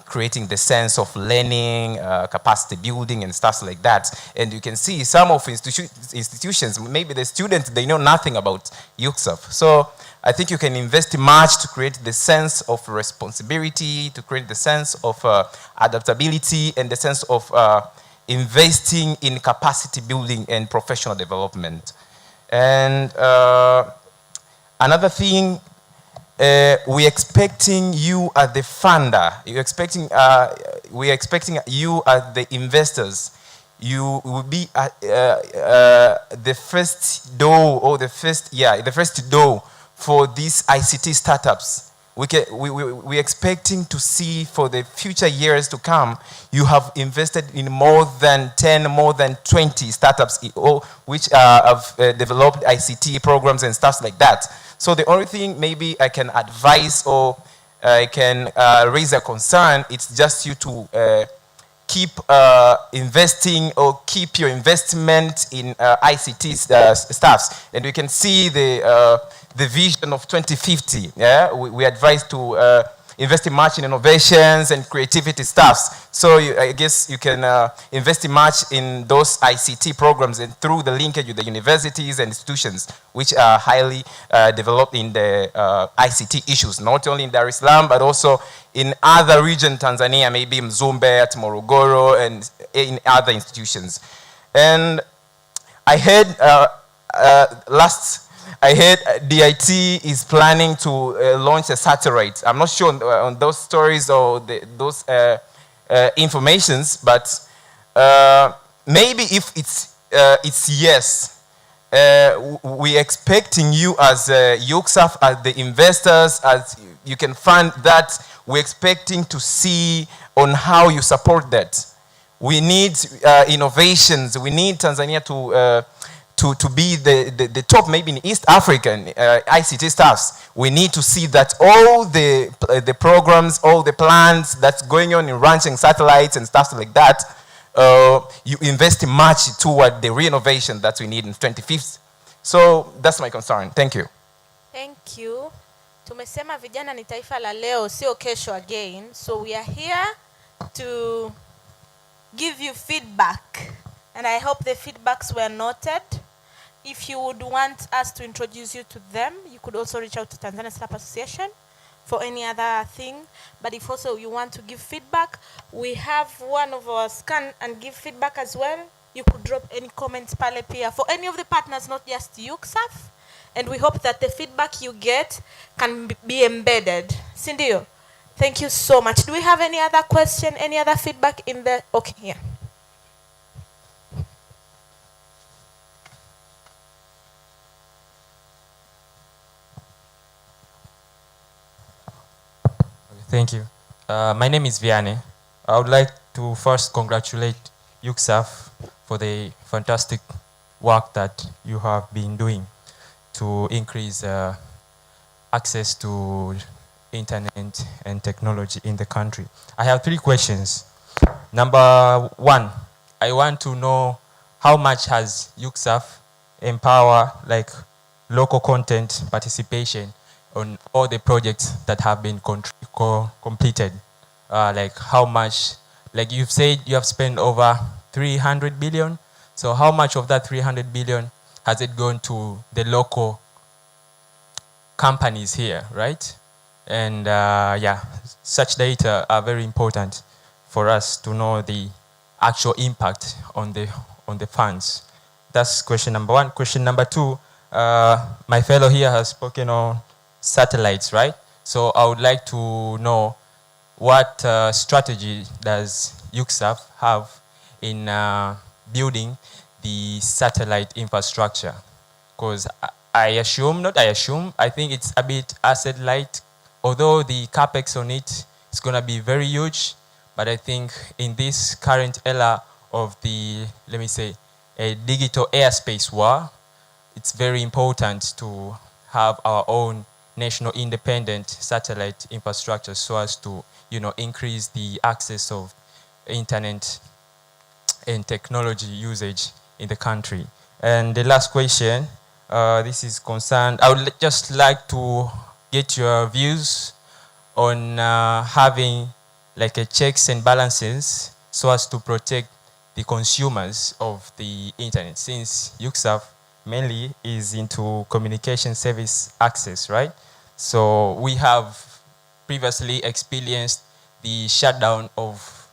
P: creating the sense of learning, capacity building and stuff like that. And you can see some of institutions, maybe the students, they know nothing about UCSAF. So I think you can invest much to create the sense of responsibility, to create the sense of adaptability and the sense of investing in capacity building and professional development. And another thing, we're expecting you as the funder, we're expecting you as the investors, you will be the first door, or the first door for these ICT startups. We're expecting to see for the future years to come, you have invested in more than 10, more than 20 startups which have developed ICT programs and stuff like that. So the only thing maybe I can advise or I can raise a concern, it's just you to keep investing or keep your investment in ICT staffs. And we can see the vision of 2050. Yeah, we advise to invest much in innovations and creativity staffs. So I guess you can invest much in those ICT programs and through the linkage with the universities and institutions which are highly developed in the ICT issues, not only in Dar es Salaam, but also in other regions, Tanzania, maybe Mzumbe, at Morogoro, and in other institutions. And I heard I heard DIT is planning to launch a satellite. I'm not sure on those stories or those informations, but maybe if it's yes, we're expecting you as UCSAF, as the investors, as you can fund that, we're expecting to see on how you support that. We need innovations. We need Tanzania to be the top, maybe in East African ICT staffs. We need to see that all the programs, all the plans that's going on in launching satellites and stuff like that, you invest much toward the renovation that we need in 2050. So that's my concern. Thank you.
A: Thank you. Tumesema vijana ni taifa la leo, sio kesho again. So we are here to give you feedback. And I hope the feedbacks were noted. If you would want us to introduce you to them, you could also reach out to Tanzania Startup Association for any other thing. But if also you want to give feedback, we have one of our scan and give feedback as well. You could drop any comments pale pia for any of the partners, not just UCSAF. And we hope that the feedback you get can be embedded. Sindio, thank you so much. Do we have any other question, any other feedback in the, okay, yeah.
Q: Thank you. My name is Vianney. I would like to first congratulate UCSAF for the fantastic work that you have been doing to increase access to internet and technology in the country. I have 3 questions. Number 1, I want to know how much has UCSAF empower like local content participation on all the projects that have been completed. Like how much, like you've said you have spent over 300 billion. So how much of that 300 billion has it gone to the local companies here, right? And yeah, such data are very important for us to know the actual impact on the funds. That's question number one. Question number two, my fellow here has spoken on satellites, right? So I would like to know what strategy does UCSAF have in building the satellite infrastructure? Because I think it's a bit asset light, although the capex on it is going to be very huge. But I think in this current era of the, let me say, a digital airspace war, it's very important to have our own national independent satellite infrastructure so as to, increase the access of internet and technology usage in the country. And the last question, this is concerned, I would just like to get your views on having like a checks and balances so as to protect the consumers of the internet, since UCSAF mainly is into communication service access, right? So we have previously experienced the shutdown of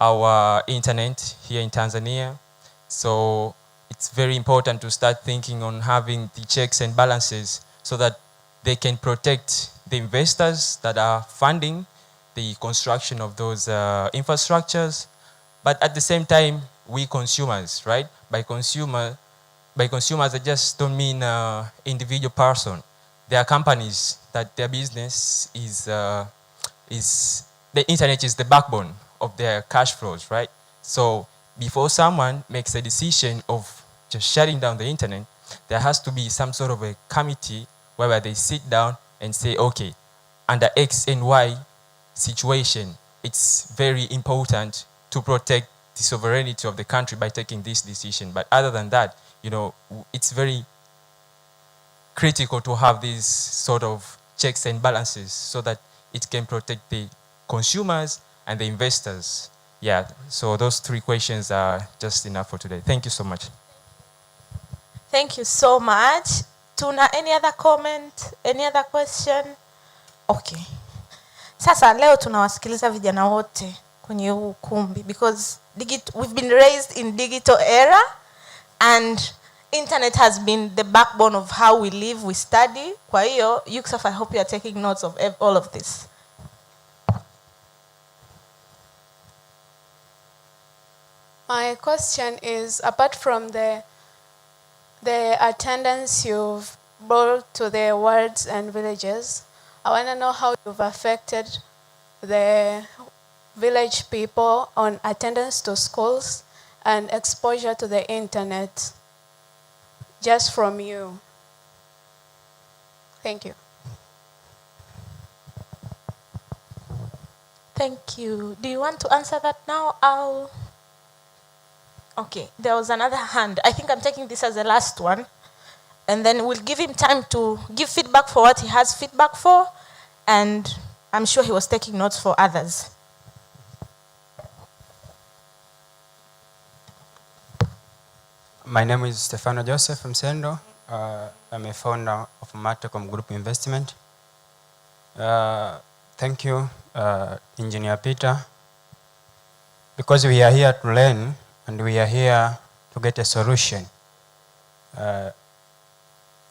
Q: our internet here in Tanzania. So it's very important to start thinking on having the checks and balances so that they can protect the investors that are funding the construction of those infrastructures. But at the same time, we consumers, right? By consumers, I just don't mean individual person. There are companies that their business is the internet is the backbone of their cash flows, right? So before someone makes a decision of just shutting down the internet, there has to be some sort of a committee where they sit down and say, okay, under X and Y situation, it's very important to protect the sovereignty of the country by taking this decision. But other than that, it's very critical to have these sort of checks and balances so that it can protect the consumers and the investors. Yeah, so those three questions are just enough for today. Thank you so much.
A: Thank you so much. Tuna, any other comment? Any other question? Okay. Sasa leo tunawasikiliza vijana wote kwenye huu ukumbi because we've been raised in digital era and internet has been the backbone of how we live, we study. Kwa hiyo, UCSAF, I hope you are taking notes of all of this.
R: My question is, apart from the attendance you've brought to the wards and villages, I want to know how you've affected the village people on attendance to schools and exposure to the internet, just from you. Thank you.
A: Thank you. Do you want to answer that now? Okay, there was another hand. I think I'm taking this as the last one. And then we'll give him time to give feedback for what he has feedback for. And I'm sure he was taking notes for others.
S: My name is Stefano Joseph from Sendo. I'm a founder of Matecom Group Investment. Thank you, Engineer Peter. Because we are here to learn and we are here to get a solution.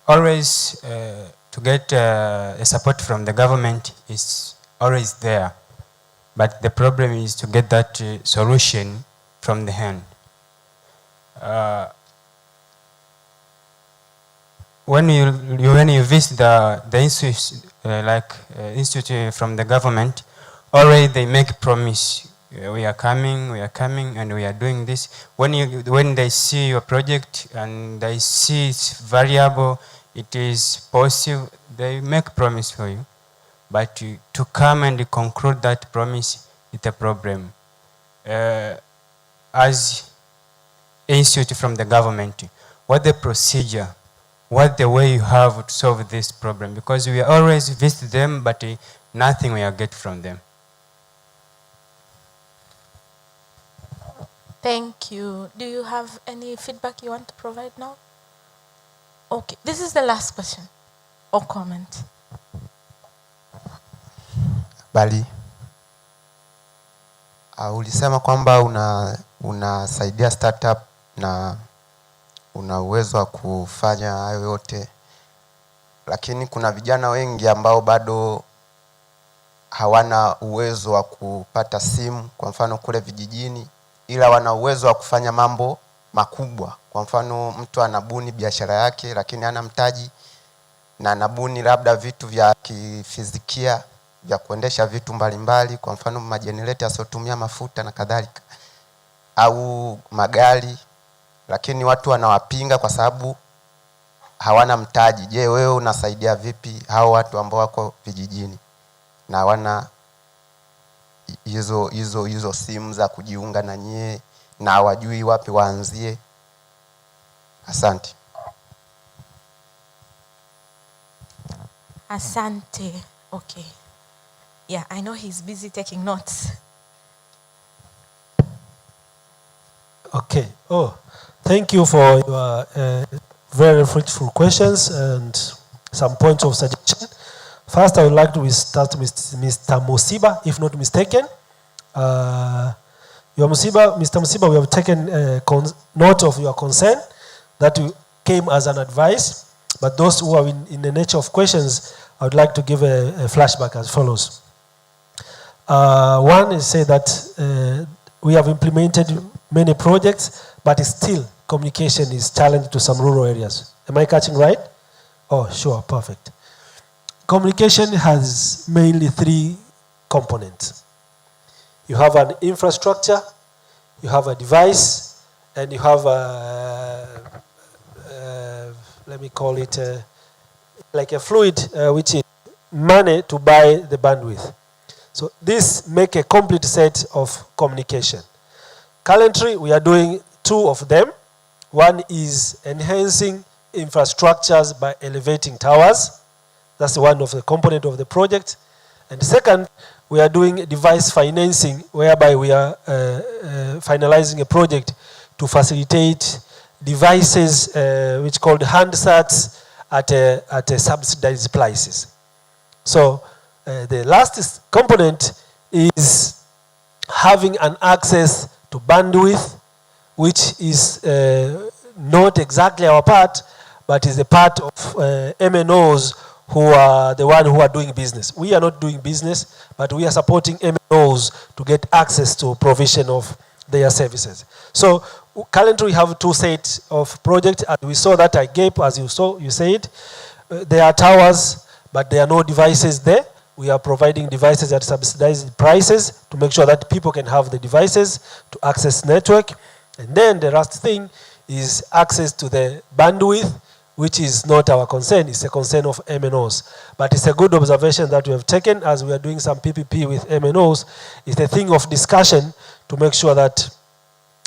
S: Always to get a support from the government is always there. But the problem is to get that solution from the hand. When you visit the institute, institute from the government, already they make promise. We are coming, and we are doing this. When they see your project and they see it's variable, it is possible, they make promise for you. But to come and conclude that promise is a problem. As institute from the government, what the procedure, what the way you have to solve this problem? Because we always visit them, but nothing we get from them.
A: Thank you. Do you have any feedback you want to provide now? Okay, this is the last question or comment.
J: Bali.
T: Ulisema kwamba unasaidia startup na una uwezo wa kufanya hayo yote, lakini kuna vijana wengi ambao bado hawana uwezo wa kupata simu, kwa mfano kule vijijini, ila wana uwezo wa kufanya mambo makubwa. Kwa mfano mtu anabuni biashara yake lakini hana mtaji, na anabuni labda vitu vya kifizikia vya kuendesha vitu mbalimbali, kwa mfano majenereta yasiotumia mafuta na kadhalika, au magari, lakini watu wanawapinga kwa sababu hawana mtaji. Je, wewe unasaidia vipi hao watu ambao wako vijijini na hawana hizo simu za kujiunga na nyie na hawajui wapi waanzie? Asante.
A: Asante. Okay. Yeah, I know he's busy taking notes.
O: Okay. Oh, thank you for your very fruitful questions and some points of suggestion. First, I would like to start with Mr. Musiba, if not mistaken. Mr. Musiba, we have taken note of your concern that came as an advice, but those who are in the nature of questions, I would like to give a flashback as follows. One is say that we have implemented many projects, but still communication is challenged to some rural areas. Am I catching right? Oh, sure, perfect. Communication has mainly three components. You have an infrastructure, you have a device, and you have let me call it like a fluid, which is money to buy the bandwidth. So this make a complete set of communication. Currently, we are doing two of them. One is enhancing infrastructures by elevating towers. That's one of the component of the project. And the second, we are doing device financing, whereby we are finalizing a project to facilitate devices which called handsets at a subsidized prices. So the last component is having an access to bandwidth, which is not exactly our part, but is a part of MNOs who are the one who are doing business. We are not doing business, but we are supporting MNOs to get access to provision of their services. So currently we have two sets of projects, and we saw that a gap, as you said. There are towers, but there are no devices there. We are providing devices at subsidized prices to make sure that people can have the devices to access network. And then the last thing is access to the bandwidth, which is not our concern. It's a concern of MNOs. But it's a good observation that we have taken as we are doing some PPP with MNOs. It's a thing of discussion to make sure that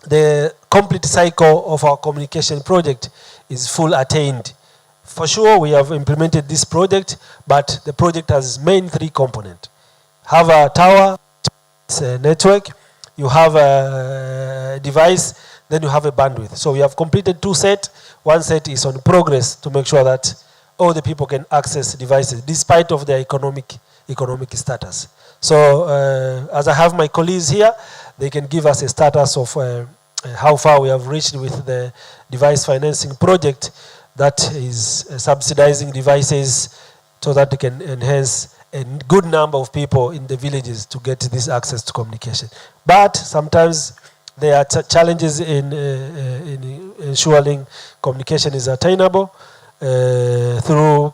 O: the complete cycle of our communication project is full attained. For sure, we have implemented this project, but the project has main three components. Have a tower, it's a network, you have a device, then you have a bandwidth. So we have completed two sets. One set is on progress to make sure that all the people can access devices despite of their economic status. So as I have my colleagues here, they can give us a status of how far we have reached with the device financing project that is subsidizing devices so that they can enhance a good number of people in the villages to get this access to communication. But sometimes there are challenges in ensuring communication is attainable through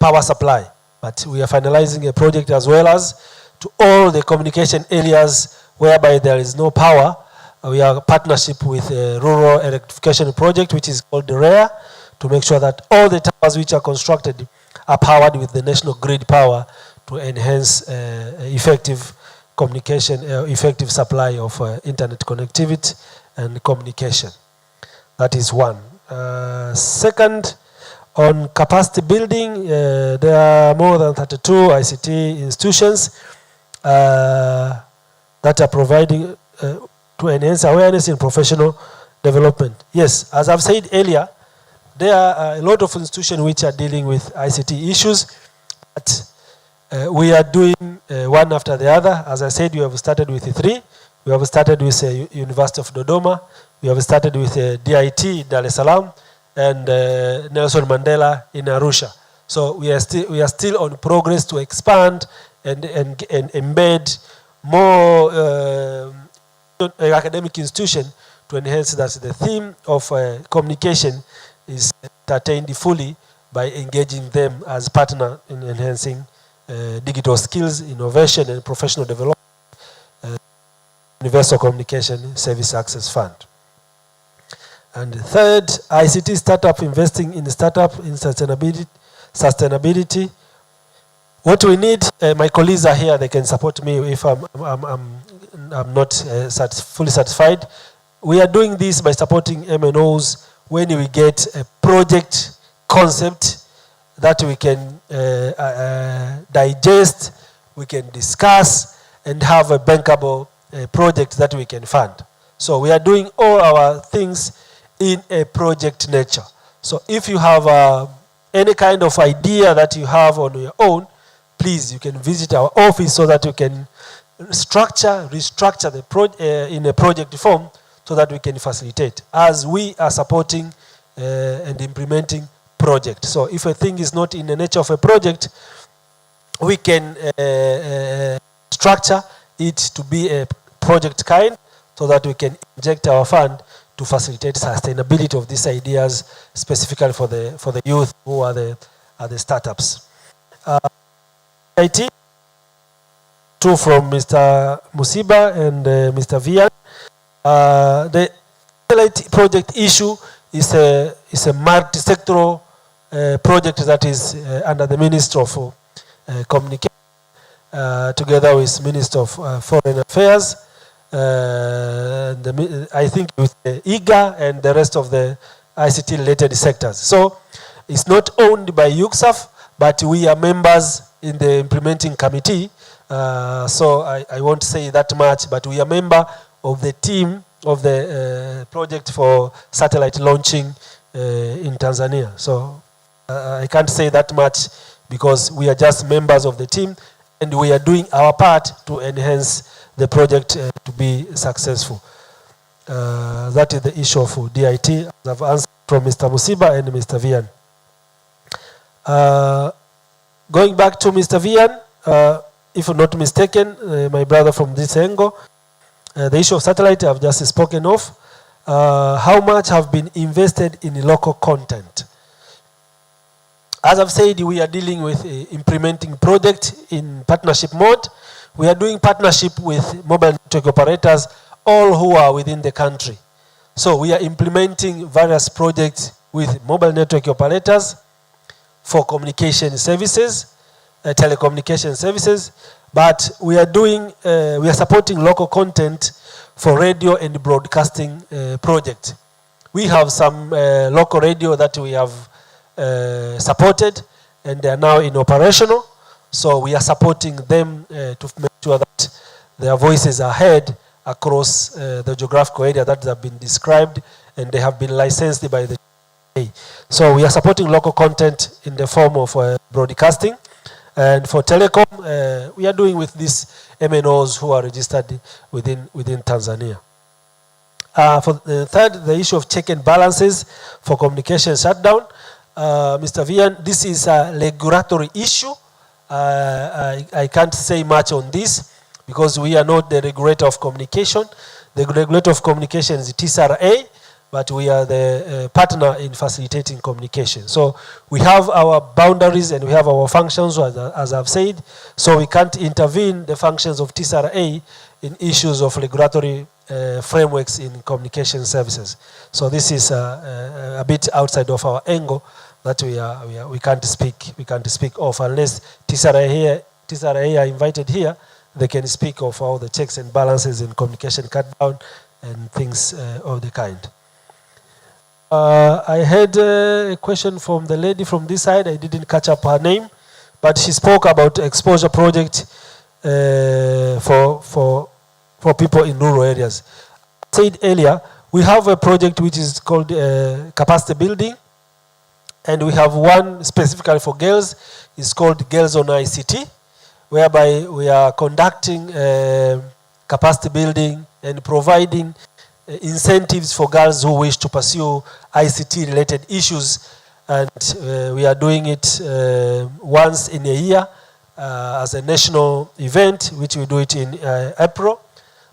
O: power supply. But we are finalizing a project as well as to all the communication areas whereby there is no power. We are in partnership with a rural electrification project, which is called the RARE, to make sure that all the towers which are constructed are powered with the national grid power to enhance effective communication, effective supply of internet connectivity and communication. That is one. Second, on capacity building, there are more than 32 ICT institutions that are providing to enhance awareness in professional development. Yes, as I've said earlier, there are a lot of institutions which are dealing with ICT issues, but we are doing one after the other. As I said, we have started with 3. We have started with University of Dodoma. We have started with DIT, Dar es Salaam, and Nelson Mandela in Arusha. So we are still on progress to expand and embed more academic institution to enhance that the theme of communication is attained fully by engaging them as partner in enhancing digital skills, innovation, and professional development. Universal Communication Service Access Fund. And third, ICT startup, investing in startup in sustainability. What we need, my colleagues are here, they can support me if I'm not fully satisfied. We are doing this by supporting MNOs when we get a project concept that we can digest, we can discuss, and have a bankable project that we can fund. So we are doing all our things in a project nature. So if you have any kind of idea that you have on your own, please, you can visit our office so that you can restructure the in a project form so that we can facilitate, as we are supporting and implementing project. So if a thing is not in the nature of a project, we can structure it to be a project kind so that we can inject our fund to facilitate sustainability of these ideas, specifically for the youth who are the startups. IT, 2 from Mr. Musiba and Mr. Vian. The satellite project issue is a multi-sectoral project that is under the Ministry of Communication, together with Minister of Foreign Affairs, I think with IGA and the rest of the ICT related sectors. So it's not owned by UCSAF, but we are members in the implementing committee. So I won't say that much, but we are member of the team of the project for satellite launching in Tanzania. So I can't say that much because we are just members of the team and we are doing our part to enhance the project to be successful. That is the issue of DIT, as I've answered from Mr. Musiba and Mr. Vian. Going back to Mr. Vian, if I'm not mistaken, my brother from this angle, the issue of satellite I've just spoken of. How much have been invested in local content? As I've said, we are dealing with implementing project in partnership mode. We are doing partnership with mobile network operators, all who are within the country. So we are implementing various projects with mobile network operators for communication services, telecommunication services, but we are supporting local content for radio and broadcasting project. We have some local radio that we have supported and they are now in operational. So we are supporting them to make sure that their voices are heard across the geographical area that have been described, and they have been licensed by the GA. So we are supporting local content in the form of broadcasting. And for telecom, we are doing with these MNOs who are registered within Tanzania. For the third, the issue of check and balances for communication shutdown. Mr. Vian, this is a regulatory issue. I can't say much on this because we are not the regulator of communication. The regulator of communication is TCRA, but we are the partner in facilitating communication. So we have our boundaries and we have our functions, as I've said, so we can't intervene the functions of TCRA in issues of regulatory frameworks in communication services. So this is a bit outside of our angle that we can't speak of unless TCRA are invited here. They can speak of all the checks and balances in communication cut down and things of the kind. I had a question from the lady from this side. I didn't catch up her name, but she spoke about exposure project for people in rural areas. I said earlier, we have a project which is called capacity building, and we have one specifically for girls. It's called Girls on ICT. whereby we are conducting capacity building and providing incentives for girls who wish to pursue ICT-related issues. And we are doing it once in a year as a national event, which we do it in April,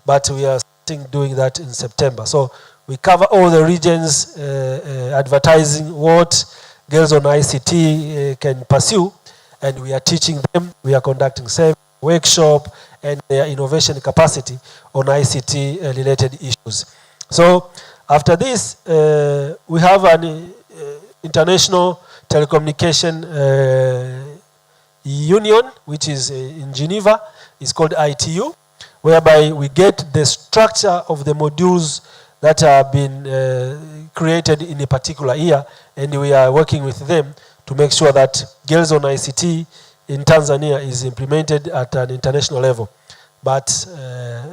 O: but we are starting doing that in September. So we cover all the regions, advertising what girls on ICT can pursue, and we are teaching them. We are conducting same workshop and their innovation capacity on ICT related issues. So after this, we have an international telecommunication union, which is in Geneva. It's called ITU, whereby we get the structure of the modules that have been created in a particular year, and we are working with them to make sure that Girls on ICT in Tanzania is implemented at an international level. But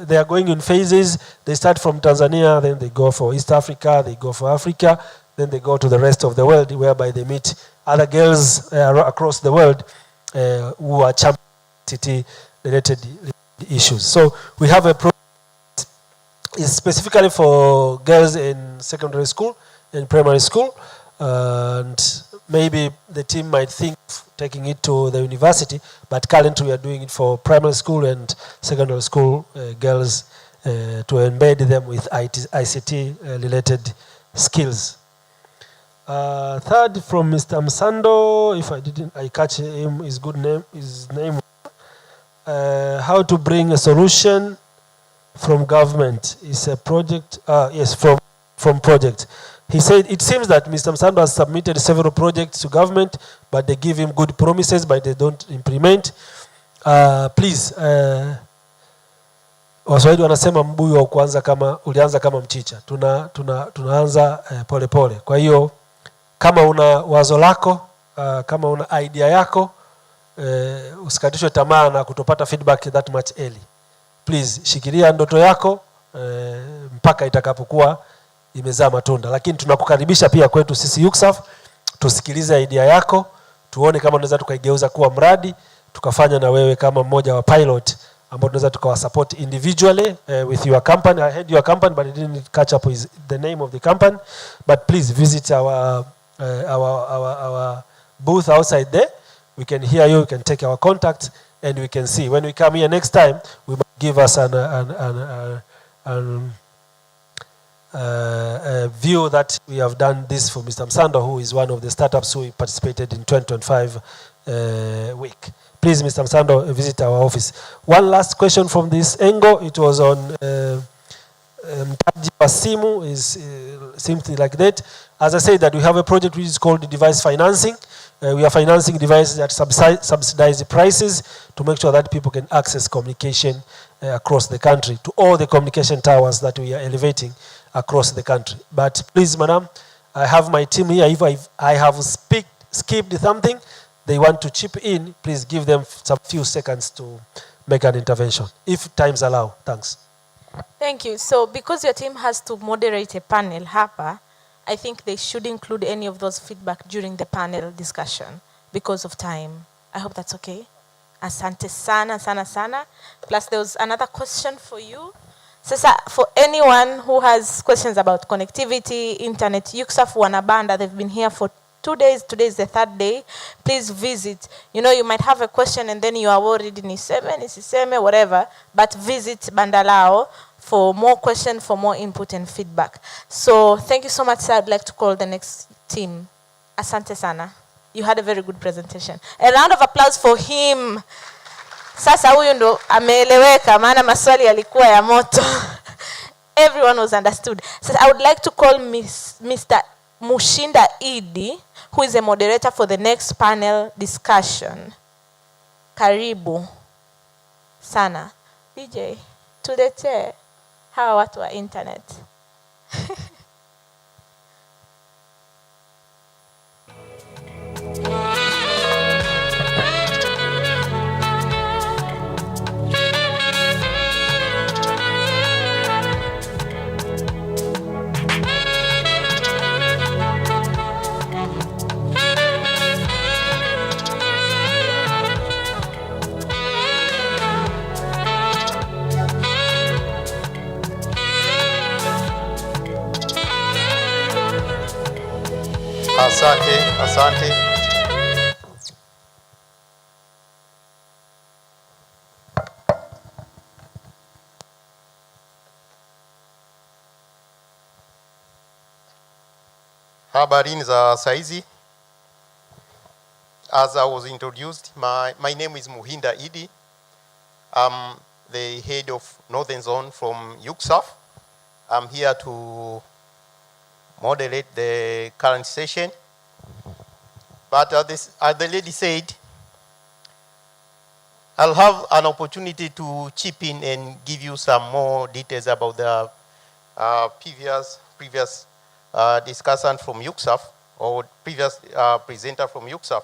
O: they are going in phases. They start from Tanzania, then they go for East Africa, they go for Africa, then they go to the rest of the world, whereby they meet other girls across the world who are champions ICT-related issues. So we have a program is specifically for girls in secondary school, in primary school, and maybe the team might think of taking it to the university, but currently we are doing it for primary school and secondary school girls to embed them with ICT-related skills. Third, from Mr. Msando, if I catch him, his name. How to bring a solution from government is a project. Yes, from project. He said it seems that Mr. Msando has submitted several projects to government, but they give him good promises, but they don't implement. Please, Waswahili wanasema mbuyu wa kuanza kama ulianza kama mchicha. Tunaanza pole pole. Kwa hiyo kama una wazo lako, kama una idea yako, usikatishwe tamaa na kutopata feedback that much early. Please shikilia ndoto yako mpaka itakapokuwa imezaa matunda. Lakini tunakukaribisha pia kwetu sisi UCSAF, tusikilize idea yako, tuone kama tunaweza tukaigeuza kuwa mradi, tukafanya na wewe kama mmoja wa pilot ambao tunaweza tukawasupport individually with your company. I heard your company, but I didn't catch up with the name of the company. But please visit our booth outside there. We can hear you, we can take our contact, and we can see. When we come here next time, we might give us a view that we have done this for Mr. Msando, who is one of the startups who participated in 2025 week. Please, Mr. Msando, visit our office. One last question from this angle. It was on Mtaji Pasimu, is something like that. As I said, that we have a project which is called device financing. We are financing devices at subsidized prices to make sure that people can access communication across the country, to all the communication towers that we are elevating across the country. But please, madam, I have my team here. If I have skipped something, they want to chip in, please give them some few seconds to make an intervention, if times allow. Thanks.
A: Thank you. So because your team has to moderate a panel hapa, I think they should include any of those feedback during the panel discussion because of time. I hope that's okay. Asante sana, sana, sana. Plus there was another question for you. Sasa, for anyone who has questions about connectivity, internet, UCSAF Wanabanda, they've been here for 2 days. Today is the 3rd day. Please visit. You know, you might have a question and then you are worried, nisiseme, whatever. But visit Bandalao for more questions, for more input and feedback. So thank you so much, sir. I'd like to call the next team. Asante sana. You had a very good presentation. A round of applause for him. Sasa huyu ndo ameeleweka, maana maswali yalikuwa ya moto. Everyone was understood. So I would like to call Mr. Mushinda Idi, who is a moderator for the next panel discussion. Karibu sana. DJ, tulete hawa watu wa internet.
T: Asante. Habarini za saizi. As I was introduced, my name is Muhinda Idi. I'm the head of Northern Zone from UCSAF. I'm here to moderate the current session. But as the lady said, I'll have an opportunity to chip in and give you some more details about the previous discussant from UCSAF, or previous presenter from UCSAF.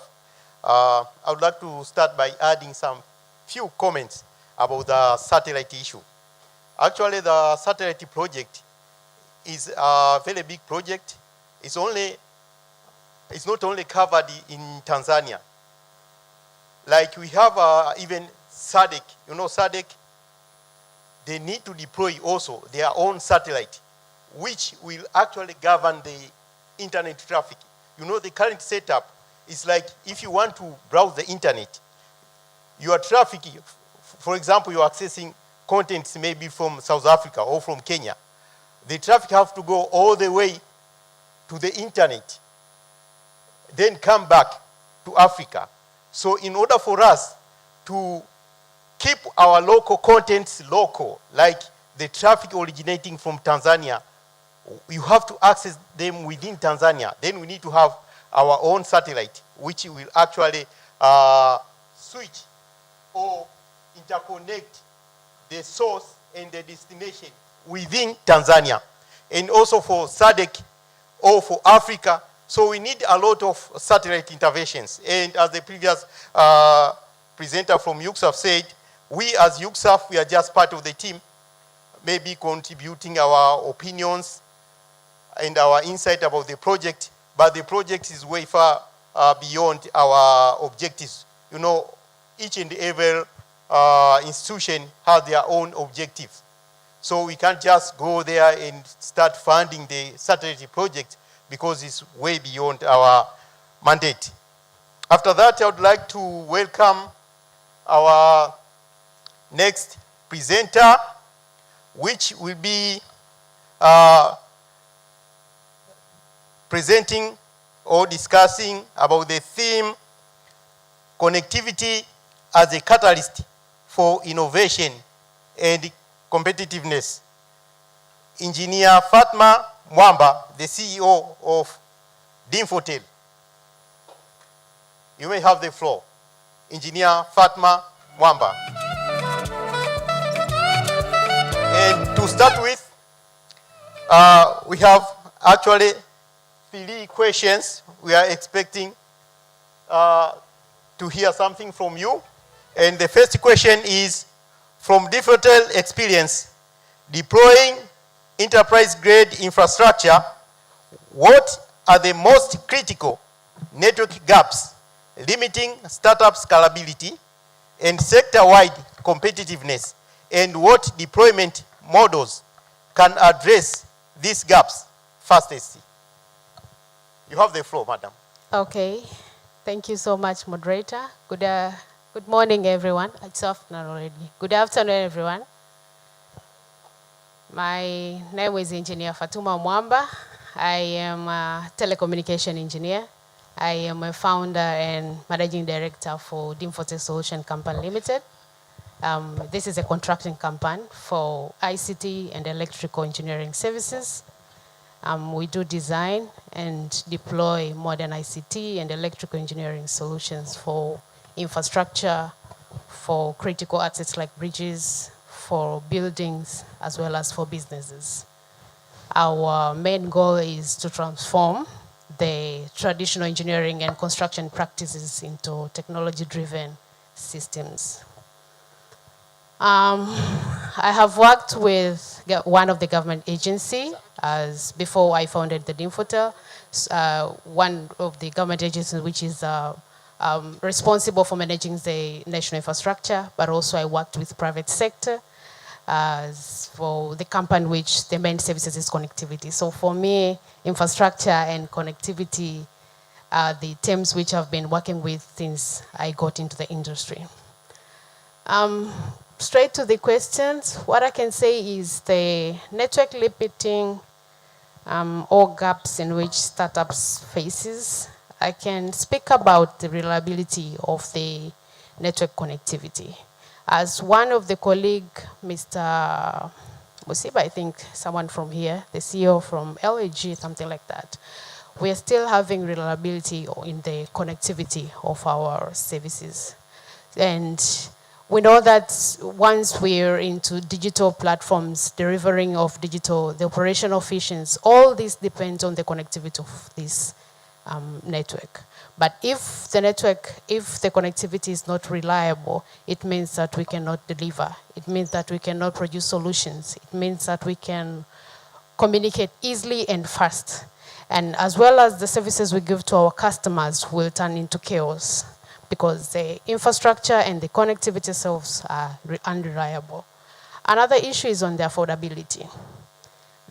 T: I would like to start by adding some few comments about the satellite issue. Actually, the satellite project is a very big project. It's not only covered in Tanzania. Like we have even SADC. You know SADC, they need to deploy also their own satellite, which will actually govern the internet traffic. You know, the current setup is like if you want to browse the internet, your traffic, for example, you're accessing contents maybe from South Africa or from Kenya. The traffic have to go all the way to the internet, then come back to Africa. So in order for us to keep our local contents local, like the traffic originating from Tanzania, you have to access them within Tanzania. Then we need to have our own satellite, which will actually switch or interconnect the source and the destination within Tanzania. And also for SADC or for Africa. So we need a lot of satellite interventions. And as the previous presenter from UCSAF said, we as UCSAF, we are just part of the team, maybe contributing our opinions and our insight about the project, but the project is way far beyond our objectives. You know, each and every institution has their own objectives. So we can't just go there and start funding the satellite project because it's way beyond our mandate. After that, I would like to welcome our next presenter, which will be presenting or discussing about the theme, connectivity as a catalyst for innovation and competitiveness. Engineer Fatma Mwamba, the CEO of Dimfotel. You may have the floor. Engineer Fatma Mwamba. And to start with, we have actually 3 questions. We are expecting to hear something from you. And the first question is, from Dimfotel experience, deploying enterprise-grade infrastructure, what are the most critical network gaps limiting startup scalability and sector-wide competitiveness, and what deployment models can address these gaps fastest? You have the floor, madam.
U: Okay. Thank you so much, moderator. Good morning, everyone. It's afternoon already. Good afternoon, everyone. My name is Engineer Fatuma Mwamba. I am a telecommunication engineer. I am a founder and managing director for Dimfotel Solution Company Limited. This is a contracting company for ICT and electrical engineering services. We do design and deploy modern ICT and electrical engineering solutions for infrastructure, for critical assets like bridges, for buildings, as well as for businesses. Our main goal is to transform the traditional engineering and construction practices into technology-driven systems. I have worked with one of the government agencies before I founded the Dimfotel, one of the government agencies which is responsible for managing the national infrastructure, but also I worked with private sector for the company which the main services is connectivity. So for me, infrastructure and connectivity are the terms which I've been working with since I got into the industry. Straight to the questions, what I can say is the network limiting or gaps in which startups faces. I can speak about the reliability of the network connectivity. As one of the colleague, Mr. Musiba, I think someone from here, the CEO from LAG, something like that, we are still having reliability in the connectivity of our services. And we know that once we're into digital platforms, delivering of digital, the operational efficiency, all this depends on the connectivity of this network. But if the connectivity is not reliable, it means that we cannot deliver. It means that we cannot produce solutions. It means that we can communicate easily and fast. And as well as the services we give to our customers will turn into chaos because the infrastructure and the connectivity themselves are unreliable. Another issue is on the affordability.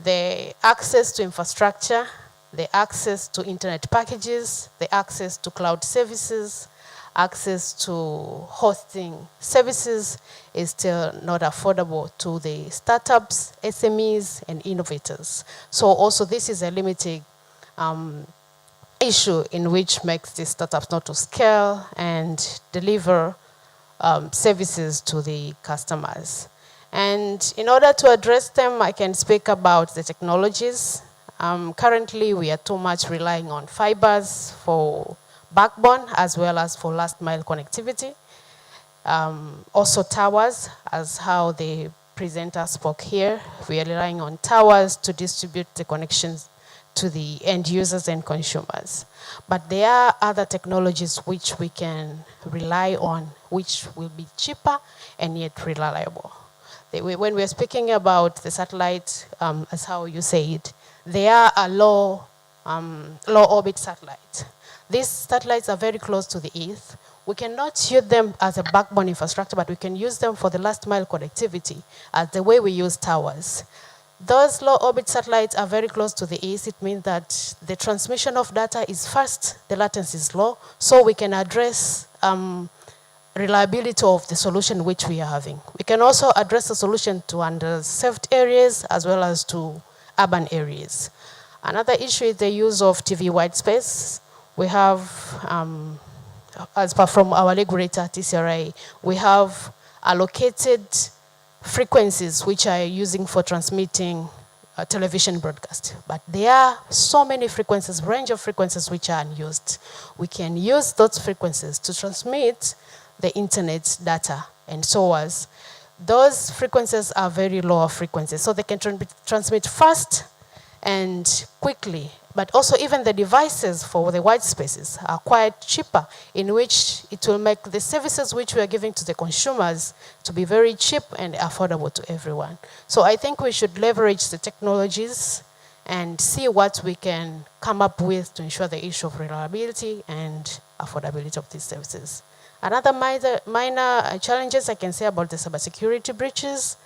U: The access to infrastructure, the access to internet packages, the access to cloud services, access to hosting services is still not affordable to the startups, SMEs, and innovators. So also this is a limiting issue in which makes the startups not to scale and deliver services to the customers. And in order to address them, I can speak about the technologies. Currently, we are too much relying on fibers for backbone as well as for last mile connectivity. Also towers, as how the presenter spoke here. We are relying on towers to distribute the connections to the end users and consumers. But there are other technologies which we can rely on, which will be cheaper and yet reliable. When we're speaking about the satellite, as how you said, they are a low orbit satellite. These satellites are very close to the Earth. We cannot use them as a backbone infrastructure, but we can use them for the last mile connectivity as the way we use towers. Those low orbit satellites are very close to the Earth. It means that the transmission of data is fast, the latency is low, so we can address reliability of the solution which we are having. We can also address the solution to underserved areas as well as to urban areas. Another issue is the use of TV white space. We have, as per from our regulator, TCRA, we have allocated frequencies which are using for transmitting television broadcast. But there are so many frequencies, range of frequencies which are unused. We can use those frequencies to transmit the internet data and so as. Those frequencies are very low frequencies, so they can transmit fast and quickly. But also even the devices for the white spaces are quite cheaper, in which it will make the services which we are giving to the consumers to be very cheap and affordable to everyone. So I think we should leverage the technologies and see what we can come up with to ensure the issue of reliability and affordability of these services. Another minor challenges I can say about the cybersecurity breaches.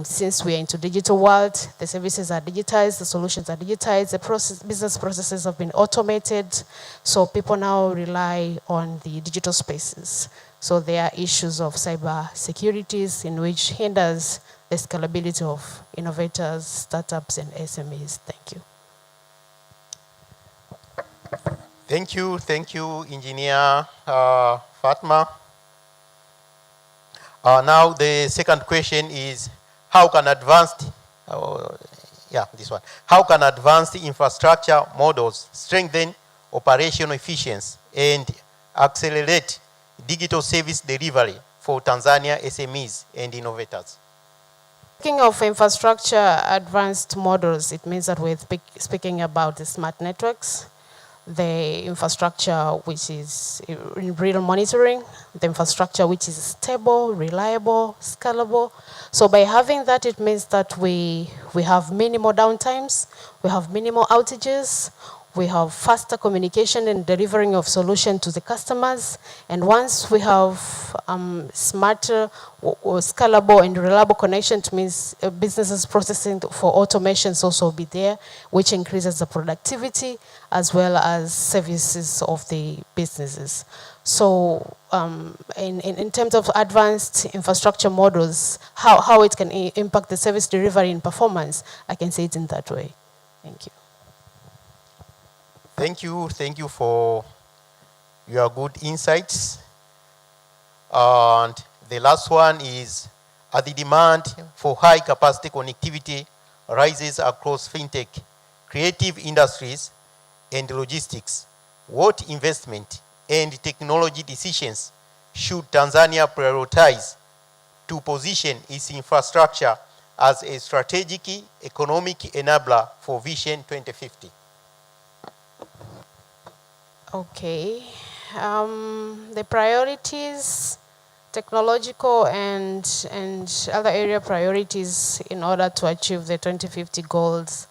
U: Since we are into digital world, the services are digitized, the solutions are digitized, the business processes have been automated, so people now rely on the digital spaces. So there are issues of cyber securities in which hinders the scalability of innovators, startups, and SMEs. Thank you.
B: Thank you, Engineer Fatma. Now the second question is, how can advanced infrastructure models strengthen operational efficiency and accelerate digital service delivery for Tanzania SMEs and innovators?
U: Speaking of infrastructure advanced models, it means that we're speaking about the smart networks, the infrastructure which is in real monitoring, the infrastructure which is stable, reliable, scalable. So by having that, it means that we have minimal downtimes, we have minimal outages, we have faster communication and delivering of solution to the customers. And once we have smarter or scalable and reliable connection, it means businesses processing for automations also be there, which increases the productivity as well as services of the businesses. So in terms of advanced infrastructure models, how it can impact the service delivery and performance, I can say it in that way. Thank you.
B: Thank you for your good insights. And the last one is, as the demand for high capacity connectivity rises across fintech, creative industries, and logistics, what investment and technology decisions should Tanzania prioritize to position its infrastructure as a strategic economic enabler for Vision 2050?
U: Okay. The priorities, technological and other area priorities in order to achieve the 2050 goals,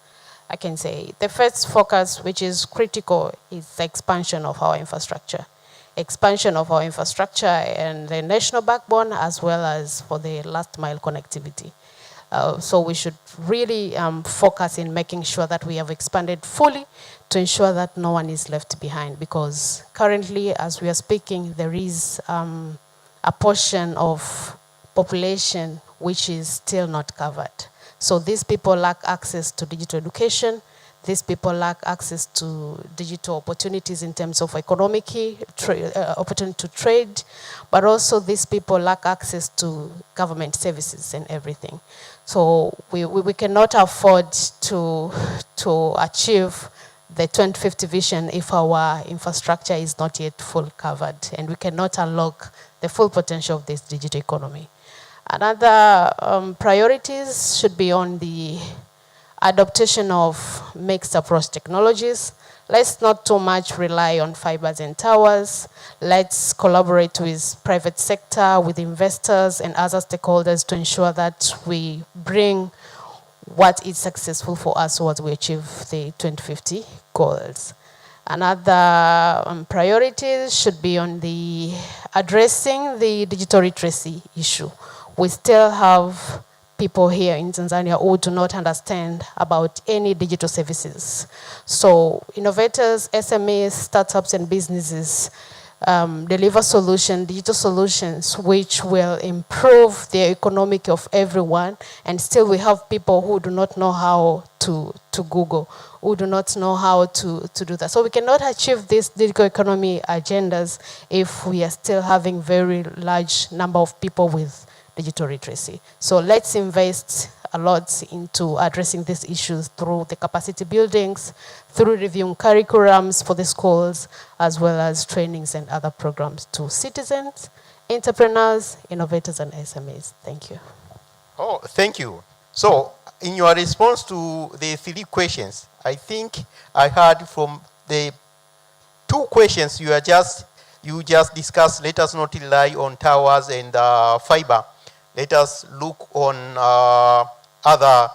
U: I can say the first focus, which is critical, is the expansion of our infrastructure. Expansion of our infrastructure and the national backbone, as well as for the last mile connectivity. So we should really focus in making sure that we have expanded fully to ensure that no one is left behind, because currently, as we are speaking, there is a portion of population which is still not covered. So these people lack access to digital education. These people lack access to digital opportunities in terms of economic opportunity to trade, but also these people lack access to government services and everything. So we cannot afford to achieve the 2050 vision if our infrastructure is not yet fully covered, and we cannot unlock the full potential of this digital economy. Another priorities should be on the adoption of mixed approach technologies. Let's not too much rely on fibers and towers. Let's collaborate with private sector, with investors and other stakeholders to ensure that we bring what is successful for us so as we achieve the 2050 goals. Another priorities should be on the addressing the digital literacy issue. We still have people here in Tanzania who do not understand about any digital services. So innovators, SMEs, startups and businesses deliver digital solutions which will improve the economic of everyone, and still we have people who do not know how to Google, who do not know how to do that. So we cannot achieve these digital economy agendas if we are still having very large number of people with digital literacy. So let's invest a lot into addressing these issues through the capacity buildings, through reviewing curriculums for the schools, as well as trainings and other programs to citizens, entrepreneurs, innovators, and SMEs. Thank you.
B: Oh, thank you. So, in your response to the 3 questions, I think I heard from the 2 questions you just discussed. Let us not rely on towers and fiber. Let us look on other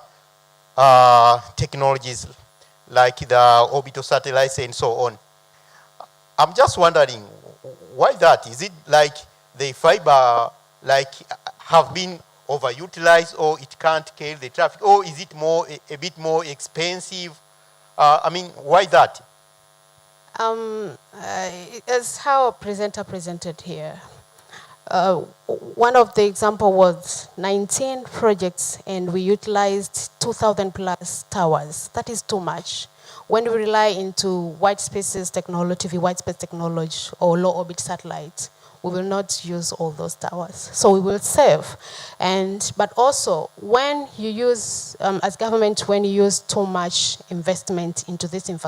B: technologies like the orbital satellites and so on. I'm just wondering, why that? Is it like the fiber have been overutilized, or it can't carry the traffic, or is it a bit more expensive? I mean, why that?
U: As how a presenter presented here, one of the example was 19 projects and we utilized 2,000 plus towers. That is too much. When we rely into white spaces technology, white space technology or low orbit satellites, we will not use all those towers. So we will save. But also, when you use, as government, when you use too much investment into this infrastructure,